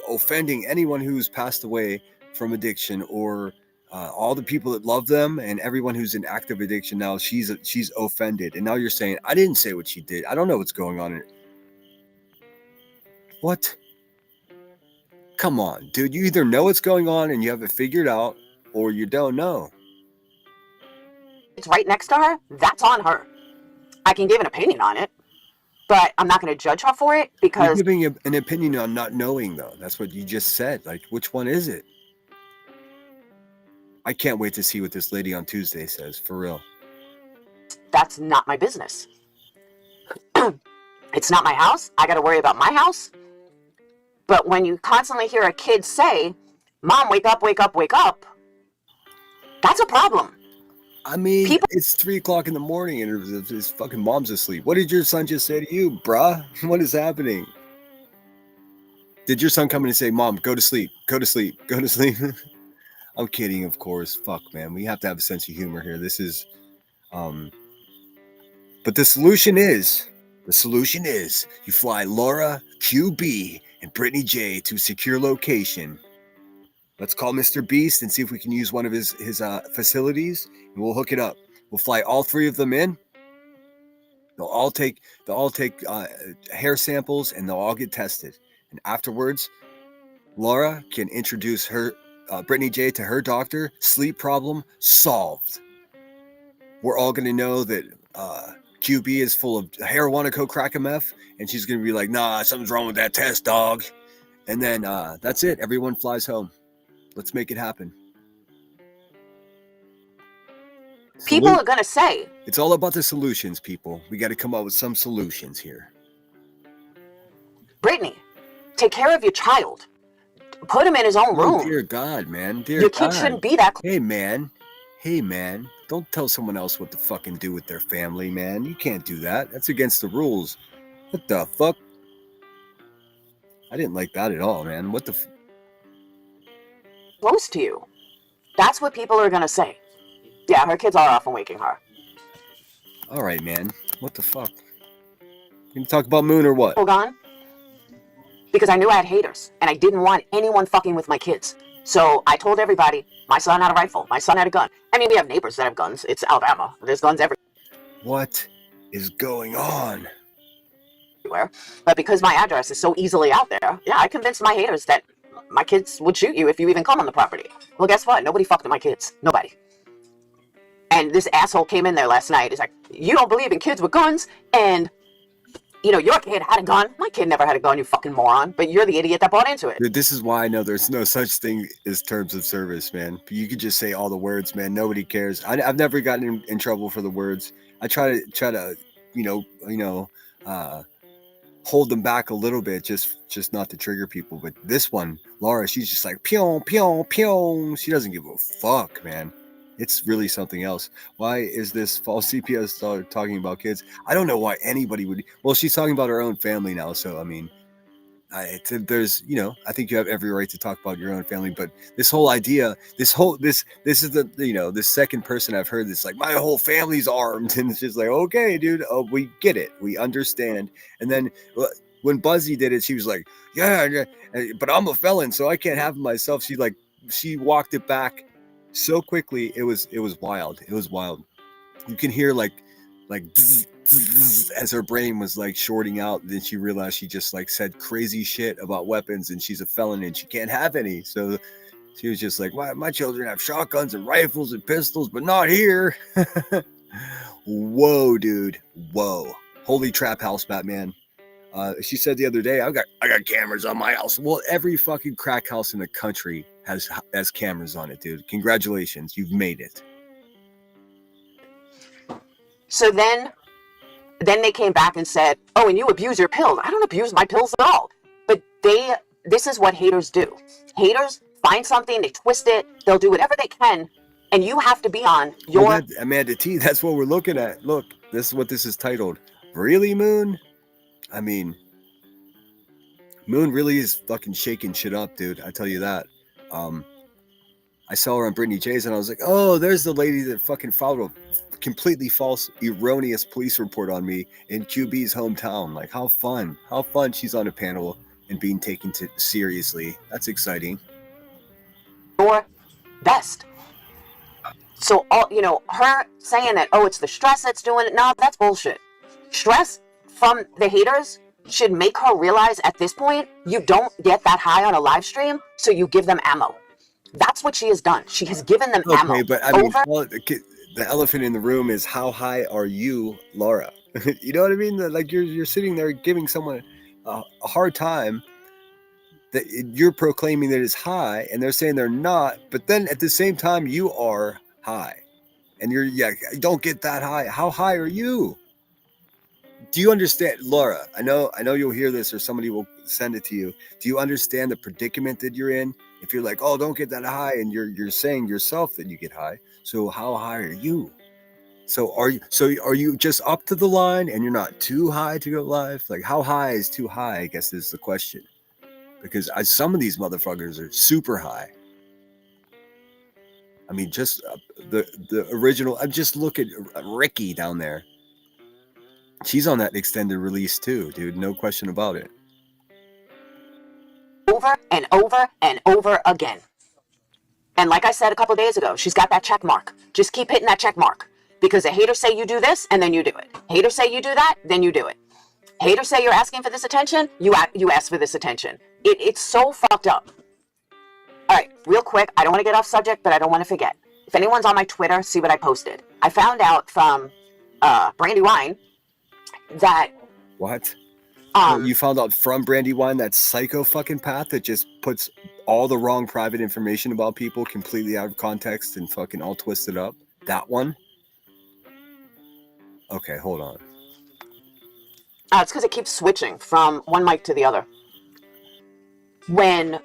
offending anyone who's passed away from addiction or all the people that love them and everyone who's in active addiction now. She's offended. And now you're saying, I didn't say what she did. I don't know what's going on. What? Come on, dude. You either know what's going on and you have it figured out or you don't know. It's right next to her. That's on her. I can give an opinion on it, but I'm not going to judge her for it because... You're giving an opinion on not knowing, though. That's what you just said. Like, which one is it? I can't wait to see what this lady on Tuesday says, for real. That's not my business. It's not my house. I got to worry about my house. But when you constantly hear a kid say, "Mom, wake up, wake up, wake up," that's a problem. I mean, it's 3 o'clock in the morning and his fucking mom's asleep. What did your son just say to you, bruh? What is happening? Did your son come in and say, "Mom, go to sleep, go to sleep, go to sleep"? I'm kidding, of course. Fuck, man. We have to have a sense of humor here. This is, but the solution is you fly Laura, QB, and Brittany J to a secure location. Let's call Mr. Beast and see if we can use one of his facilities, and we'll hook it up. We'll fly all 3 of them in. They'll all take hair samples, and they'll all get tested. And afterwards, Laura can introduce her Brittany J to her doctor. Sleep problem solved. We're all going to know that QB is full of marijuana, coke, crack, and meth, and she's going to be like, "Nah, something's wrong with that test, dog." And then that's it. Everyone flies home. Let's make it happen. People are going to say, it's all about the solutions, people. We got to come up with some solutions here. "Brittany, take care of your child. Put him in his own room. Dear God, man. Dear Your God. kid shouldn't be that." Hey, man. Don't tell someone else what to fucking do with their family, man. You can't do that. That's against the rules. What the fuck? I didn't like that at all, man. What the Close to you. That's what people are going to say. Yeah, her kids are off and waking her. All right, man. What the fuck? You talk about Moon or what? Hold on. Because I knew I had haters, and I didn't want anyone fucking with my kids. So I told everybody, my son had a rifle, my son had a gun. I mean, we have neighbors that have guns. It's Alabama. There's guns everywhere. What is going on? But because my address is so easily out there, yeah, I convinced my haters that my kids would shoot you if you even come on the property. Well, guess what? Nobody fucked with my kids. Nobody. And this asshole came in there last night. He's like, "You don't believe in kids with guns, and your kid had a gun." My kid never had a gun, you fucking moron. But you're the idiot that bought into it. Dude, this is why I know there's no such thing as terms of service, man. You could just say all the words, man. Nobody cares. I've never gotten in trouble for the words. I try to hold them back a little bit, just not to trigger people. But this one, Laura, she's just like pew pew pew. She doesn't give a fuck, man. It's really something else. Why is this false CPS talking about kids? I don't know why anybody would. Well, she's talking about her own family now, so I mean, there's I think you have every right to talk about your own family. But this whole idea, this is the this second person I've heard this like, my whole family's armed, and it's just like, okay, dude, we get it, we understand. And then when Buzzy did it, she was like, yeah, but I'm a felon, so I can't have him myself. She walked it back so quickly. It was wild. It was wild. You can hear like as her brain was like shorting out. Then she realized she just like said crazy shit about weapons, and she's a felon and she can't have any. So she was just like, "Why my children have shotguns and rifles and pistols, but not here." Whoa, dude. Whoa. Holy trap house, Batman. She said the other day, I got cameras on my house. Well, every fucking crack house in the country has cameras on it, dude. Congratulations, you've made it. So then they came back and said, "Oh, and you abuse your pills." I don't abuse my pills at all. But this is what haters do. Haters find something, they twist it, they'll do whatever they can, and you have to be on your... Amanda T, that's what we're looking at. Look, this is what this is titled. Really, Moon? I mean, Moon really is fucking shaking shit up, dude. I tell you that. I saw her on Brittany J's, and I was like, oh, there's the lady that fucking filed a completely false, erroneous police report on me in QB's hometown. Like, how fun she's on a panel and being taken seriously. That's exciting. Your best. So, her saying that, oh, it's the stress that's doing it, no, that's bullshit. Stress from the haters should make her realize at this point, you don't get that high on a live stream, so you give them ammo. That's what she has done. She has given them ammo. Okay, but I mean, the elephant in the room is, how high are you, Laura? You know what I mean? Like, you're sitting there giving someone a hard time that you're proclaiming that is high, and they're saying they're not, but then at the same time, you are high. And don't get that high. How high are you? Do you understand, Laura? I know you'll hear this, or somebody will send it to you. Do you understand the predicament that you're in? If you're like, oh, don't get that high, and you're saying yourself that you get high. So how high are you? So are you just up to the line and you're not too high to go live? Like, how high is too high, I guess is the question. Because some of these motherfuckers are super high. I mean, just the original. Just look at Ricky down there. She's on that extended release too, dude. No question about it. Over and over and over again. And like I said a couple of days ago, she's got that check mark. Just keep hitting that check mark. Because the haters say you do this, and then you do it. Haters say you do that, then you do it. Haters say you're asking for this attention, you ask for this attention. It's so fucked up. All right, real quick, I don't want to get off subject, but I don't want to forget. If anyone's on my Twitter, see what I posted. I found out from Brandy Wine that... What? You found out from Brandy Wine, that psycho fucking path that just puts all the wrong private information about people completely out of context and fucking all twisted up? That one? Okay, hold on. It's because it keeps switching from one mic to the other. When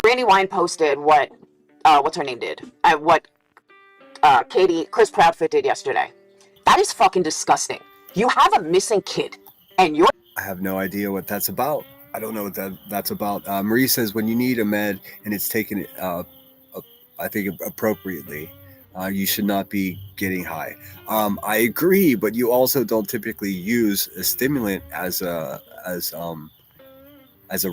Brandy Wine posted what, what's her name did, what Chris Proudfoot did yesterday, that is fucking disgusting. You have a missing kid, and you're... I have no idea what that's about. I don't know what that's about. Marie says when you need a med and it's taken, I think appropriately, you should not be getting high. I agree, but you also don't typically use a stimulant as a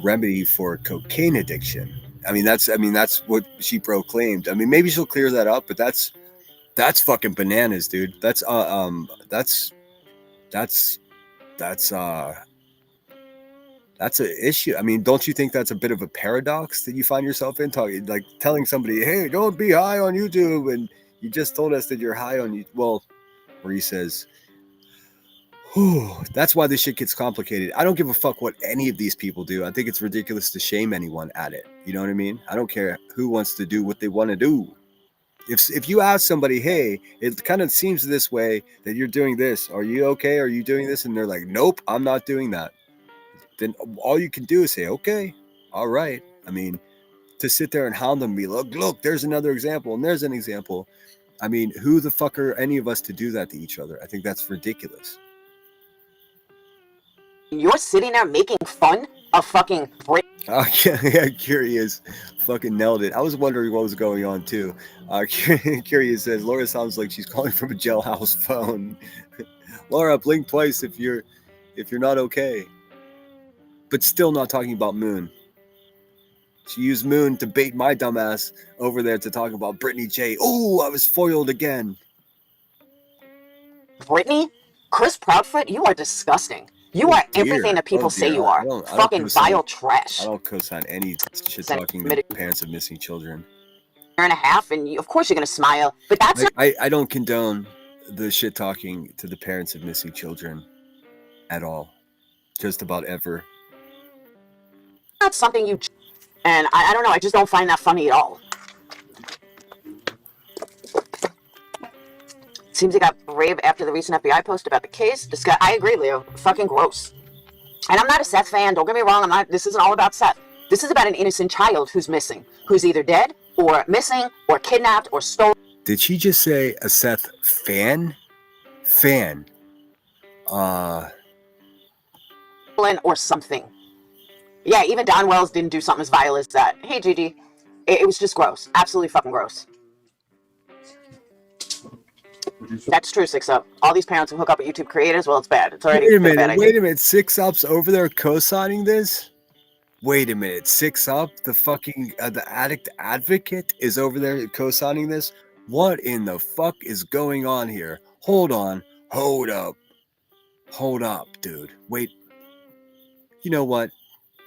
remedy for cocaine addiction. I mean that's what she proclaimed. I mean, maybe she'll clear that up, but that's fucking bananas, dude. That's an issue. I mean, don't you think that's a bit of a paradox that you find yourself in, talking like telling somebody, hey, don't be high on YouTube, and you just told us that you're high on you. Well, Marie says, that's why this shit gets complicated. I don't give a fuck what any of these people do. I think it's ridiculous to shame anyone at it. You know what I mean? I don't care who wants to do what they want to do. If you ask somebody, hey, it kind of seems this way that you're doing this. Are you okay? Are you doing this? And they're like, nope, I'm not doing that. Then all you can do is say, okay, all right. I mean, to sit there and hound them and be, look, there's another example and there's an example. I mean, who the fuck are any of us to do that to each other? I think that's ridiculous. You're sitting there making fun of fucking... Oh, yeah, Curious fucking nailed it. I was wondering what was going on too. Curious says, Laura sounds like she's calling from a jailhouse phone. Laura, blink twice if you're not okay. But still not talking about Moon. She used Moon to bait my dumbass over there to talk about Brittany J. Oh, I was foiled again. Brittany? Chris Proudfoot, you are disgusing. You are everything that people say you are. Fucking vile trash. I don't co-sign any shit talking to parents of missing children. Year and a half, and of course you're going to smile. But that's I don't condone the shit talking to the parents of missing children at all. Just about ever. Not something you... And I don't know, I just don't find that funny at all. Seems he got brave after the recent FBI post about the case. I agree, Leo. Fucking gross. And I'm not a Seth fan. Don't get me wrong. This isn't all about Seth. This is about an innocent child who's missing. Who's either dead, or missing, or kidnapped, or stolen. Did she just say a Seth fan? Fan. Or something. Yeah, even Don Wells didn't do something as vile as that. Hey, Gigi. It was just gross. Absolutely fucking gross. That's true, 6up. All these parents who hook up with YouTube creators, well, it's bad. It's already Wait a bad minute. idea. Wait a minute. 6up's over there co-signing this? Wait a minute. 6up, the fucking the addict advocate, is over there co-signing this? What in the fuck is going on here? Hold on. Hold up. Hold up, dude. Wait. You know what?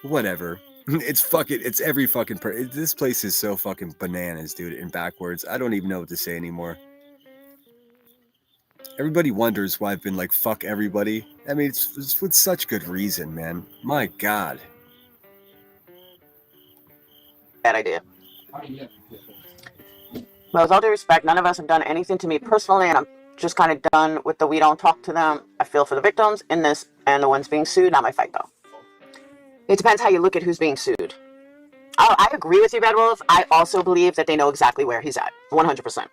Whatever. It's every fucking this place is so fucking bananas, dude, and backwards. I don't even know what to say anymore. Everybody wonders why I've been like, fuck everybody. I mean, it's with such good reason, man. My God. Bad idea. Well, with all due respect, none of us have done anything to me personally, and I'm just kind of done with the we don't talk to them. I feel for the victims in this and the ones being sued. Not my fight, though. It depends how you look at who's being sued. Oh, I agree with you, Red Wolf. I also believe that they know exactly where he's at. 100%.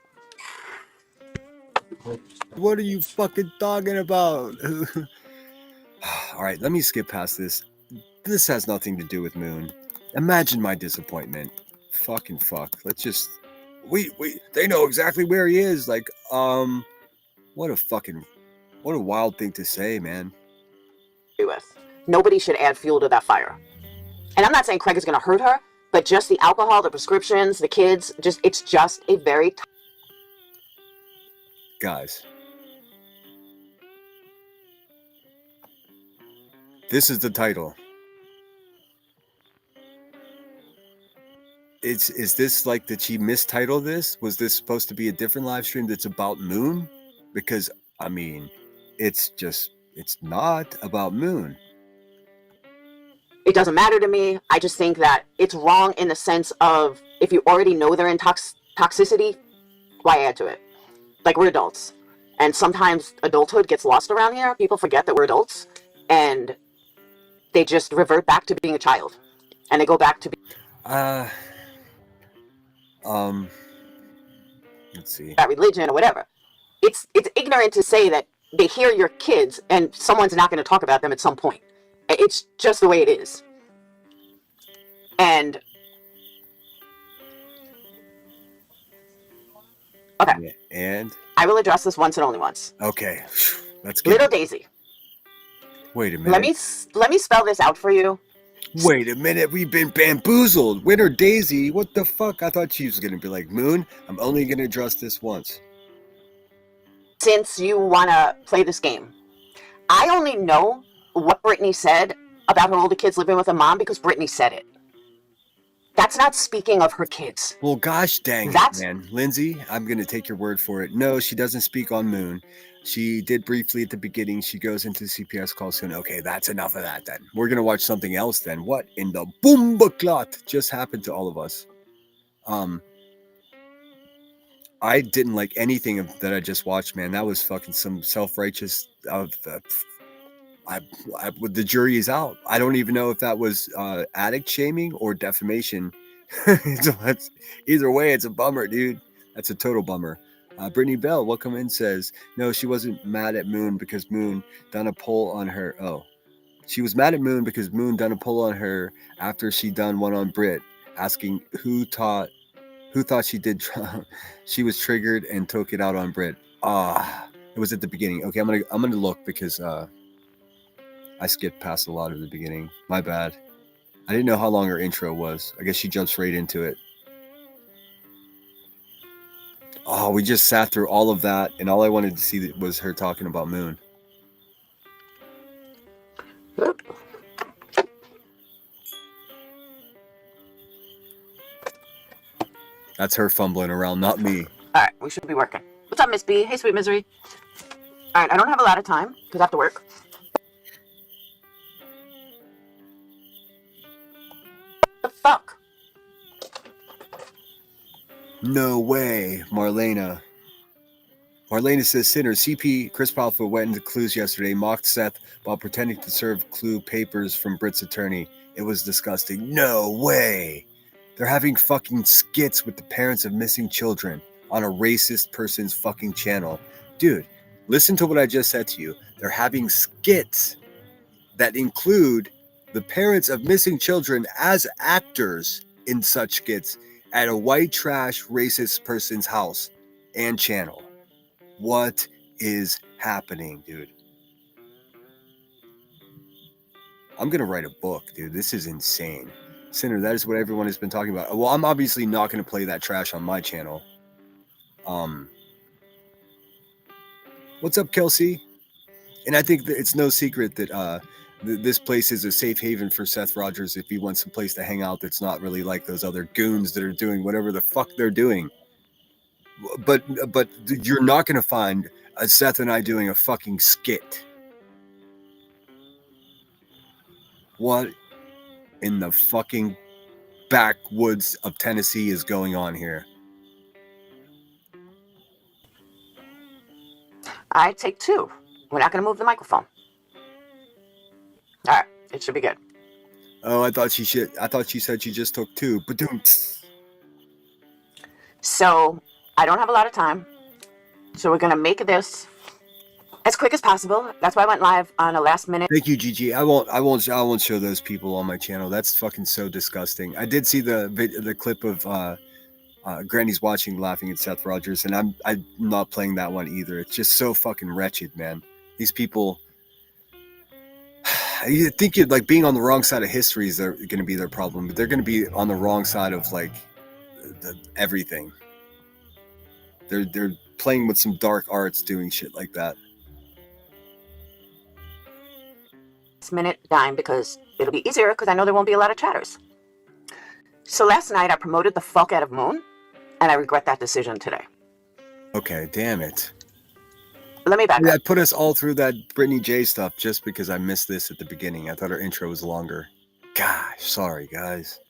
What are you fucking talking about? All right, let me skip past this. This has nothing to do with Moon. Imagine my disappointment. Fucking fuck. Let's just... Wait, they know exactly where he is. Like, what a wild thing to say, man. With. Nobody should add fuel to that fire. And I'm not saying Craig is going to hurt her, but just the alcohol, the prescriptions, the kids, it's just a very... Guys. This is the title. Is this like, did she mistitle this? Was this supposed to be a different live stream that's about Moon? Because, I mean, it's not about Moon. It doesn't matter to me. I just think that it's wrong in the sense of, if you already know they're in toxicity, why add to it? Like, we're adults. And sometimes adulthood gets lost around here. People forget that we're adults. And they just revert back to being a child. And they go back to let's see. That religion or whatever. It's ignorant to say that they hear your kids and someone's not going to talk about them at some point. It's just the way it is. And okay. Yeah, and I will address this once and only once. Okay. Let's get Little Daisy. Wait a minute. Let me spell this out for you. Wait a minute, we've been bamboozled. Winter Daisy, what the fuck? I thought she was gonna be like, Moon, I'm only gonna address this once. Since you wanna play this game, I only know what Brittany said about her older kids living with a mom because Brittany said it. That's not speaking of her kids. Well, gosh dang it, man. Lindsay, I'm gonna take your word for it. No, she doesn't speak on Moon. She did briefly at the beginning. She goes into the CPS call soon. Okay, that's enough of that then. We're going to watch something else then. What in the boomba-clot just happened to all of us? I didn't like anything that I just watched, man. That was fucking some self-righteous... the jury is out. I don't even know if that was addict shaming or defamation. Either way, it's a bummer, dude. That's a total bummer. Brittany Bell, welcome in, says, no, she wasn't mad at Moon because Moon done a poll on her. Oh, she was mad at Moon because Moon done a poll on her after she done one on Brit, asking who thought she did. She was triggered and took it out on Brit. It was at the beginning. Okay, I'm gonna look because I skipped past a lot of the beginning. My bad. I didn't know how long her intro was. I guess she jumps right into it. Oh, we just sat through all of that, and all I wanted to see was her talking about Moon. That's her fumbling around, not me. All right, we should be working. What's up, Miss B? Hey, Sweet Misery. All right, I don't have a lot of time because I have to work. What the fuck? No way, Marlena. Marlena says, Sinner, CP Chris Palfa went into Clues yesterday, mocked Seth while pretending to serve Clue papers from Britt's attorney. It was disgusting. No way. They're having fucking skits with the parents of missing children on a racist person's fucking channel. Dude, listen to what I just said to you. They're having skits that include the parents of missing children as actors in such skits at a white trash racist person's house and channel. What is happening, dude? I'm gonna write a book, dude. This is insane. Sinner, that is what everyone has been talking about. Well, I'm obviously not gonna play that trash on my channel. What's up, Kelsey? And I think that it's no secret that this place is a safe haven for Seth Rogers if he wants a place to hang out that's not really like those other goons that are doing whatever the fuck they're doing. But you're not going to find Seth and I doing a fucking skit. What in the fucking backwoods of Tennessee is going on here? All right, take two. We're not going to move the microphone. All right, it should be good. Oh, I thought she said she just took 2. Ba-doom. So I don't have a lot of time. So we're gonna make this as quick as possible. That's why I went live on a last minute. Thank you, Gigi. I won't show those people on my channel. That's fucking so disgusting. I did see the clip of Granny's watching laughing at Seth Rogers, and I'm not playing that one either. It's just so fucking wretched, man. These people, you think you'd like being on the wrong side of history is going to be their problem, but they're going to be on the wrong side of like everything. They're playing with some dark arts, doing shit like that. Minute dime because it'll be easier because I know there won't be a lot of chatters. So last night I promoted the fuck out of Moon, and I regret that decision today. Okay, damn it. Let me back up. I put us all through that Brittany J stuff just because I missed this at the beginning. I thought her intro was longer. Gosh, sorry guys.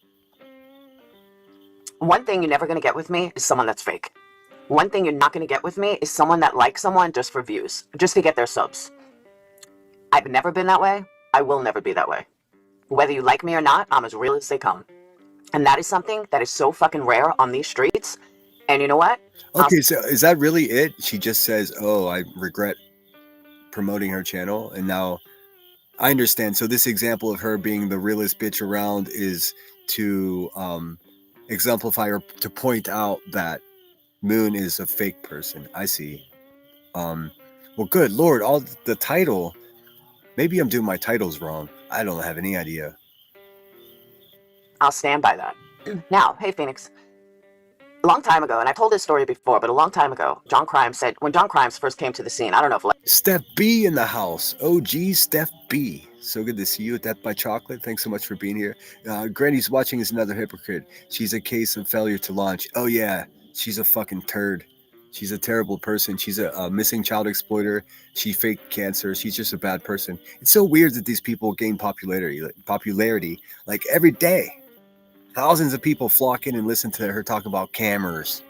One thing you're never going to get with me is someone that's fake. One thing you're not going to get with me is someone that likes someone just for views, just to get their subs. I've never been that way. I will never be that way. Whether you like me or not, I'm as real as they come. And that is something that is so fucking rare on these streets. And you know what? Okay, so is that really it? She just says, oh, I regret promoting her channel. And now I understand. So this example of her being the realest bitch around is to exemplify or to point out that Moon is a fake person. I see. Well, good Lord, all the title. Maybe I'm doing my titles wrong. I don't have any idea. I'll stand by that. Now, hey, Phoenix. A long time ago, and I told this story before, but a long time ago, John Prine said, when John Prine first came to the scene, I don't know if... Steph B in the house. OG Steph B. So good to see you at Death by Chocolate. Thanks so much for being here. Granny's watching is another hypocrite. She's a case of failure to launch. Oh, yeah. She's a fucking turd. She's a terrible person. She's a missing child exploiter. She faked cancer. She's just a bad person. It's so weird that these people gain popularity like every day. Thousands of people flock in and listen to her talk about cameras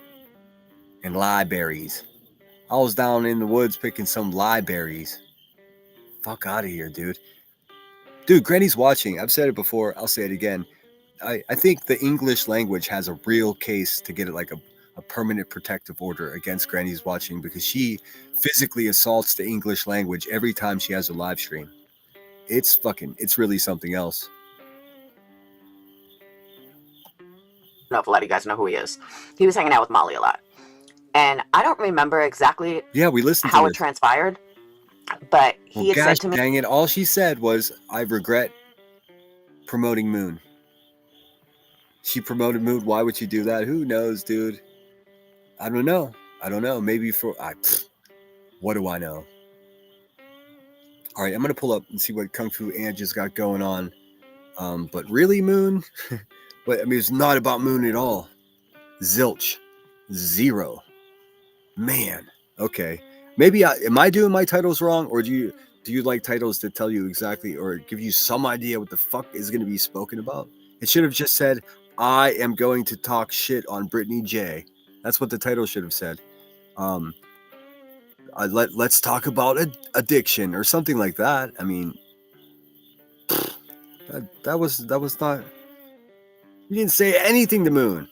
and libraries. I was down in the woods picking some libraries. Fuck out of here, dude. Dude, Granny's watching. I've said it before. I'll say it again. I think the English language has a real case to get it like a permanent protective order against Granny's watching because she physically assaults the English language every time she has a live stream. It's really something else. I don't know if a lot of you guys know who he is. He was hanging out with Molly a lot. And I don't remember exactly we listened how to it transpired, but he had said to me... Dang it, all she said was, I regret promoting Moon. She promoted Moon. Why would she do that? Who knows, dude? I don't know. Maybe what do I know? All right, I'm going to pull up and see what Kung Fu Ant just got going on. But really, Moon? But I mean, it's not about Moon at all. Zilch. Zero. Man. Okay. Maybe am I doing my titles wrong? Or do you like titles that tell you exactly or give you some idea what the fuck is going to be spoken about? It should have just said, I am going to talk shit on Brittany J. That's what the title should have said. Let's talk about addiction or something like that. I mean, that was not. You didn't say anything to Moon.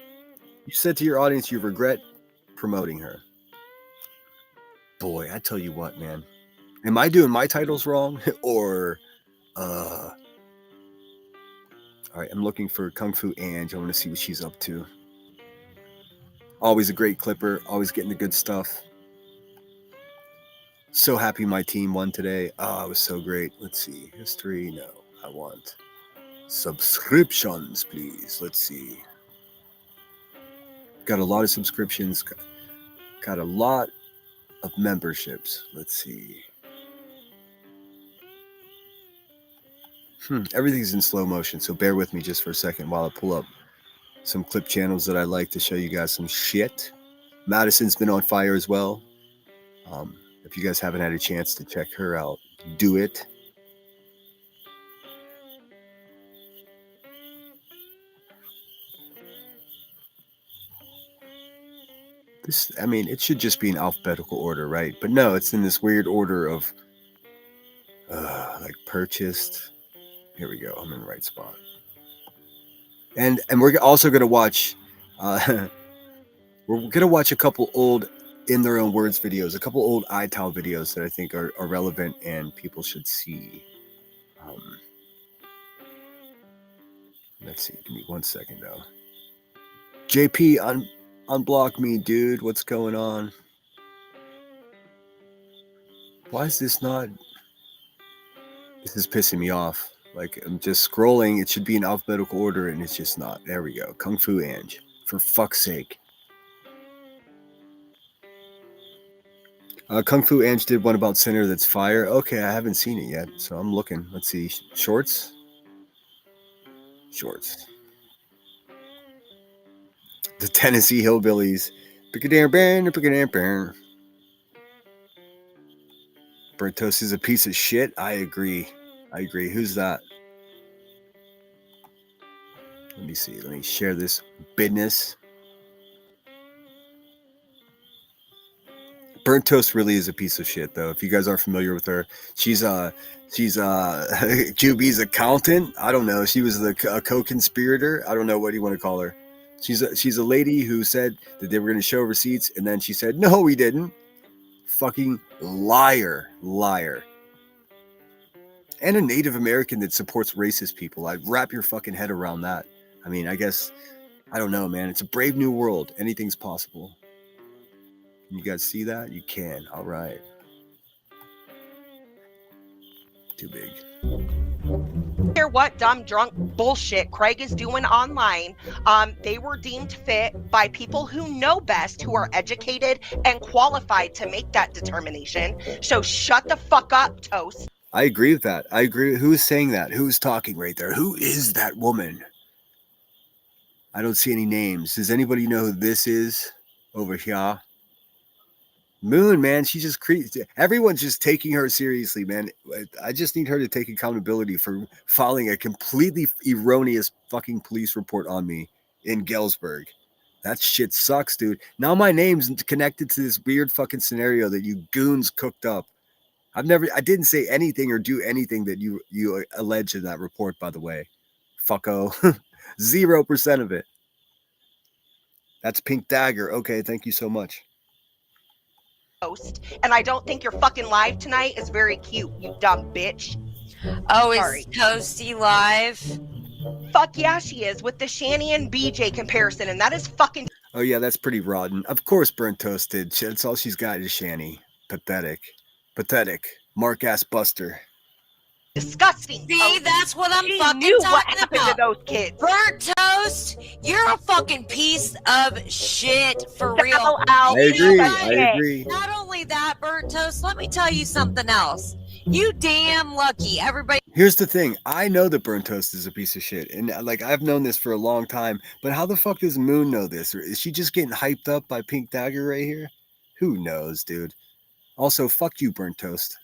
You said to your audience you regret promoting her. Boy, I tell you what, man. Am I doing my titles wrong or? All right, I'm looking for Kung Fu Ange. I want to see what she's up to. Always a great clipper. Always getting the good stuff. So happy my team won today. Oh, it was so great. Let's see. History. No, I want subscriptions, please. Let's see. Got a lot of subscriptions. Got a lot of memberships. Let's see. Everything's in slow motion, so bear with me just for a second while I pull up some clip channels that I like to show you guys some shit. Madison's been on fire as well. If you guys haven't had a chance to check her out, do it. It should just be in alphabetical order, right? But no, it's in this weird order of like purchased. Here we go. I'm in the right spot. And we're also gonna watch. We're gonna watch a couple old In Their Own Words videos, a couple old iTal videos that I think are relevant and people should see. Let's see. Give me 1 second though. JP, unblock me, dude. What's going on? Why is this not? This is pissing me off. Like, I'm just scrolling. It should be in alphabetical order, and it's just not. There we go. Kung Fu Ange. For fuck's sake. Kung Fu Ange did one about Sinner that's fire. Okay, I haven't seen it yet, so I'm looking. Let's see. Shorts? Shorts. The Tennessee Hillbillies. Burnt Toast is a piece of shit. I agree. Who's that? Let me see. Let me share this business. Burnt Toast really is a piece of shit, though. If you guys aren't familiar with her, she's QB's accountant. I don't know. She was a co-conspirator. I don't know what you want to call her. She's a lady who said that they were going to show receipts, and then she said, "No, we didn't." Fucking liar. And a Native American that supports racist people. I'd wrap your fucking head around that. I mean, I guess, I don't know, man. It's a brave new world. Anything's possible. Can you guys see that? You can. All right. Too big. Hear what dumb drunk bullshit Craig is doing online. They were deemed fit by people who know best, who are educated and qualified to make that determination. So shut the fuck up, Toast. I agree with that. I agree. Who's saying that? Who's talking right there? Who is that woman? I don't see any names. Does anybody know who this is over here? Moon, man, she just everyone's just taking her seriously, man. I just need her to take accountability for filing a completely erroneous fucking police report on me in Galesburg. That shit sucks, dude. Now my name's connected to this weird fucking scenario that you goons cooked up. I didn't say anything or do anything that you allege in that report, by the way. Fucko. 0% of it. That's Pink Dagger. Okay, thank you so much. And I don't think your fucking live tonight is very cute, you dumb bitch. Oh, Sorry. is Toasty live? Fuck yeah, she is, with the Shanny and BJ comparison, and that is fucking... Oh yeah, that's pretty rotten. Of course Burnt Toast did. That's all she's got is Shanny. Pathetic. Mark-ass buster. disgusting. See, that's what I'm She fucking knew what talking happened about. to those kids. Burnt Toast, you're a fucking piece of shit for real. I agree. Not only that, Burnt Toast, let me tell you something else. You damn lucky. Everybody. Here's the thing. I know that Burnt Toast is a piece of shit. And like, I've known this for a long time. But how the fuck does Moon know this? Or is she just getting hyped up by Pink Dagger right here? Who knows, dude? Also, fuck you, Burnt Toast.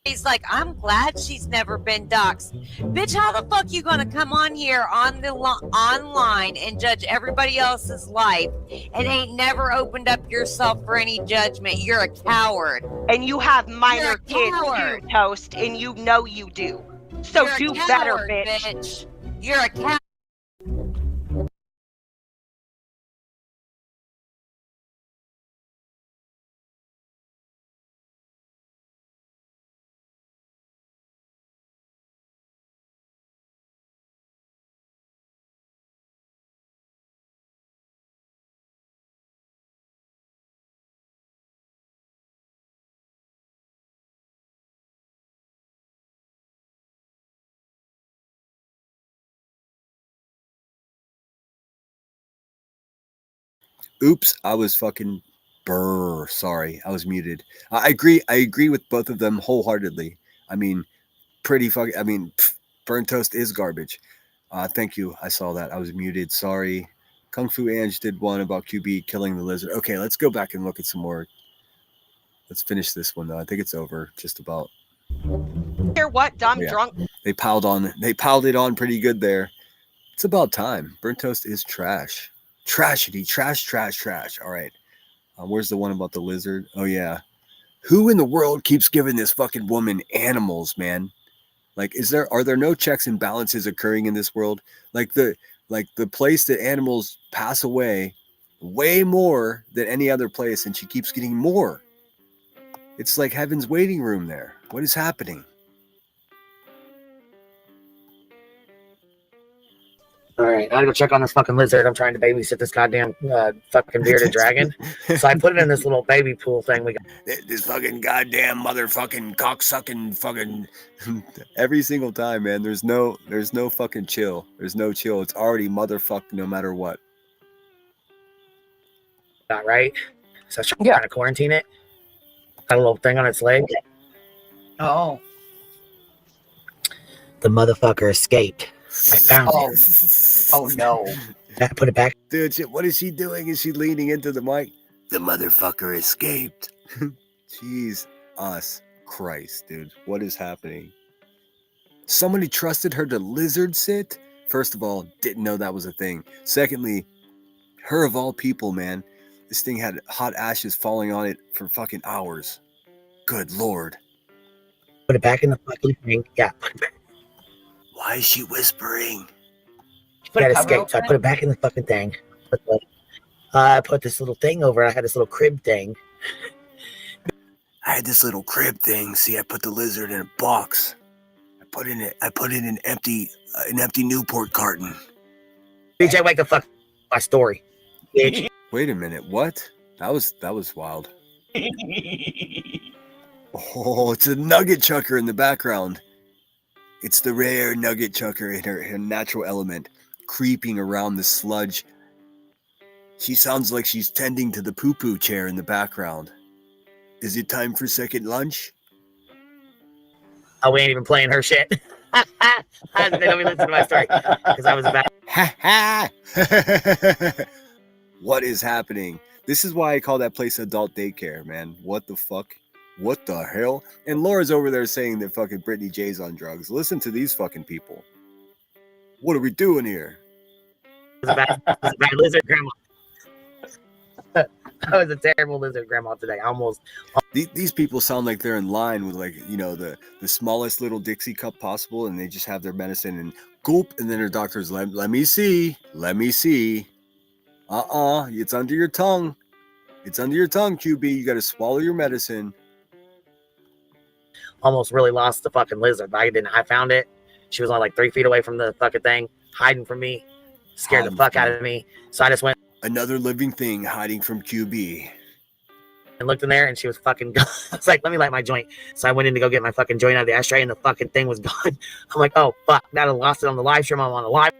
He's like, I'm glad she's never been doxxed. Bitch, how the fuck you gonna come on here on the online and judge everybody else's life and ain't never opened up yourself for any judgment? You're a coward. And you have minor kids coward. too, Toast, and you know you do. So You're do a better, coward, bitch. You're a coward. Oops, I was fucking sorry. I was muted. I agree with both of them wholeheartedly. I mean, Burnt Toast is garbage. Thank you. I saw that. I was muted. Sorry. Kung Fu Ange did one about QB killing the lizard. Okay, let's go back and look at some more. Let's finish this one though. I think it's over just about. Hear what, dumb Yeah. drunk? They piled it on pretty good there. It's about time. Burnt Toast is trash. Tragedy. Trash. All right. Where's the one about the lizard? Oh, yeah. Who in the world keeps giving this fucking woman animals, man? Like, are there no checks and balances occurring in this world? Like the place that animals pass away way more than any other place, and she keeps getting more. It's like heaven's waiting room there. What is happening? All right, I gotta go check on this fucking lizard. I'm trying to babysit this goddamn fucking bearded dragon. So I put it in this little baby pool thing we got. This fucking goddamn motherfucking cocksucking fucking every single time, man. There's no fucking chill. There's no chill. It's already motherfuck no matter what. Got right. So I was trying to quarantine it. Got a little thing on its leg. Oh. The motherfucker escaped. I found it. Oh no. I put it back. Dude, what is she doing? Is she leaning into the mic? The motherfucker escaped. Jeez, Christ, dude. What is happening? Somebody trusted her to lizard sit? First of all, didn't know that was a thing. Secondly, her of all people, man. This thing had hot ashes falling on it for fucking hours. Good Lord. Put it back in the fucking thing. Yeah, put it back. Why is she whispering? That escaped, so I put it back in the fucking thing. I put this little thing over. I had this little crib thing. I had this little crib thing. See, I put the lizard in a box. I put in an empty Newport carton. BJ, wake the fuck my story. Bitch. Wait a minute, what? That was wild. Oh, it's a nugget chucker in the background. It's the rare nugget chucker in her natural element, creeping around the sludge. She sounds like she's tending to the poo-poo chair in the background. Is it time for second lunch? Oh, we ain't even playing her shit. They don't even listen to my story. Because I was about. What is happening? This is why I call that place adult daycare, man. What the fuck? What the hell? And Laura's over there saying that fucking Brittany J's on drugs. Listen to these fucking people. What are we doing here? It was a bad lizard grandma. I was a terrible lizard grandma today. Almost. These people sound like they're in line with, like, you know, the smallest little Dixie cup possible, and they just have their medicine and gulp, and then their doctor's let me see. It's under your tongue. It's under your tongue, QB. You got to swallow your medicine. Almost really lost the fucking lizard. I found it. She was only like 3 feet away from the fucking thing, hiding from me, scared the fuck out of me. So I just went. Another living thing hiding from QB. And looked in there, and she was fucking gone. I was like, let me light my joint. So I went in to go get my fucking joint out of the ashtray, and the fucking thing was gone. I'm like, oh fuck, now I lost it on the live stream. I'm on the live.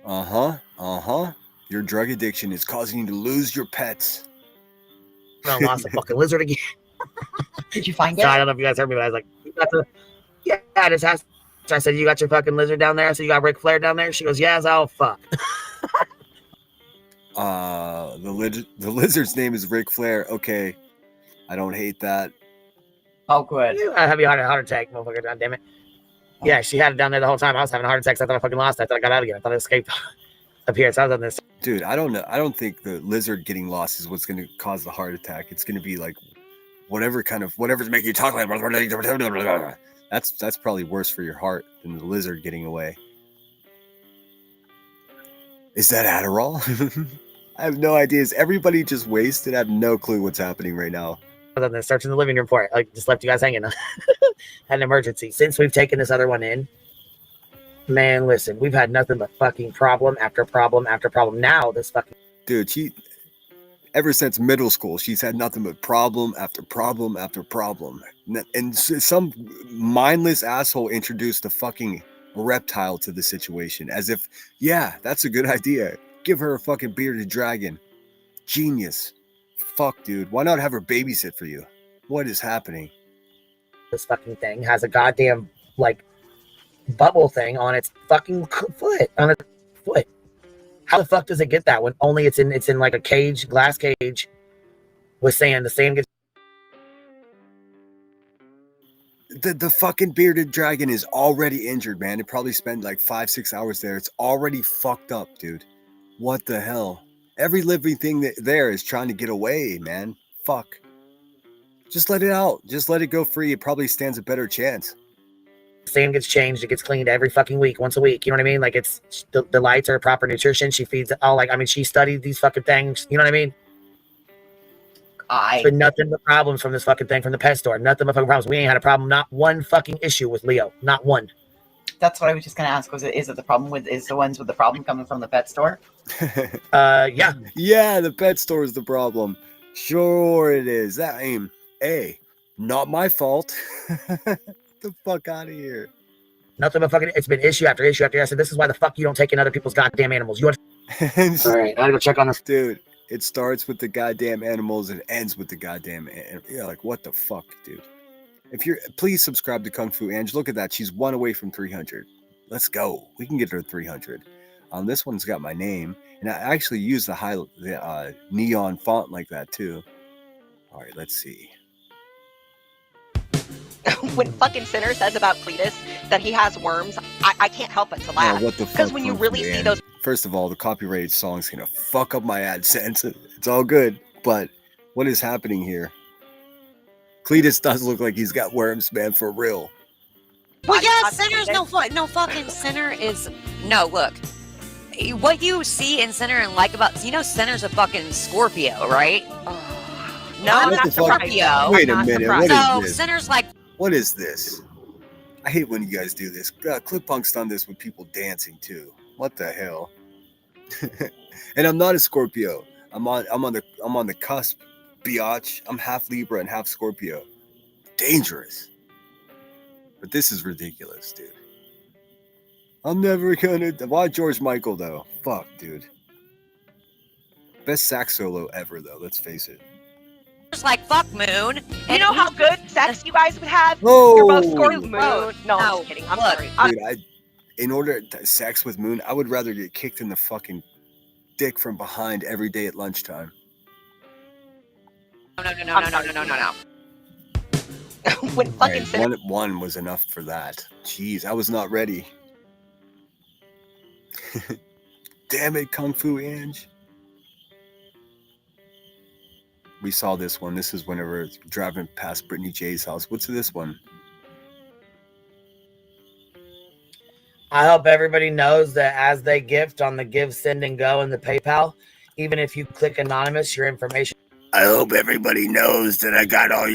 Your drug addiction is causing you to lose your pets. I lost the fucking lizard again. Did you find it? So I don't know if you guys heard me, but I was like, you got the. Yeah, I just asked. I said, you got your fucking lizard down there? I said, you got Ric Flair down there? She goes, yes. Oh fuck. The lizard's name is Ric Flair. Okay, I don't hate that. Oh, good. I have a heart attack, motherfucker. God damn it. Yeah, she had it down there the whole time. I was having a heart attack. So I thought I fucking lost it. I thought I got out again. I thought I escaped up here. So I was on this. Dude, I don't know. I don't think the lizard getting lost is what's going to cause the heart attack. It's going to be like whatever's making you talk like. That's probably worse for your heart than the lizard getting away. Is that Adderall? I have no idea. Is everybody just wasted? I have no clue what's happening right now. I was on this, searching the living room for it. I just left you guys hanging. Had an emergency. Since we've taken this other one in, man, listen, we've had nothing but fucking problem after problem after problem. Now this fucking dude, ever since middle school, she's had nothing but problem after problem after problem. And some mindless asshole introduced a fucking reptile to the situation as if, yeah, that's a good idea. Give her a fucking bearded dragon. Genius. Fuck, dude. Why not have her babysit for you? What is happening? This fucking thing has a goddamn, like, bubble thing on its fucking foot. On its foot. How the fuck does it get that when only it's in like a cage, glass cage with sand? The sand gets. The fucking bearded dragon is already injured, man. It probably spent like 5-6 hours there. It's already fucked up, dude. What the hell? Every living thing there is trying to get away, man. Fuck. Just let it out. Just let it go free. It probably stands a better chance. Same gets changed. It gets cleaned every fucking week, once a week. You know what I mean? Like it's the lights are proper nutrition. She feeds it all. Like I mean, she studied these fucking things. You know what I mean? It's been nothing but problems from this fucking thing from the pet store. Nothing but fucking problems. We ain't had a problem. Not one fucking issue with Leo. Not one. That's what I was just gonna ask. Is it the problem with the ones with the problem coming from the pet store? Yeah. Yeah, the pet store is the problem. Sure it is. That ain't not my fault. Get the fuck out of here. Nothing but fucking. It's been issue after issue after. I said, this is why the fuck you don't take in other people's goddamn animals. You want? All right, I gotta go check on this, dude. It starts with the goddamn animals and ends with the goddamn. Yeah, like what the fuck, dude. If you're, please subscribe to Kung Fu Ange. Look at that. She's 1 away from 300. Let's go. We can get her 300. This one's got my name, and I actually use the neon font like that too. All right, let's see. When fucking Sinner says about Cletus that he has worms, I can't help but to laugh. What the fuck? Because when you really see those. First of all, the copyrighted song's gonna fuck up my AdSense. It's all good, but what is happening here? Cletus does look like he's got worms, man, for real. Well, yeah, Sinner's no fucking Sinner is no. Look, what you see in Sinner and like about Sinner's a fucking Scorpio, right? No, I'm not Scorpio. Wait a minute. What is this? Sinner's like. What is this? I hate when you guys do this. Clippunk's done this with people dancing too. What the hell? And I'm not a Scorpio. I'm on the cusp, biatch. I'm half Libra and half Scorpio. Dangerous. But this is ridiculous, dude. I'm never gonna. Why George Michael though? Fuck, dude. Best sax solo ever though. Let's face it. Like fuck Moon. You know how good sex you guys would have? Oh, you're both Scorpio. Moon. No, I'm just kidding. I'm sorry. Dude, in order to sex with Moon, I would rather get kicked in the fucking dick from behind every day at lunchtime. No. When fucking right, one was enough for that. Jeez, I was not ready. Damn it, Kung Fu Ange. We saw this one. This is whenever it's driving past Brittany J's house. What's this one? I hope everybody knows that as they gift on the Give, Send, and Go in the PayPal, even if you click anonymous, your information. I hope everybody knows that I got all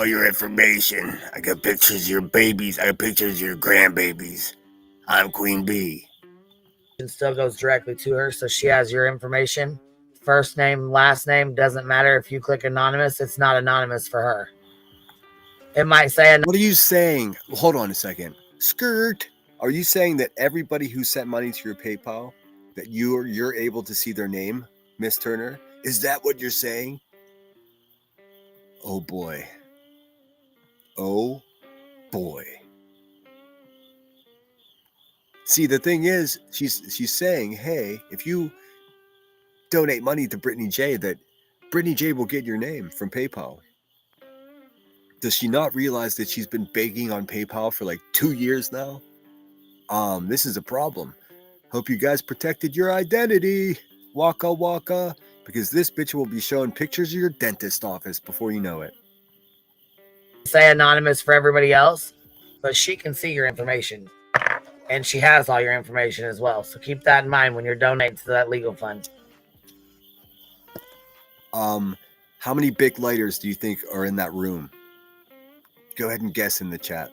your information. I got pictures of your babies. I got pictures of your grandbabies. I'm Queen Bee. It still goes directly to her, so she has your information. First name, last name, doesn't matter. If you click anonymous, it's not anonymous for her. It might say... What are you saying? Hold on a second. Skirt. Are you saying that everybody who sent money to your PayPal, that you're able to see their name, Miss Turner? Is that what you're saying? Oh boy. Oh boy. See, the thing is, she's saying, hey, if you donate money to Brittany J, that Brittany J will get your name from PayPal. Does she not realize that she's been begging on PayPal for like 2 years now? This is a problem. Hope you guys protected your identity. Waka waka. Because this bitch will be showing pictures of your dentist office before you know it. Say anonymous for everybody else, but she can see your information. And she has all your information as well. So keep that in mind when you're donating to that legal fund. How many Bic lighters do you think are in that room? Go ahead and guess in the chat.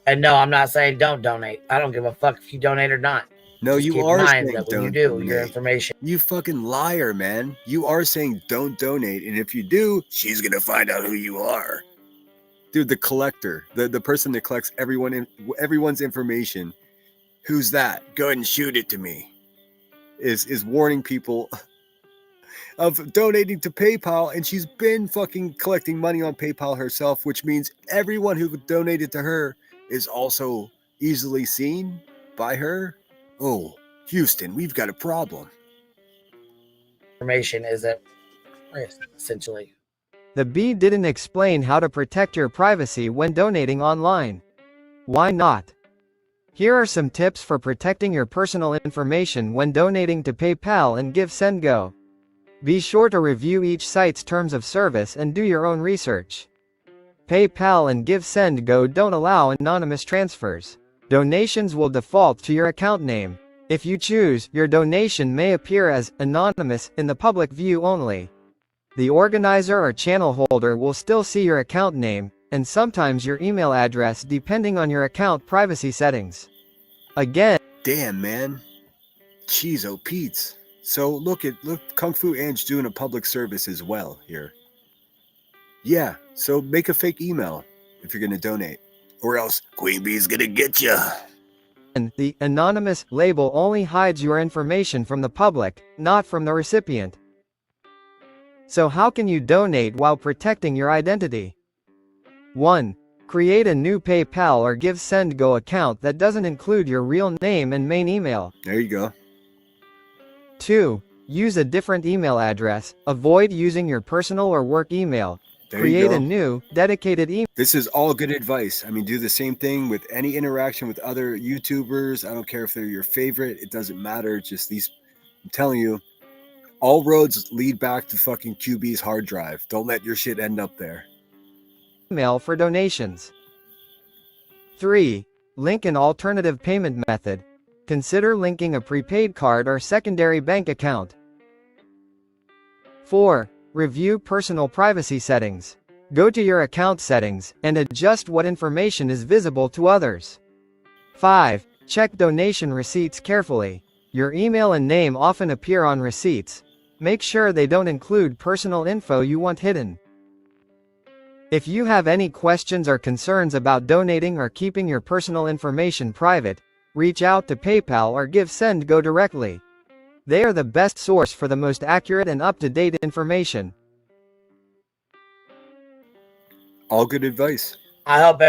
And no, I'm not saying don't donate. I don't give a fuck if you donate or not. No, just you are saying that when don't you do donate. Your information. You fucking liar, man. You are saying don't donate, and if you do, she's gonna find out who you are. Dude, the collector, the person that collects everyone's information, who's that? Go ahead and shoot it to me. Is warning people of donating to PayPal, and she's been fucking collecting money on PayPal herself, which means everyone who donated to her is also easily seen by her. Oh, Houston, we've got a problem. Information is at risk, essentially. The bee didn't explain how to protect your privacy when donating online. Why not? Here are some tips for protecting your personal information when donating to PayPal and Give, Send, Go. Be sure to review each site's terms of service and do your own research. PayPal and GiveSendGo don't allow anonymous transfers. Donations will default to your account name. If you choose, your donation may appear as anonymous in the public view only. The organizer or channel holder will still see your account name, and sometimes your email address depending on your account privacy settings. Again, damn man, Cheezo Pete's. So look, Kung Fu Ange doing a public service as well here. Yeah, so make a fake email if you're gonna donate, or else Queen Bee's gonna get you. and the anonymous label only hides your information from the public, not from the recipient. So how can you donate while protecting your identity? 1. Create a new PayPal or GiveSendGo account that doesn't include your real name and main email. There you go. 2. Use a different email address. Avoid using your personal or work email. Create a new, dedicated email. This is all good advice. I mean, do the same thing with any interaction with other YouTubers. I don't care if they're your favorite. It doesn't matter. Just these, I'm telling you, all roads lead back to fucking QB's hard drive. Don't let your shit end up there. Email for donations. 3. Link an alternative payment method. Consider linking a prepaid card or secondary bank account. 4. Review personal privacy settings. Go to your account settings and adjust what information is visible to others. 5. Check donation receipts carefully. Your email and name often appear on receipts. Make sure they don't include personal info you want hidden. If you have any questions or concerns about donating or keeping your personal information private, reach out to PayPal or GiveSendGo directly. They are the best source for the most accurate and up-to-date information. All good advice. I hope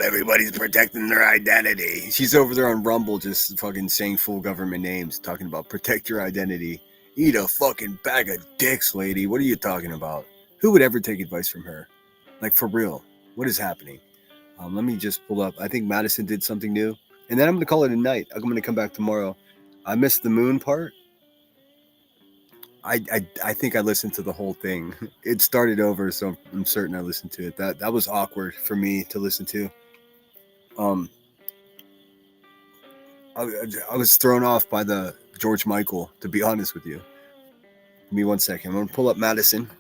everybody's protecting their identity. She's over there on Rumble just fucking saying full government names, talking about protect your identity. Eat a fucking bag of dicks, lady. What are you talking about? Who would ever take advice from her? Like, for real. What is happening? Let me just pull up. I think Madison did something new. And then I'm going to call it a night. I'm going to come back tomorrow. I missed the moon part. I think I listened to the whole thing. It started over, so I'm certain I listened to it. That was awkward for me to listen to. I was thrown off by the George Michael, to be honest with you. Give me 1 second. I'm going to pull up Madison.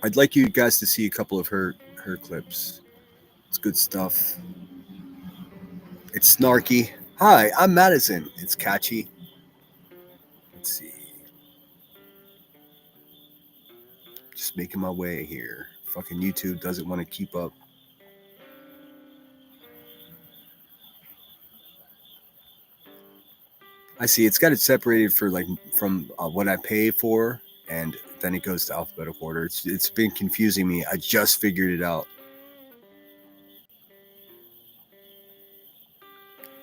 I'd like you guys to see a couple of her clips. It's good stuff. It's snarky. Hi, I'm Madison. It's catchy. Let's see. Just making my way here. Fucking YouTube doesn't want to keep up. I see. It's got it separated for from what I pay for, and then it goes to alphabetical order. It's been confusing me. I just figured it out.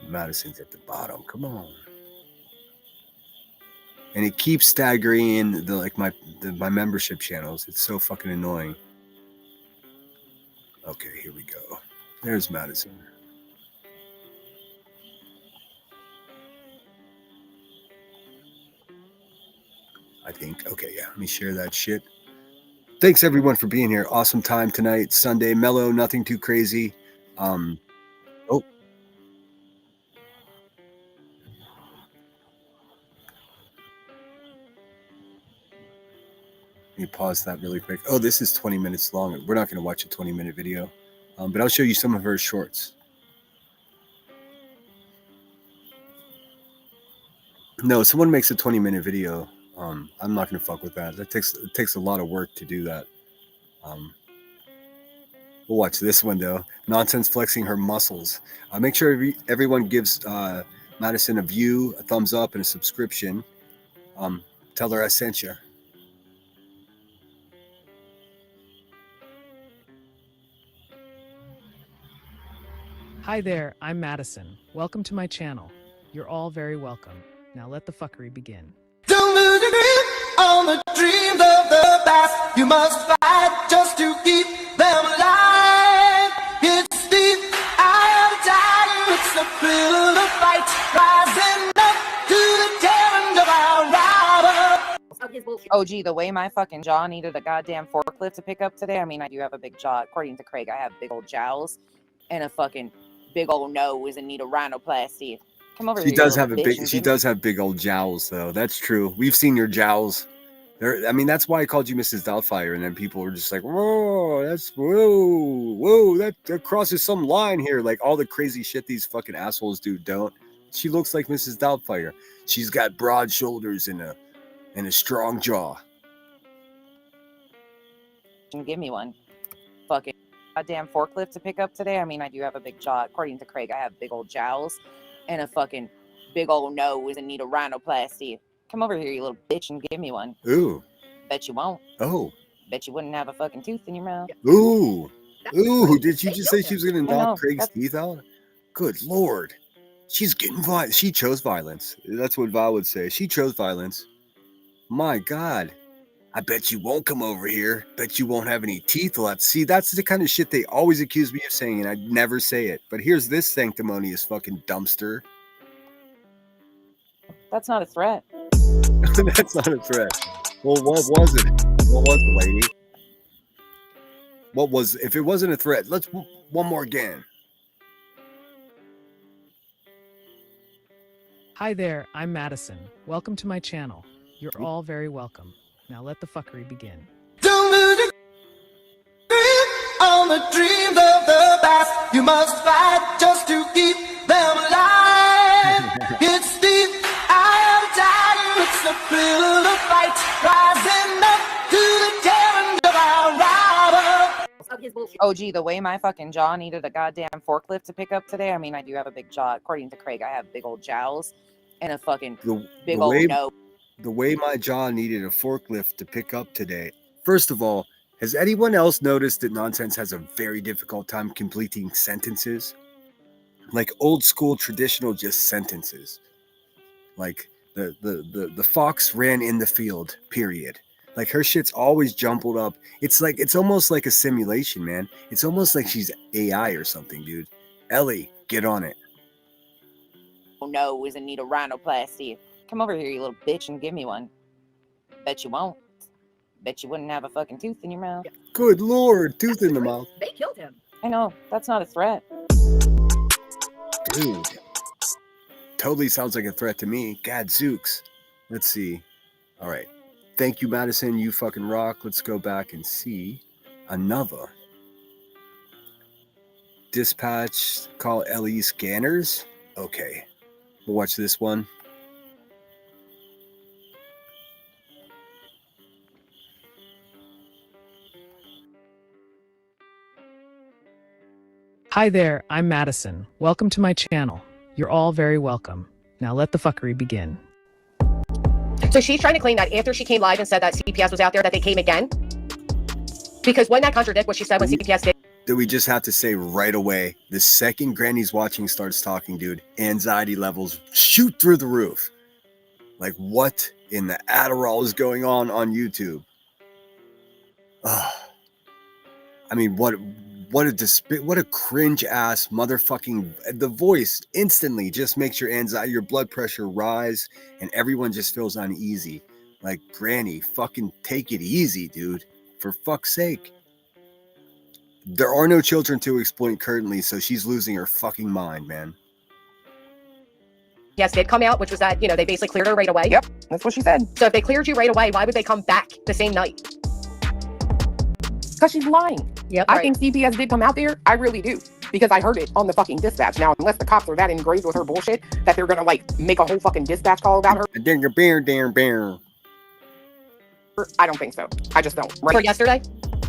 Madison's at the bottom. Come on. And it keeps staggering my membership channels. It's so fucking annoying. Okay, here we go. There's Madison. I think. Okay, yeah. Let me share that shit. Thanks everyone for being here. Awesome time tonight. Sunday, mellow, nothing too crazy. Oh. Let me pause that really quick. Oh, this is 20 minutes long. We're not going to watch a 20-minute video, but I'll show you some of her shorts. No, someone makes a 20-minute video. I'm not going to fuck with that. It takes a lot of work to do that. We'll watch this one, though. Nonsense flexing her muscles. Make sure everyone gives Madison a view, a thumbs up, and a subscription. Tell her I sent you. Hi there, I'm Madison. Welcome to my channel. You're all very welcome. Now let the fuckery begin. Don't lose your grip on the dreams of the past. You must fight just to keep them alive. It's the eye of time. It's the thrill of the fight. Rising up to the challenge of our rival. Oh, gee, the way my fucking jaw needed a goddamn forklift to pick up today. I mean, I do have a big jaw. According to Craig, I have big old jowls and a fucking big old nose and need a rhinoplasty. Come over She here, does you little have a bitch, big. and She give does have big old jowls, though. That's true. We've seen your jowls. I mean, that's why I called you Mrs. Doubtfire, and then people were just like, "Whoa, that crosses some line here." Like all the crazy shit these fucking assholes do. Don't. She looks like Mrs. Doubtfire. She's got broad shoulders and a strong jaw. and give me one. Fucking goddamn forklift to pick up today. I mean, I do have a big jaw. According to Craig, I have big old jowls and a fucking big old nose and need a rhinoplasty. Come over here, you little bitch, and give me one. Ooh. Bet you won't. Oh. Bet you wouldn't have a fucking tooth in your mouth. Ooh. Ooh. Did she just say she was gonna I know, knock Craig's teeth out? Good Lord. She's getting violent. She chose violence. That's what Val would say. She chose violence. My God. I bet you won't come over here. Bet you won't have any teeth left. See, that's the kind of shit they always accuse me of saying, and I never say it. But here's this sanctimonious fucking dumpster. That's not a threat. That's not a threat. Well, what was it? What was it, lady? What was, if it wasn't a threat, let's one more again. Hi there, I'm Madison. Welcome to my channel. You're all very welcome. Now let the fuckery begin. Don't lose your grip on the dreams of the past. You must fight just to keep them alive. It's the eye of time. It's the thrill of the fight. Rising up to the challenge of our rival. Oh, gee, the way my fucking jaw needed a goddamn forklift to pick up today. I mean, I do have a big jaw. According to Craig, I have big old jowls and a fucking big old nose. The way my jaw needed a forklift to pick up today. First of all, has anyone else noticed that Nonsense has a very difficult time completing sentences? Like old school traditional just sentences. Like the fox ran in the field, period. Like her shit's always jumbled up. It's almost like a simulation, man. It's almost like she's AI or something, dude. Ellie, get on it. Nose and need a rhinoplasty. Come over here, you little bitch, and give me one. Bet you won't. Bet you wouldn't have a fucking tooth in your mouth. Good Lord, tooth in the mouth. They killed him. I know, that's not a threat. Dude. Totally sounds like a threat to me. Gadzooks. Let's see. All right. Thank you, Madison. You fucking rock. Let's go back and see another. Dispatch, call LE scanners. Okay. We'll watch this one. Hi there, I'm Madison. Welcome to my channel. You're all very welcome. Now let the fuckery begin. So she's trying to claim that after she came live and said that CPS was out there, that they came again? Because wouldn't that contradict what she said when CPS did? That we just have to say right away, the second Granny's watching starts talking, dude, anxiety levels shoot through the roof. Like, what in the Adderall is going on YouTube? I mean, what a cringe ass motherfucking, the voice instantly just makes your anxiety, your blood pressure rise, and everyone just feels uneasy. Like, Granny, fucking take it easy, dude. For fuck's sake. There are no children to exploit currently, so she's losing her fucking mind, man. Yes, did come out, which was that, they basically cleared her right away. Yep, that's what she said. So if they cleared you right away, why would they come back the same night? Because she's lying. Yep, I right. think CPS did come out there. I really do. Because I heard it on the fucking dispatch. Now, unless the cops are that engraved with her bullshit that they're gonna make a whole fucking dispatch call about her. I don't think so. I just don't. Right? For yesterday?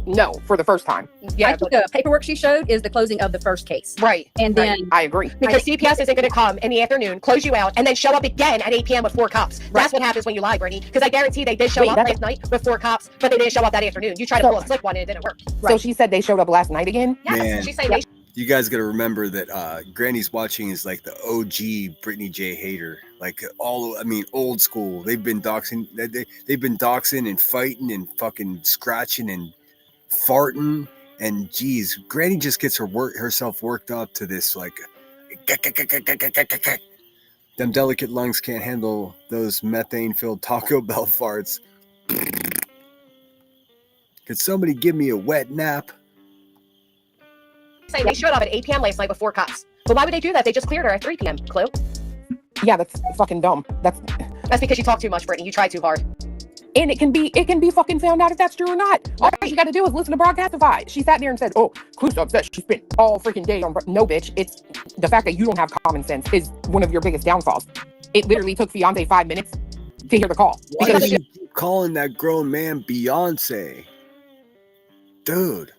No, for the first time. Yeah, I think the paperwork she showed is the closing of the first case. Right. And then I agree. Because CPS isn't going to come in the afternoon, close you out, and then show up again at 8 p.m. with 4 cops. That's what happens when you lie, Brittany. Because I guarantee they did show up last night with 4 cops, but they didn't show up that afternoon. You tried to pull a slick one and it didn't work. So she said they showed up last night again? Yes. Man. She's saying they You guys got to remember that Granny's watching is like the OG Brittany J hater. Like old school. They've been doxing. They've been doxing and fighting and fucking scratching and farting. And geez, Granny just gets herself worked up to this like. Them delicate lungs can't handle those methane-filled Taco Bell farts. Could somebody give me a wet nap? Saying they showed up at 8 p.m. last night with 4 cops. But why would they do that? They just cleared her at 3 p.m. Clue? Yeah, that's fucking dumb. That's because you talk too much, Brittany. You try too hard. And it can be fucking found out if that's true or not. All you got to do is listen to Broadcastify. She sat there and said, "Oh, Clue's upset. She spent all freaking day on." No, bitch. It's the fact that you don't have common sense is one of your biggest downfalls. It literally took Fiance 5 minutes to hear the call. Why do you keep calling that grown man Beyonce? Dude,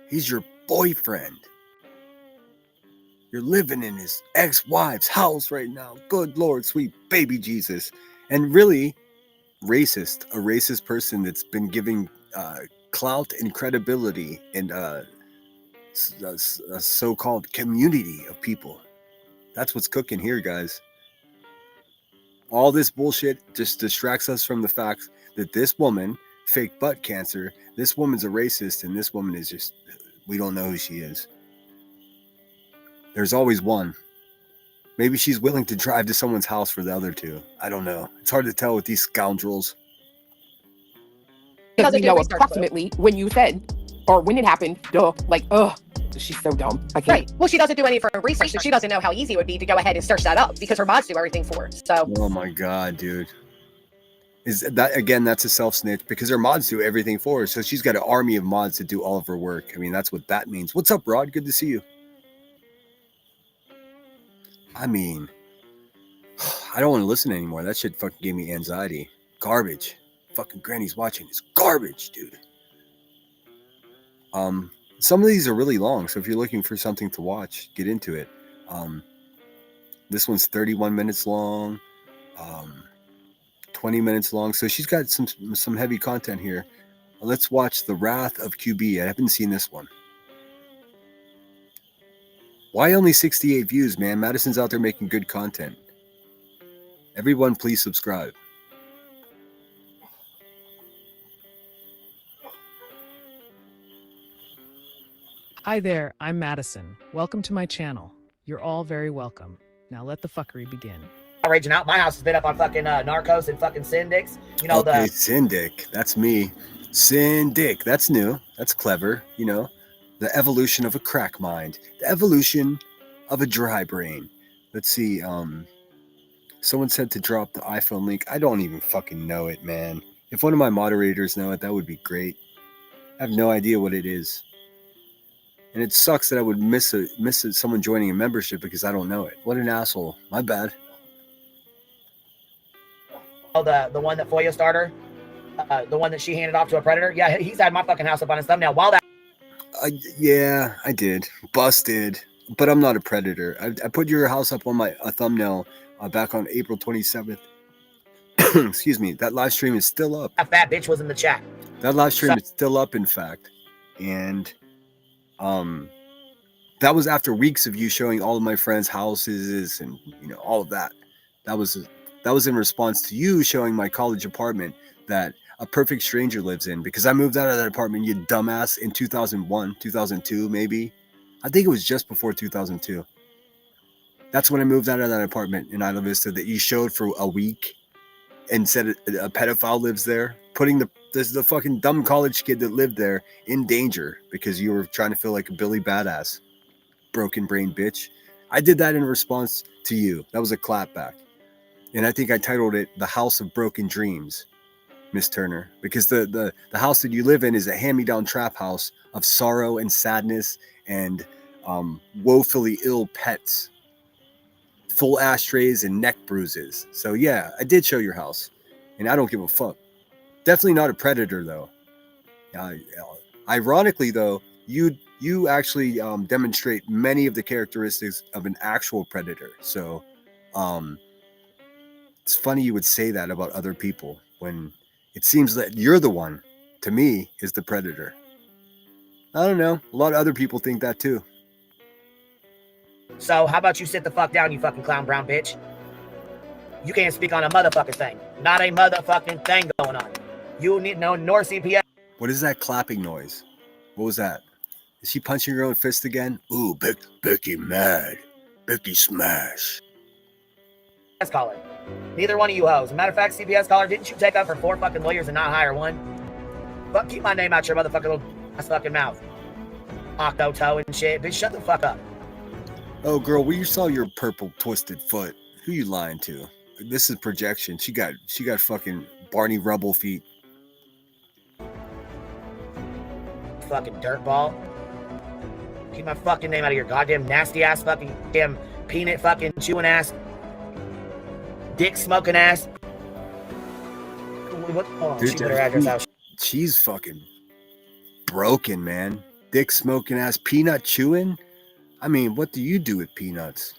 he's your boyfriend. You're living in his ex-wife's house right now. Good Lord, sweet baby Jesus. And really, a racist person that's been giving clout and credibility and a so-called community of people. That's what's cooking here, guys. All this bullshit just distracts us from the fact that this woman, fake butt cancer, this woman's a racist, and this woman is just, we don't know who she is. There's always one. Maybe she's willing to drive to someone's house for the other two. I don't know. It's hard to tell with these scoundrels. Because we know approximately when you said, or when it happened, she's so dumb. I can't. Right. Well, she doesn't do any of her research, so she doesn't know how easy it would be to go ahead and search that up because her mods do everything for her. So. Oh my God, dude. Is that, again, that's a self-snitch because her mods do everything for her. So she's got an army of mods to do all of her work. I mean, that's what that means. What's up, Rod? Good to see you. I mean, I don't want to listen anymore. That shit fucking gave me anxiety. Garbage. Fucking Granny's watching. It's garbage, dude. Some of these are really long, so if you're looking for something to watch, get into it. This one's 31 minutes long, 20 minutes long. So she's got some heavy content here. Let's watch The Wrath of QB. I haven't seen this one. Why only 68 views, man? Madison's out there making good content. Everyone, please subscribe. Hi there, I'm Madison. Welcome to my channel. You're all very welcome. Now let the fuckery begin. Raging out. My house has been up on fucking Narcos and fucking Syndics. You know, okay, Syndic. That's me. Syndic. That's new. That's clever. You know, the evolution of a crack mind. The evolution of a dry brain. Let's see. Someone said to drop the iPhone link. I don't even fucking know it, man. If one of my moderators know it, that would be great. I have no idea what it is. And it sucks that I would miss someone joining a membership because I don't know it. What an asshole. My bad. Oh, the one that Foya starter, the one that she handed off to a predator. Yeah, he's had my fucking house up on his thumbnail. While that. Yeah, I did. Busted. But I'm not a predator. I put your house up on my thumbnail back on April 27th. Excuse me. That live stream is still up. That fat bitch was in the chat. That live stream is still up, in fact. And that was after weeks of you showing all of my friends' houses and, you know, all of that. That was in response to you showing my college apartment that a perfect stranger lives in, because I moved out of that apartment, you dumbass, in 2001, 2002, maybe. I think it was just before 2002. That's when I moved out of that apartment in Isla Vista that you showed for a week and said a pedophile lives there, putting the fucking dumb college kid that lived there in danger because you were trying to feel like a Billy Badass. Broken brain bitch. I did that in response to you. That was a clapback. And I think I titled it The House of Broken Dreams, Miss Turner, because the house that you live in is a hand-me-down trap house of sorrow and sadness and woefully ill pets, full ashtrays and neck bruises. So yeah, I did show your house, and I don't give a fuck. Definitely not a predator, though. Ironically, though, you actually demonstrate many of the characteristics of an actual predator. So it's funny you would say that about other people when it seems that you're the one, to me, is the predator. I don't know. A lot of other people think that too. So how about you sit the fuck down, you fucking clown brown bitch? You can't speak on a motherfucking thing. Not a motherfucking thing going on. You need no nor CPS. What is that clapping noise? What was that? Is she punching her own fist again? Ooh, Becky mad. Becky smash. Caller. Neither one of you hoes. Matter of fact, CPS caller, didn't you take up for 4 fucking lawyers and not hire one? Fuck, keep my name out your motherfucking little ass fucking mouth. Octo toe and shit. Bitch, shut the fuck up. Oh, girl, we saw your purple twisted foot. Who you lying to? This is projection. She got fucking Barney Rubble feet. Fucking dirtball. Keep my fucking name out of your goddamn nasty ass fucking damn peanut fucking chewing ass. Dick smoking ass. What? Oh, Dude, she put her address out. She's fucking broken, man. Dick smoking ass, peanut chewing. I mean, what do you do with peanuts?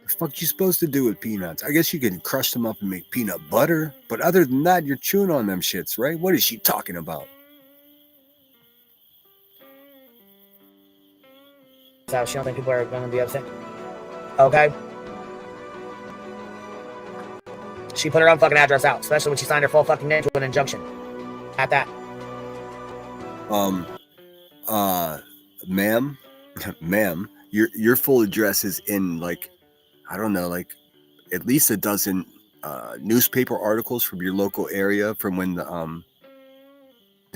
The fuck you supposed to do with peanuts? I guess you can crush them up and make peanut butter, but other than that, you're chewing on them shits, right? What is she talking about? So she don't think people are going to be upset. Okay. She put her own fucking address out, especially when she signed her full fucking name to an injunction. At that. Ma'am, ma'am, your full address is in, like, I don't know, like at least a dozen newspaper articles from your local area from when the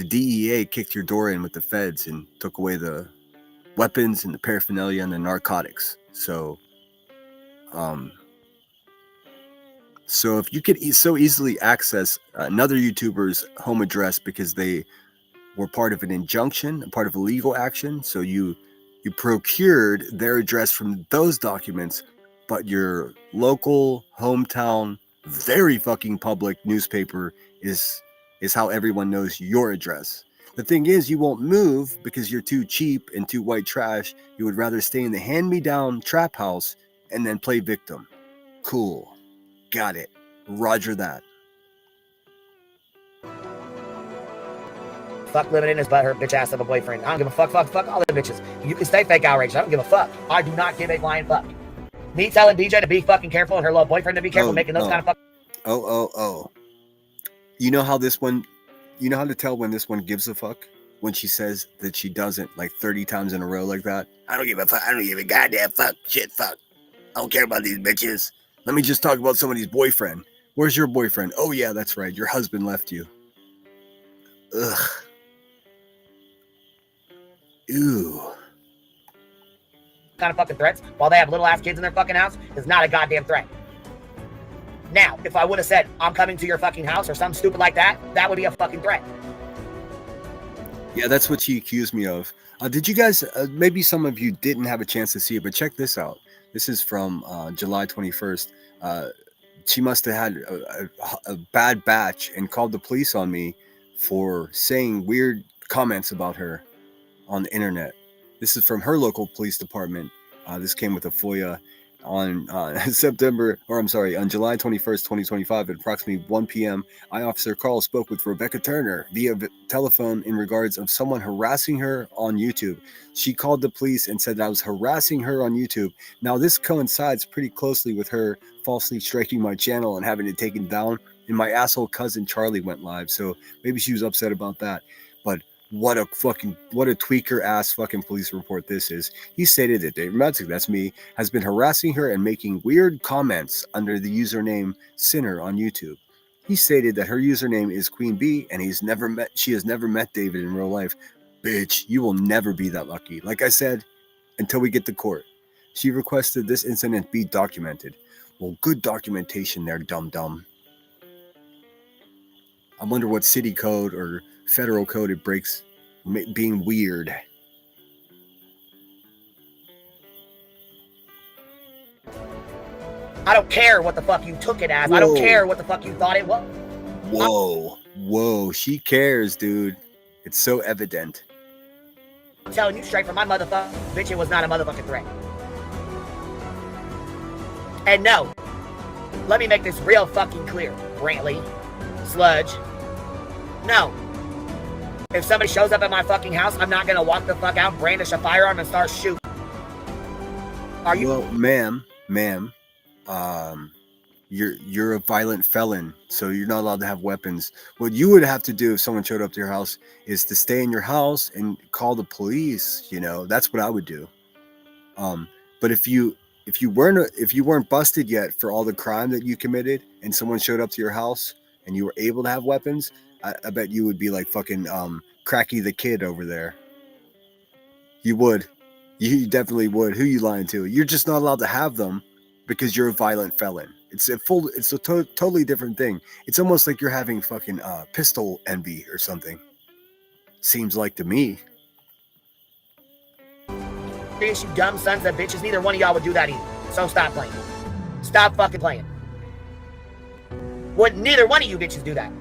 DEA kicked your door in with the feds and took away the weapons and the paraphernalia and the narcotics. So if you could so easily access another YouTuber's home address because they were part of an injunction, a part of a legal action, so you procured their address from those documents, but your local hometown, very fucking public newspaper is how everyone knows your address. The thing is, you won't move because you're too cheap and too white trash. You would rather stay in the hand-me-down trap house and then play victim. Cool. Got it. Roger that. Fuck living in his butt hurt bitch ass of a boyfriend. I don't give a fuck all the bitches. You can stay fake outraged. I don't give a fuck. I do not give a flying fuck. Me telling BJ to be fucking careful and her little boyfriend to be careful making those kind of fuck. Oh. You know how to tell when this one gives a fuck? When she says that she doesn't, like 30 times in a row like that. I don't give a fuck. I don't give a goddamn fuck. Shit, fuck. I don't care about these bitches. Let me just talk about somebody's boyfriend. Where's your boyfriend? Oh yeah, that's right. Your husband left you. Ugh. Ew. Kind of fucking threats while they have little ass kids in their fucking house is not a goddamn threat. Now, if I would have said I'm coming to your fucking house or something stupid like that, that would be a fucking threat. Yeah, that's what she accused me of. Did you guys, maybe some of you didn't have a chance to see it, but check this out. This is from July 21st. She must have had a bad batch and called the police on me for saying weird comments about her on the internet. This is from her local police department. This came with a FOIA on on July 21st, 2025 at approximately 1 p.m. Officer Carl spoke with Rebecca Turner via telephone in regards of someone harassing her on YouTube. She called the police and said that I was harassing her on YouTube. Now this coincides pretty closely with her falsely striking my channel and having it taken down, and my asshole cousin Charlie went live, so maybe she was upset about that. But what a tweaker ass fucking police report this is. He stated that Dave Metzig, that's me, has been harassing her and making weird comments under the username Sinner on YouTube. He stated that her username is Queen Bee and she has never met David in real life. Bitch, you will never be that lucky. Like I said, until we get to court. She requested this incident be documented. Well, good documentation there, dum-dum. I wonder what city code or federal code it breaks being weird. I don't care what the fuck you took it as. Whoa. I don't care what the fuck you thought it was. Whoa, she cares, dude. It's so evident. I'm telling you straight from my motherfucker, bitch, it was not a motherfucking threat. And no, let me make this real fucking clear, Brantley, Sludge. No. If somebody shows up at my fucking house, I'm not gonna walk the fuck out, brandish a firearm, and start shooting. Are you? Well, ma'am, you're a violent felon, so you're not allowed to have weapons. What you would have to do if someone showed up to your house is to stay in your house and call the police. You know, that's what I would do. But if you weren't busted yet for all the crime that you committed, and someone showed up to your house and you were able to have weapons, I bet you would be like fucking Cracky the Kid over there. You would. You definitely would. Who you lying to? You're just not allowed to have them because you're a violent felon. It's a totally different thing. It's almost like you're having fucking pistol envy or something. Seems like to me. You dumb sons of bitches. Neither one of y'all would do that either. So stop playing. Stop fucking playing. Would neither one of you bitches do that?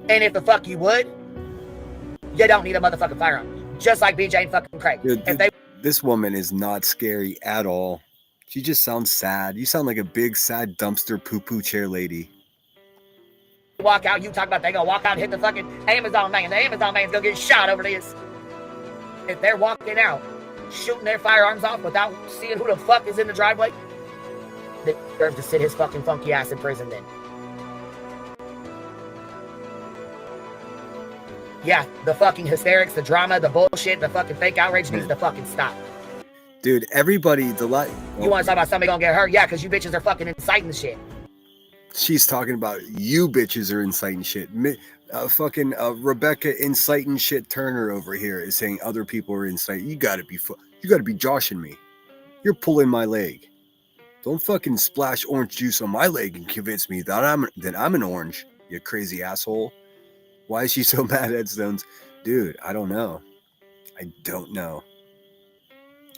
And if the fuck you would, you don't need a motherfucking firearm. Just like BJ and fucking Craig. Dude, this woman is not scary at all. She just sounds sad. You sound like a big sad dumpster poo-poo chair lady. Walk out, you talk about they gonna walk out and hit the fucking Amazon man. The Amazon man's gonna get shot over this. If they're walking out, shooting their firearms off without seeing who the fuck is in the driveway, they deserve to sit his fucking funky ass in prison then. Yeah, the fucking hysterics, the drama, the bullshit, the fucking fake outrage needs to fucking stop. Dude, everybody, You want to talk about somebody gonna get hurt? Yeah, because you bitches are fucking inciting the shit. She's talking about you bitches are inciting shit. Fucking Rebecca inciting shit Turner over here is saying other people are inciting. You gotta be joshing me. You're pulling my leg. Don't fucking splash orange juice on my leg and convince me that I'm an orange. You crazy asshole. Why is she so mad at Stones? Dude, I don't know. I don't know.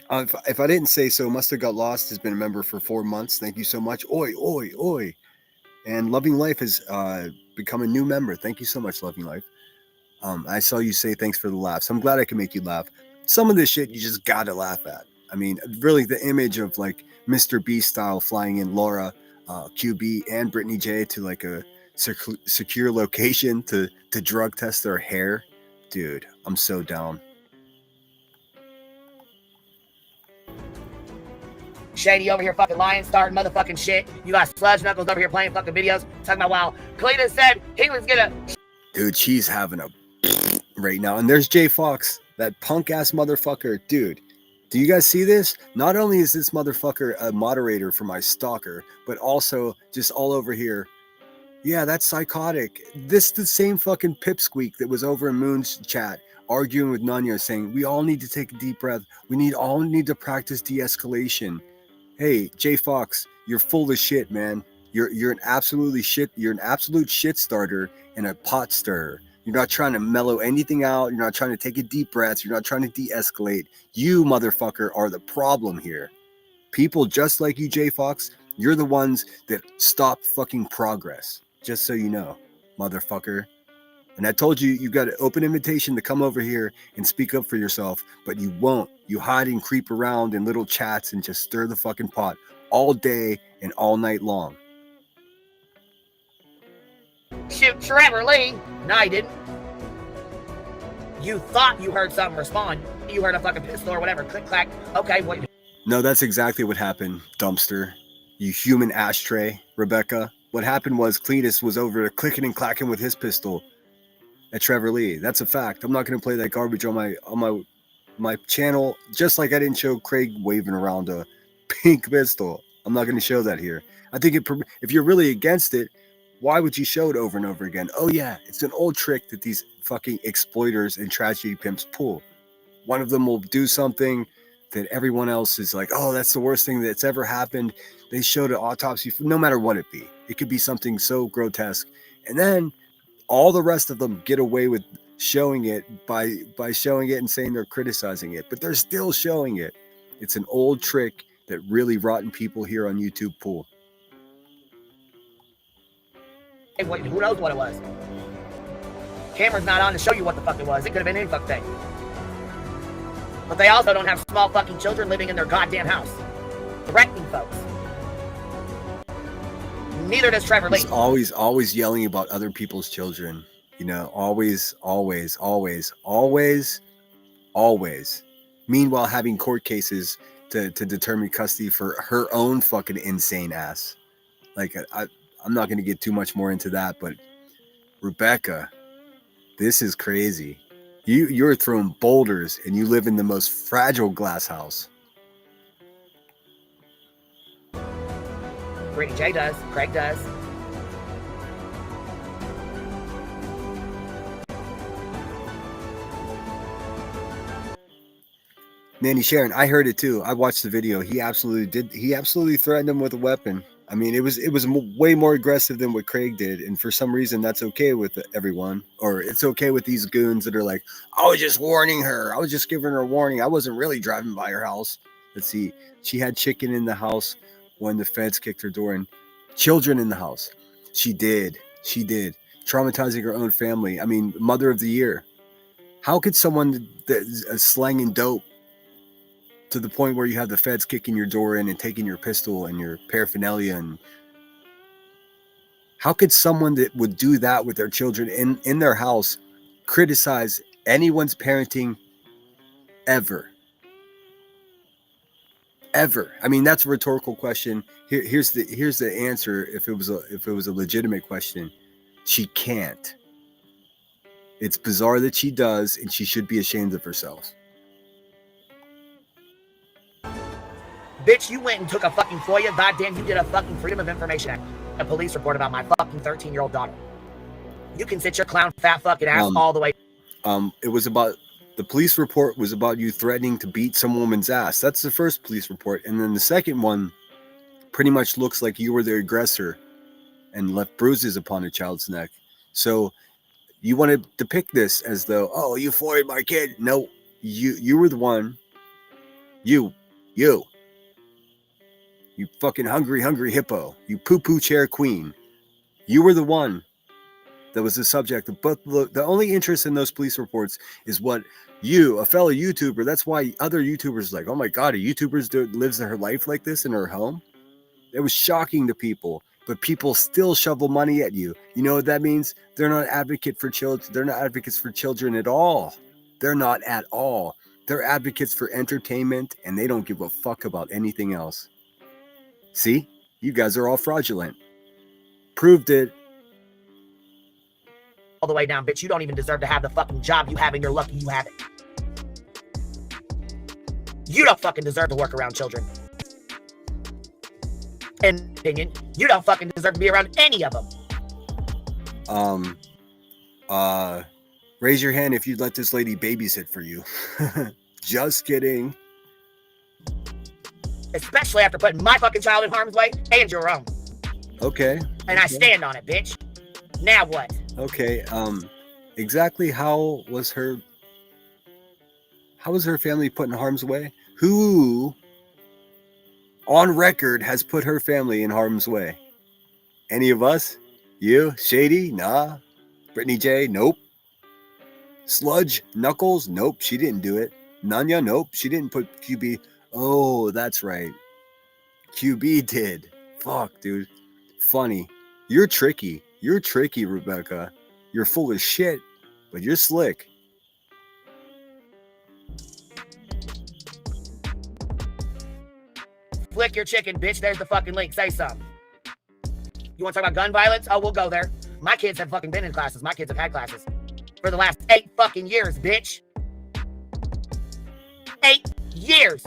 If I didn't say so, Must Have Got Lost has been a member for 4 months. Thank you so much. Oi, oi, oi. And Loving Life has become a new member. Thank you so much, Loving Life. I saw you say thanks for the laughs. I'm glad I can make you laugh. Some of this shit you just gotta laugh at. I mean, really the image of like Mr. B style flying in Laura, QB, and Brittany J to like a secure location to drug test their hair. Dude, I'm so down. Shady over here fucking lying, starting motherfucking shit. You got Sludge Knuckles over here playing fucking videos, talking about, wow, Cletus said he was gonna... Dude, she's having a right now. And there's Jay Fox, that punk ass motherfucker. Dude, do you guys see this? Not only is this motherfucker a moderator for my stalker, but also just all over here. Yeah, that's psychotic. This the same fucking pipsqueak that was over in Moon's chat arguing with Nanya saying we all need to take a deep breath. We all need to practice de-escalation. Hey, Jay Fox, you're full of shit, man. You're an absolute shit starter and a pot stirrer. You're not trying to mellow anything out. You're not trying to take a deep breath. You're not trying to de-escalate. You, motherfucker, are the problem here. People just like you, Jay Fox, you're the ones that stop fucking progress. Just so you know, motherfucker. And I told you, you got an open invitation to come over here and speak up for yourself, but you won't. You hide and creep around in little chats and just stir the fucking pot all day and all night long. Shoot Trevor Lee. No, you didn't. You thought you heard something respond. You heard a fucking pistol or whatever. Click, clack. Okay, what? No, that's exactly what happened, dumpster. You human ashtray, Rebecca. What happened was Cletus was over clicking and clacking with his pistol at Trevor Lee. That's a fact. I'm not going to play that garbage on my channel, just like I didn't show Craig waving around a pink pistol. I'm not going to show that here. I think if you're really against it, why would you show it over and over again? Oh yeah, it's an old trick that these fucking exploiters and tragedy pimps pull. One of them will do something that everyone else is like, oh, that's the worst thing that's ever happened. They showed an autopsy, no matter what it be. It could be something so grotesque. And then all the rest of them get away with showing it by showing it and saying they're criticizing it, but they're still showing it. It's an old trick that really rotten people here on YouTube pull. Hey, who knows what it was? Camera's not on to show you what the fuck it was. It could have been any fuck thing. But they also don't have small fucking children living in their goddamn house, threatening folks. Neither does Trevor Lee. He's always yelling about other people's children. You know, always. Meanwhile, having court cases to determine custody for her own fucking insane ass. Like, I'm not going to get too much more into that, but Rebecca, this is crazy. You're throwing boulders and you live in the most fragile glass house. Brittany J does. Craig does. Nanny Sharon, I heard it too. I watched the video. He absolutely did. He absolutely threatened him with a weapon. I mean, it was way more aggressive than what Craig did, and for some reason, that's okay with everyone, or it's okay with these goons that are like, "I was just warning her. I was just giving her a warning. I wasn't really driving by her house." Let's see. She had chicken in the house when the feds kicked her door in. Children in the house. She did. She did. Traumatizing her own family. I mean, Mother of the Year. How could someone that is slanging dope to the point where you have the feds kicking your door in and taking your pistol and your paraphernalia, and how could someone that would do that with their children in their house criticize anyone's parenting ever? I mean, that's a rhetorical question. Here's the answer. If it was a legitimate question, she can't. It's bizarre that she does, and she should be ashamed of herself. Bitch, you went and took a fucking FOIA. Goddamn, you did a fucking Freedom of Information Act. A police report about my fucking 13-year-old daughter. You can sit your clown fat fucking ass all the way. It was about, the police report was about you threatening to beat some woman's ass. That's the first police report. And then the second one pretty much looks like you were the aggressor and left bruises upon a child's neck. So you want to depict this as though, oh, you FOIA'd my kid. No, you were the one. You fucking hungry hippo. You poo-poo chair queen. You were the one that was the subject of both. The only interest in those police reports is what you, a fellow YouTuber, that's why other YouTubers are like, oh my God, a YouTuber lives her life like this in her home? It was shocking to people, but people still shovel money at you. You know what that means? They're not advocate for children. They're not advocates for children at all. They're not at all. They're advocates for entertainment, and they don't give a fuck about anything else. See, you guys are all fraudulent. Proved it. All the way down, bitch. You don't even deserve to have the fucking job you have, and you're lucky you have it. You don't fucking deserve to work around children. In my opinion, you don't fucking deserve to be around any of them. Raise your hand if you'd let this lady babysit for you. Just kidding. Especially after putting my fucking child in harm's way and your own. Okay. And I stand on it, bitch. Now what? Okay. Exactly how was her family put in harm's way? Who on record has put her family in harm's way? Any of us? You? Shady? Nah. Brittany J? Nope. Sludge? Knuckles? Nope, she didn't do it. Nanya? Nope, she didn't put QB. Oh, that's right. QB did. Fuck, dude. Funny. You're tricky. You're tricky, Rebecca. You're full of shit, but you're slick. Flick your chicken, bitch. There's the fucking link. Say something. You want to talk about gun violence? Oh, we'll go there. My kids have fucking been in classes. My kids have had classes for the last 8 fucking years, bitch. 8 years.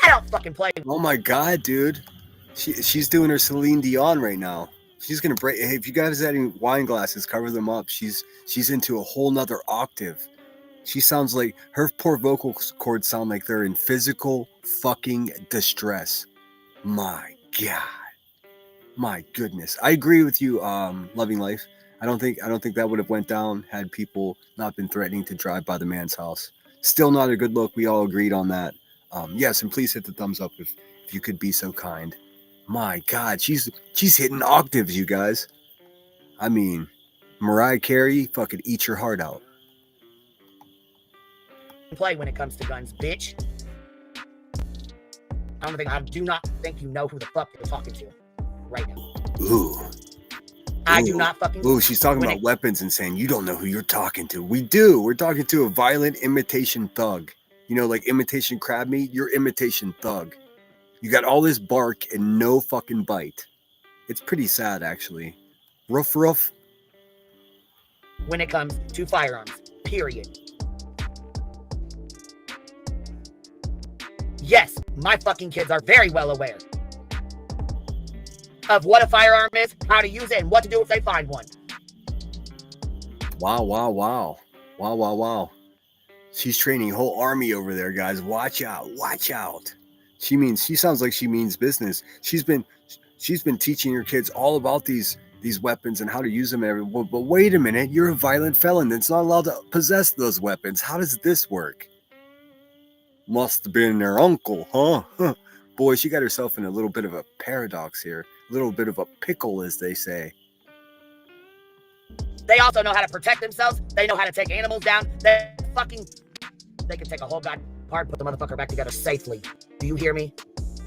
I don't fucking play. Oh my God, dude. She's doing her Celine Dion right now. She's gonna break. Hey, if you guys have any wine glasses, cover them up. She's into a whole nother octave. She sounds like, her poor vocal cords sound like they're in physical fucking distress. My God. My goodness. I agree with you, Loving Life. I don't think that would have went down had people not been threatening to drive by the man's house. Still not a good look. We all agreed on that. Yes, and please hit the thumbs up if you could be so kind. My God, she's hitting octaves, you guys. I mean, Mariah Carey, fucking eat your heart out. Play when it comes to guns, bitch. I do not think you know who the fuck you're talking to right now. Ooh. I do not fucking. Ooh, she's talking about weapons and saying you don't know who you're talking to. We do. We're talking to a violent imitation thug. You know, like imitation crab meat. You're imitation thug. You got all this bark and no fucking bite. It's pretty sad, actually. Roof. When it comes to firearms, period. Yes, my fucking kids are very well aware of what a firearm is, how to use it, and what to do if they find one. Wow. She's training a whole army over there, guys. Watch out. Watch out. She sounds like she means business. She's been teaching her kids all about these weapons and how to use them. But wait a minute, you're a violent felon that's not allowed to possess those weapons. How does this work? Must have been their uncle, huh? Boy, she got herself in a little bit of a paradox here. A little bit of a pickle, as they say. They also know how to protect themselves. They know how to take animals down. They can take a whole god apart, put the motherfucker back together safely. Do you hear me?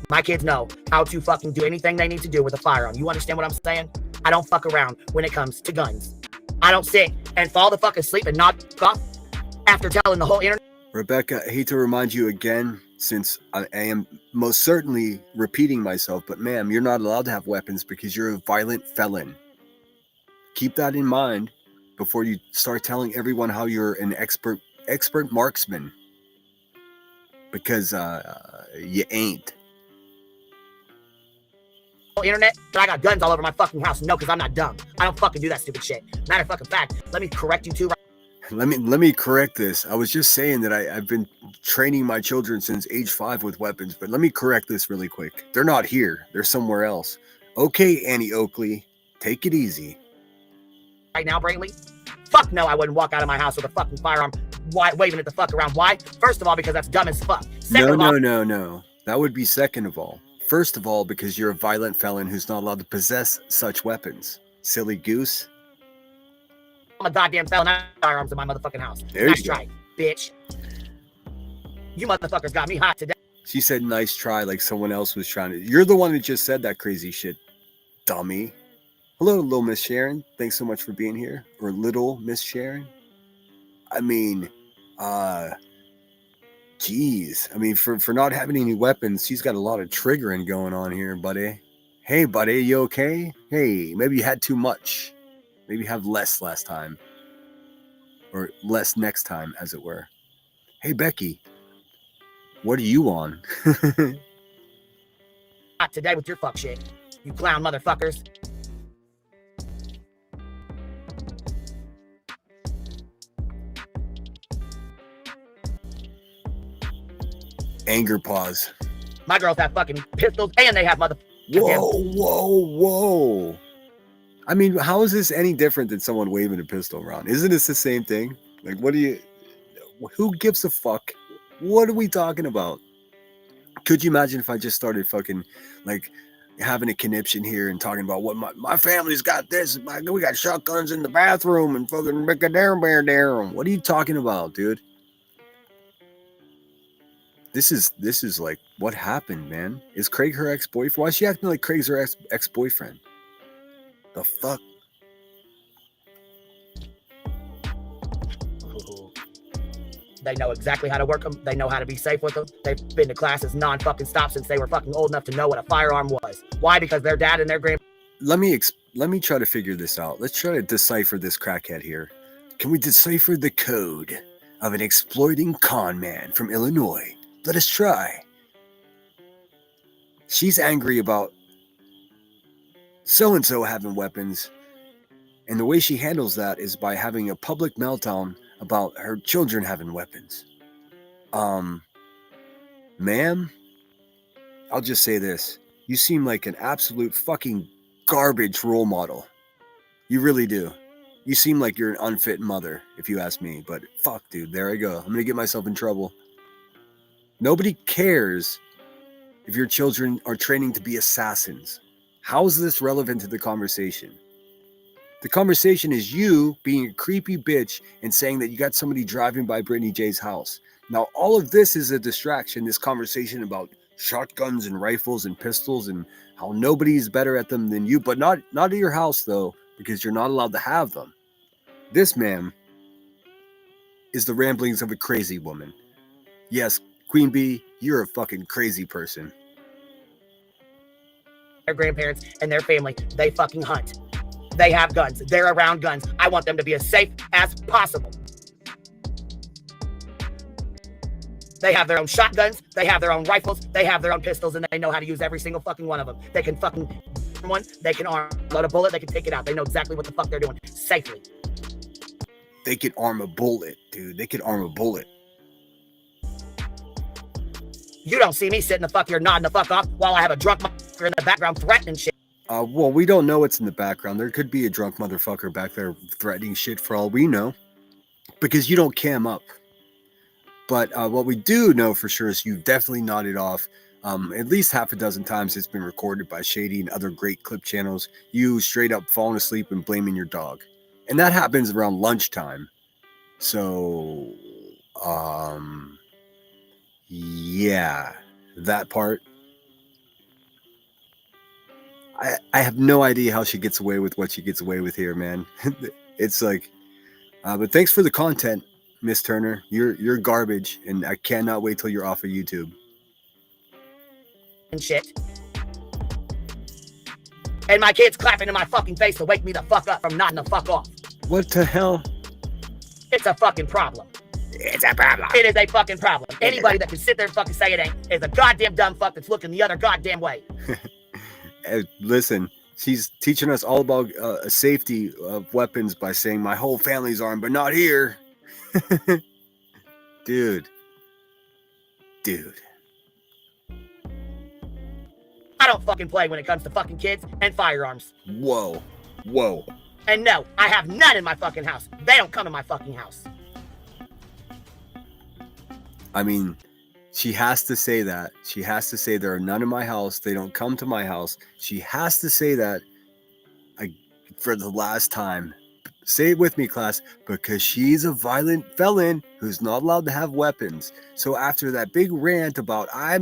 My kids know how to fucking do anything they need to do with a firearm. You understand what I'm saying? I don't fuck around when it comes to guns. I don't sit and fall the fuck asleep and knock off after telling the whole internet. Rebecca, I hate to remind you again, since I am most certainly repeating myself, but ma'am, you're not allowed to have weapons because you're a violent felon. Keep that in mind before you start telling everyone how you're an expert marksman, because you ain't. Internet, but I got guns all over my fucking house. No, because I'm not dumb. I don't fucking do that stupid shit. Matter of fucking fact, let me correct you too. Let me correct this. I was just saying that I've been training my children since age 5 with weapons, but let me correct this really quick. They're not here. They're somewhere else. Okay, Annie Oakley, take it easy. Right now, Brayley? Fuck no, I wouldn't walk out of my house with a fucking firearm waving it the fuck around. Why? First of all, because that's dumb as fuck. No. That would be second of all. First of all, because you're a violent felon who's not allowed to possess such weapons. Silly goose. I'm a goddamn felon. I have firearms in my motherfucking house. Nice try, bitch. You motherfuckers got me hot today. She said nice try like someone else was trying to. You're the one that just said that crazy shit, dummy. Hello, little Miss Sharon. Thanks so much for being here. Or little Miss Sharon. I mean, geez. I mean, for not having any weapons, she's got a lot of triggering going on here, buddy. Hey, buddy, you okay? Hey, maybe you had too much. Maybe have less last time. Or less next time, as it were. Hey, Becky. What are you on? Not today with your fuck shit. You clown motherfuckers. Anger pause. My girls have fucking pistols and they have Whoa. I mean, how is this any different than someone waving a pistol around? Isn't this the same thing? Like, who gives a fuck? What are we talking about? Could you imagine if I just started fucking, like, having a conniption here and talking about what my family's got this, we got shotguns in the bathroom and fucking bear. What are you talking about, dude? This is like, what happened, man? Is Craig her ex-boyfriend? Why is she acting like Craig's her ex-boyfriend? The fuck? They know exactly how to work them. They know how to be safe with them. They've been to classes non-fucking stop since they were fucking old enough to know what a firearm was. Why? Because their dad and their grand... Let me try to figure this out. Let's try to decipher this crackhead here. Can we decipher the code of an exploiting con man from Illinois? Let us try. She's angry about so-and-so having weapons, and the way she handles that is by having a public meltdown about her children having weapons. Ma'am, I'll just say this. You seem like an absolute fucking garbage role model. You really do. You seem like you're an unfit mother, if you ask me, but fuck, dude, there I go. I'm gonna get myself in trouble. Nobody cares if your children are training to be assassins. How is this relevant to the conversation? The conversation is you being a creepy bitch and saying that you got somebody driving by Brittany J's house. Now, all of this is a distraction, this conversation about shotguns and rifles and pistols and how nobody's better at them than you, but not at your house, though, because you're not allowed to have them. This, ma'am, is the ramblings of a crazy woman. Yes, Queen Bee, you're a fucking crazy person. Their grandparents and their family, they fucking hunt. They have guns. They're around guns. I want them to be as safe as possible. They have their own shotguns. They have their own rifles. They have their own pistols, and they know how to use every single fucking one of them. They can fucking one. They can arm, load a bullet. They can take it out. They know exactly what the fuck they're doing safely. They could arm a bullet, dude. They could arm a bullet. They could arm a bullet. You don't see me sitting the fuck here nodding the fuck off while I have a drunk motherfucker in the background threatening shit. Well, we don't know what's in the background. There could be a drunk motherfucker back there threatening shit for all we know, because you don't cam up. But what we do know for sure is you've definitely nodded off. At least half a dozen times it's been recorded by Shady and other great clip channels. You straight up falling asleep and blaming your dog. And that happens around lunchtime. So, yeah, that part. I have no idea how she gets away with what she gets away with here, man. It's like, but thanks for the content, Miss Turner. You're garbage, and I cannot wait till you're off of YouTube. And shit. And my kids clapping in my fucking face to wake me the fuck up from nodding the fuck off. What the hell? It's a fucking problem. It's a problem. It is a fucking problem. Anybody that can sit there and fucking say it ain't is a goddamn dumb fuck that's looking the other goddamn way. Listen, she's teaching us all about safety of weapons by saying my whole family's armed, but not here. Dude. I don't fucking play when it comes to fucking kids and firearms. Whoa. And no, I have none in my fucking house. They don't come in my fucking house. I mean, she has to say that. She has to say there are none in my house. They don't come to my house. She has to say that for the last time. Say it with me, class. Because she's a violent felon who's not allowed to have weapons. So after that big rant about I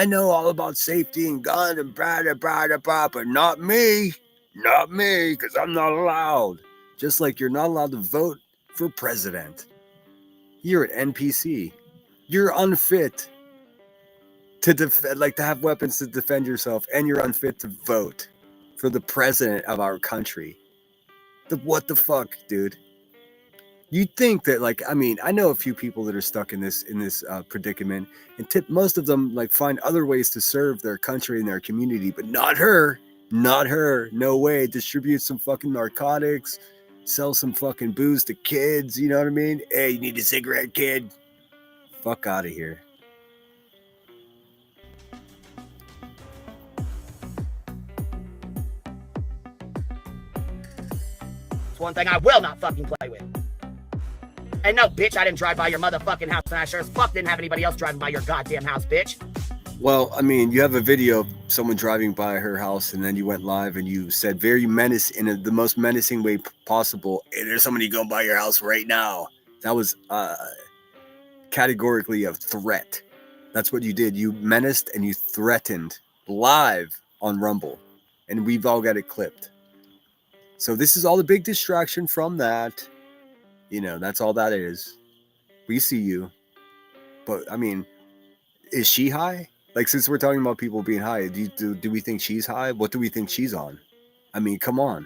know all about safety and guns and blah, but not me, because I'm not allowed. Just like you're not allowed to vote for president. You're an NPC. You're unfit to have weapons to defend yourself, and you're unfit to vote for the president of our country. What the fuck, dude? You'd think that, I know a few people that are stuck in this predicament, and most of them find other ways to serve their country and their community, but not her. No way. Distribute some fucking narcotics, sell some fucking booze to kids. You know what I mean? Hey, you need a cigarette, kid? Fuck out of here. It's one thing I will not fucking play with. And no, bitch, I didn't drive by your motherfucking house, and I sure as fuck didn't have anybody else driving by your goddamn house, bitch. Well, I mean, you have a video of someone driving by her house, and then you went live and you said very the most menacing way possible, hey, there's somebody going by your house right now. That was categorically a threat. That's what you did. You menaced and you threatened live on Rumble, and we've all got it clipped. So this is all the big distraction from that. That's all that is. We see you. But, I mean, is she high? Since we're talking about people being high, do we think she's high? What do we think she's on? I mean, come on.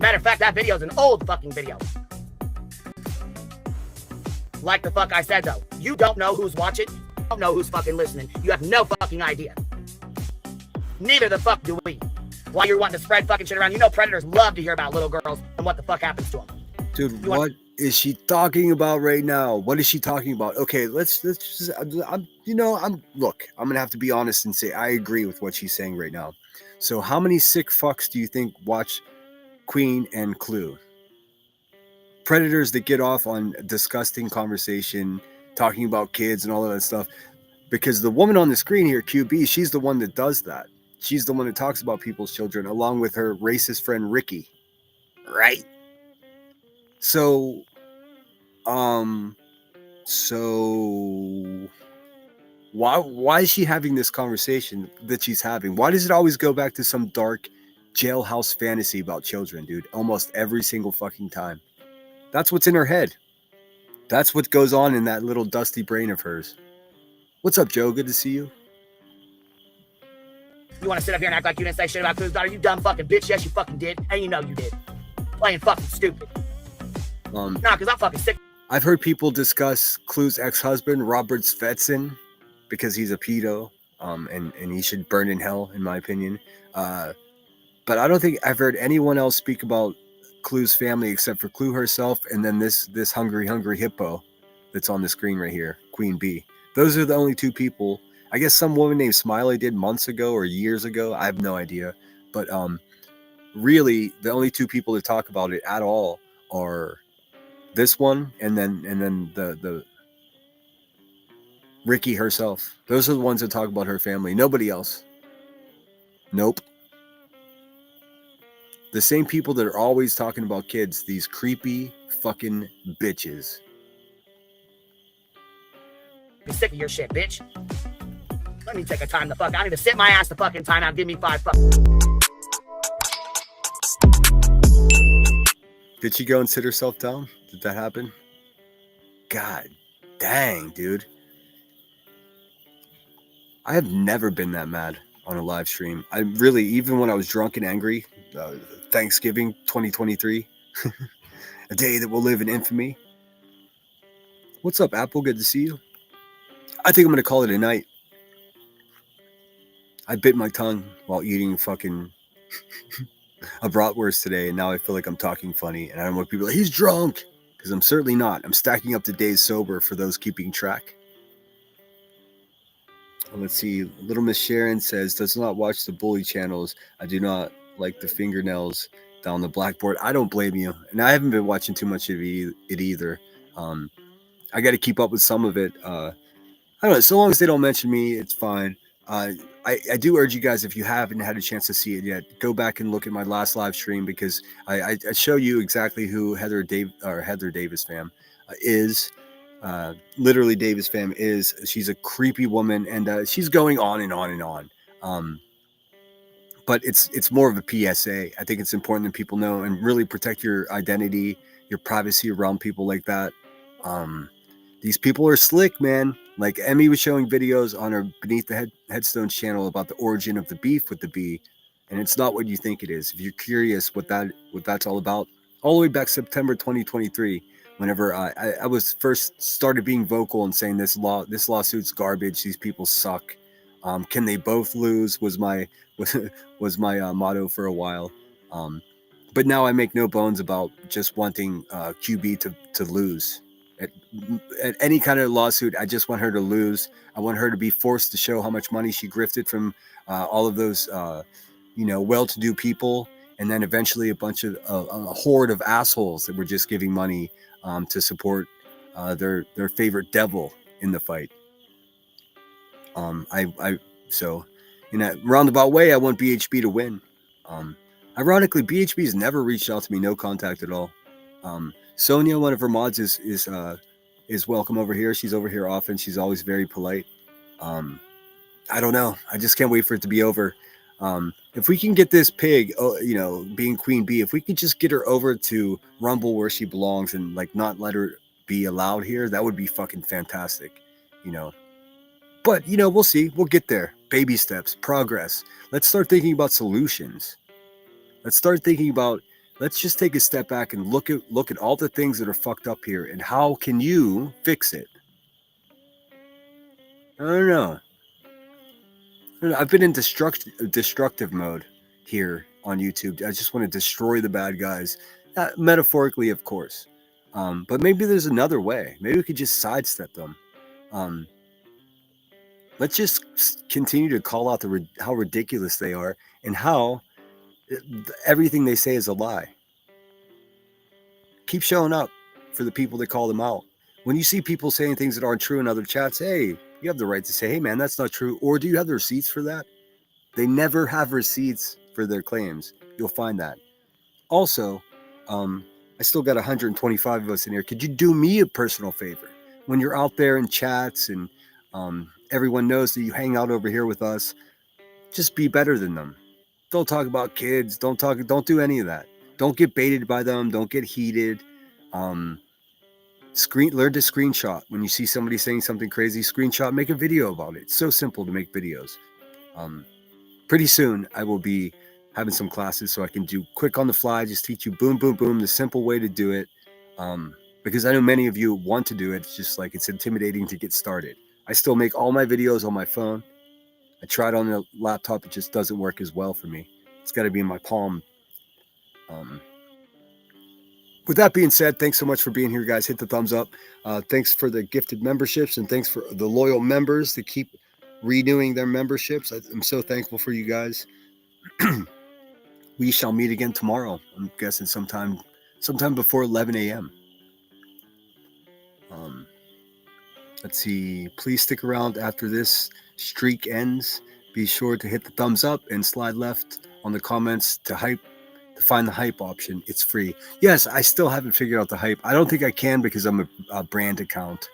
Matter of fact, that video is an old fucking video. Like the fuck I said, though. You don't know who's watching. You don't know who's fucking listening. You have no fucking idea. Neither the fuck do we. While you're wanting to spread fucking shit around, predators love to hear about little girls and what the fuck happens to them. Dude, what is she talking about right now? What is she talking about? Okay, let's just, look, I'm going to have to be honest and say I agree with what she's saying right now. So how many sick fucks do you think watch Queen and Clue? Predators that get off on disgusting conversation, talking about kids and all of that stuff. Because the woman on the screen here, QB, she's the one that does that. She's the one that talks about people's children along with her racist friend Ricky. Right? So why is she having this conversation that she's having? Why does it always go back to some dark jailhouse fantasy about children, dude? Almost every single fucking time. That's what's in her head. That's what goes on in that little dusty brain of hers. What's up, Joe? Good to see you. You want to sit up here and act like you didn't say shit about Clue's daughter? You dumb fucking bitch. Yes, you fucking did. And you know you did. Playing fucking stupid. Because I'm fucking sick. I've heard people discuss Clue's ex-husband, Robert Svetson, because he's a pedo, and he should burn in hell, in my opinion. But I don't think I've heard anyone else speak about Clue's family except for Clue herself, and then this hungry hippo that's on the screen right here, Queen Bee. Those are the only two people. I guess some woman named Smiley did months ago or years ago. I have no idea. But really, the only two people that talk about it at all are this one and then the Ricky herself. Those are the ones that talk about her family. Nobody else. Nope. The same people that are always talking about kids, these creepy fucking bitches. I'm sick of your shit, bitch. Let me take a time the fuck. I need to sit my ass the fucking time out. Give me 5 fuck. Did she go and sit herself down? Did that happen? God dang, dude. I have never been that mad on a live stream. I really, even when I was drunk and angry, Thanksgiving 2023, a day that will live in infamy. What's up, Apple? Good to see you. I think I'm going to call it a night. I bit my tongue while eating fucking a bratwurst today, and now I feel like I'm talking funny, and I don't want people like, he's drunk, because I'm certainly not. I'm stacking up the days sober for those keeping track. Let's see. Little Miss Sharon says, does not watch the bully channels. I do not like the fingernails down the blackboard. I don't blame you. And I haven't been watching too much of it either. I got to keep up with some of it. I don't know. So long as they don't mention me, it's fine. I do urge you guys, if you haven't had a chance to see it yet, go back and look at my last live stream, because I show you exactly who Heather Davis fam is. Literally Davis fam is. She's a creepy woman, and she's going on and on and on. But it's more of a PSA. I think it's important that people know and really protect your identity, your privacy around people like that. These people are slick, man. Like Emmy was showing videos on her Beneath the Headstones channel about the origin of the beef with the bee, and it's not what you think it is. If you're curious what that's all about, all the way back September 2023, whenever I was first started being vocal and saying this lawsuit's garbage, these people suck. Can they both lose? Was my motto for a while. But now I make no bones about just wanting QB to lose. At any kind of lawsuit, I just want her to lose. I want her to be forced to show how much money she grifted from all of those, well-to-do people, and then eventually a bunch of a horde of assholes that were just giving money to support their favorite devil in the fight. So in a roundabout way, I want BHB to win. Ironically, BHB has never reached out to me, no contact at all. Sonia, one of her mods, is welcome over here. She's over here often. She's always very polite. I don't know. I just can't wait for it to be over. If we can get this pig, being Queen Bee, if we could just get her over to Rumble where she belongs and like not let her be allowed here, that would be fucking fantastic. But we'll see. We'll get there. Baby steps, progress. Let's start thinking about solutions. Let's start thinking about. Let's just take a step back and look at all the things that are fucked up here, and how can you fix it? I don't know. I've been in destructive mode here on YouTube. I just want to destroy the bad guys, metaphorically, of course. But maybe there's another way. Maybe we could just sidestep them. Let's just continue to call out how ridiculous they are, and how everything they say is a lie. Keep showing up for the people that call them out. When you see people saying things that aren't true in other chats, hey, you have the right to say, hey man, that's not true. Or do you have the receipts for that? They never have receipts for their claims. You'll find that. Also, I still got 125 of us in here. Could you do me a personal favor? When you're out there in chats and everyone knows that you hang out over here with us, just be better than them. Don't talk about kids. Don't do any of that. Don't get baited by them. Don't get heated. Learn to screenshot. When you see somebody saying something crazy, screenshot, make a video about it. It's so simple to make videos. Pretty soon I will be having some classes so I can do quick on the fly, just teach you boom, boom, boom, the simple way to do it. Because I know many of you want to do it. It's just like, it's intimidating to get started. I still make all my videos on my phone. I tried on the laptop. It just doesn't work as well for me. It's got to be in my palm. with that being said, thanks so much for being here, guys. Hit the thumbs up. Thanks for the gifted memberships, and thanks for the loyal members that keep renewing their memberships. I'm so thankful for you guys. We shall meet again tomorrow. I'm guessing sometime before 11 a.m. Let's see. Please stick around after this streak ends. Be sure to hit the thumbs up and slide left on the comments to find the hype option. It's free. Yes, I still haven't figured out the hype. I don't think I can because I'm a brand account.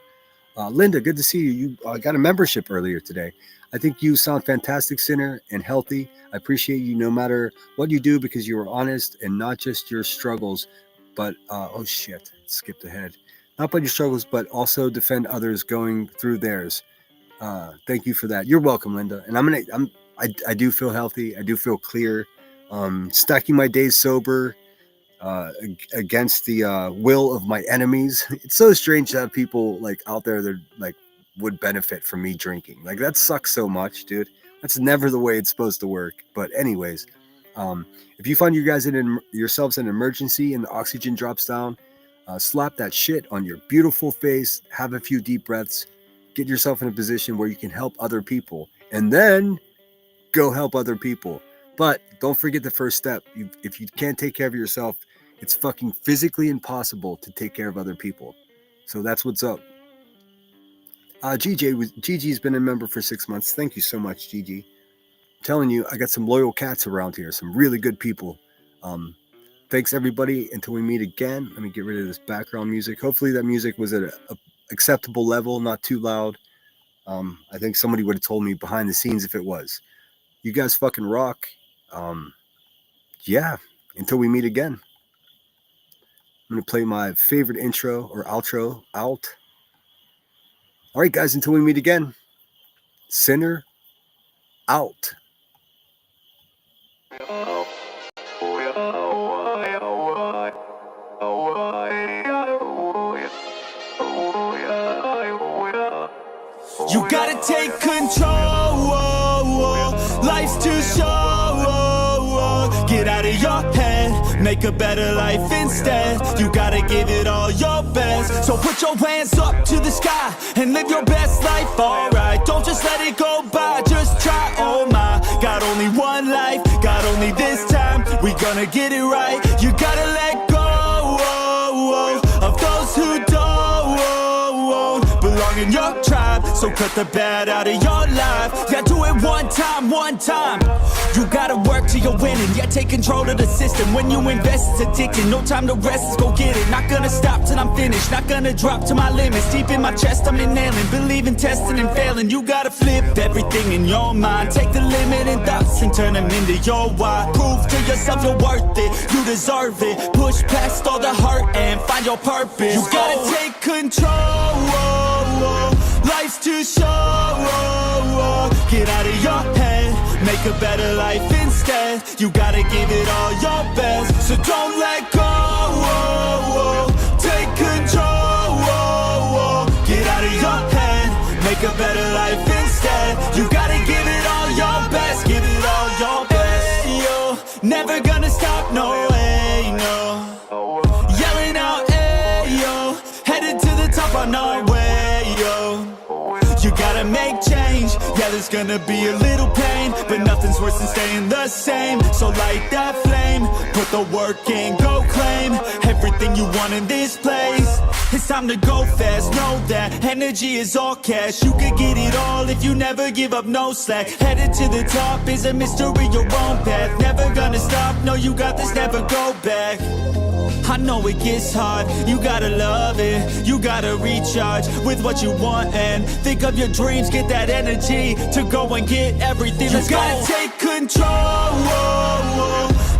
Linda, good to see you. You got a membership earlier today. I think you sound fantastic, Sinner, and healthy. I appreciate you no matter what you do because you are honest and not just your struggles, but oh shit, skipped ahead. Not but your struggles, but also defend others going through theirs. Thank you for that. You're welcome, Linda. And I do feel healthy. I do feel clear. Stacking my days sober against the will of my enemies. It's so strange to have people like out there that like would benefit from me drinking. Like that sucks so much, dude. That's never the way it's supposed to work. But anyways, if you find you guys yourselves in an emergency and the oxygen drops down, slap that shit on your beautiful face. Have a few deep breaths. Get yourself in a position where you can help other people, and then go help other people. But don't forget the first step. If you can't take care of yourself, it's fucking physically impossible to take care of other people. So that's what's up. Gigi's been a member for 6 months. Thank you so much, Gigi. I'm telling you, I got some loyal cats around here. Some really good people. Thanks, everybody. Until we meet again. Let me get rid of this background music. Hopefully that music was at a acceptable level, not too loud. I think somebody would have told me behind the scenes if it was. You guys fucking rock. Yeah, until we meet again. I'm going to play my favorite intro or outro out. All right, guys, until we meet again. Sinner out. You gotta take control. Life's too short. Get out of your head, make a better life instead. You gotta give it all your best. So put your hands up to the sky and live your best life, alright. Don't just let it go by, just try, oh my. Got only one life, got only this time. We gonna get it right. You gotta let go of those who don't belong in your tribe. So cut the bad out of your life. Yeah, do it one time, one time. You gotta work till you're winning. Yeah, take control of the system. When you invest, it's addicting. No time to rest, let's go get it. Not gonna stop till I'm finished. Not gonna drop to my limits. Deep in my chest, I'm inhaling. Believing, testing, and failing. You gotta flip everything in your mind. Take the limiting thoughts and turn them into your why. Prove to yourself you're worth it. You deserve it. Push past all the hurt and find your purpose. You gotta take control. Life's too short. Get out of your head, make a better life instead. You gotta give it all your best. So don't let go. Take control. Get out of your head, make a better life instead. You gotta give it all your best. Give it all your best. Hey, yo, never gonna stop, no way, no. Yelling out, hey, yo, headed to the top on our way, yo. You gotta make change, yeah, there's gonna be a little pain, but nothing's worse than staying the same. So light that flame, put the work in, go claim everything you want in this place. It's time to go fast, know that energy is all cash. You could get it all if you never give up, no slack. Headed to the top is a mystery, your own path. Never gonna stop, no, you got this, never go back. I know it gets hard, you gotta love it. You gotta recharge with what you want and think of your dreams. Get that energy to go and get everything. You gotta take control.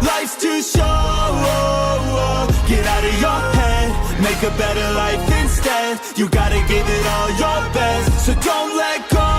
Life's too short. Get out of your head, make a better life instead. You gotta give it all your best. So don't let go.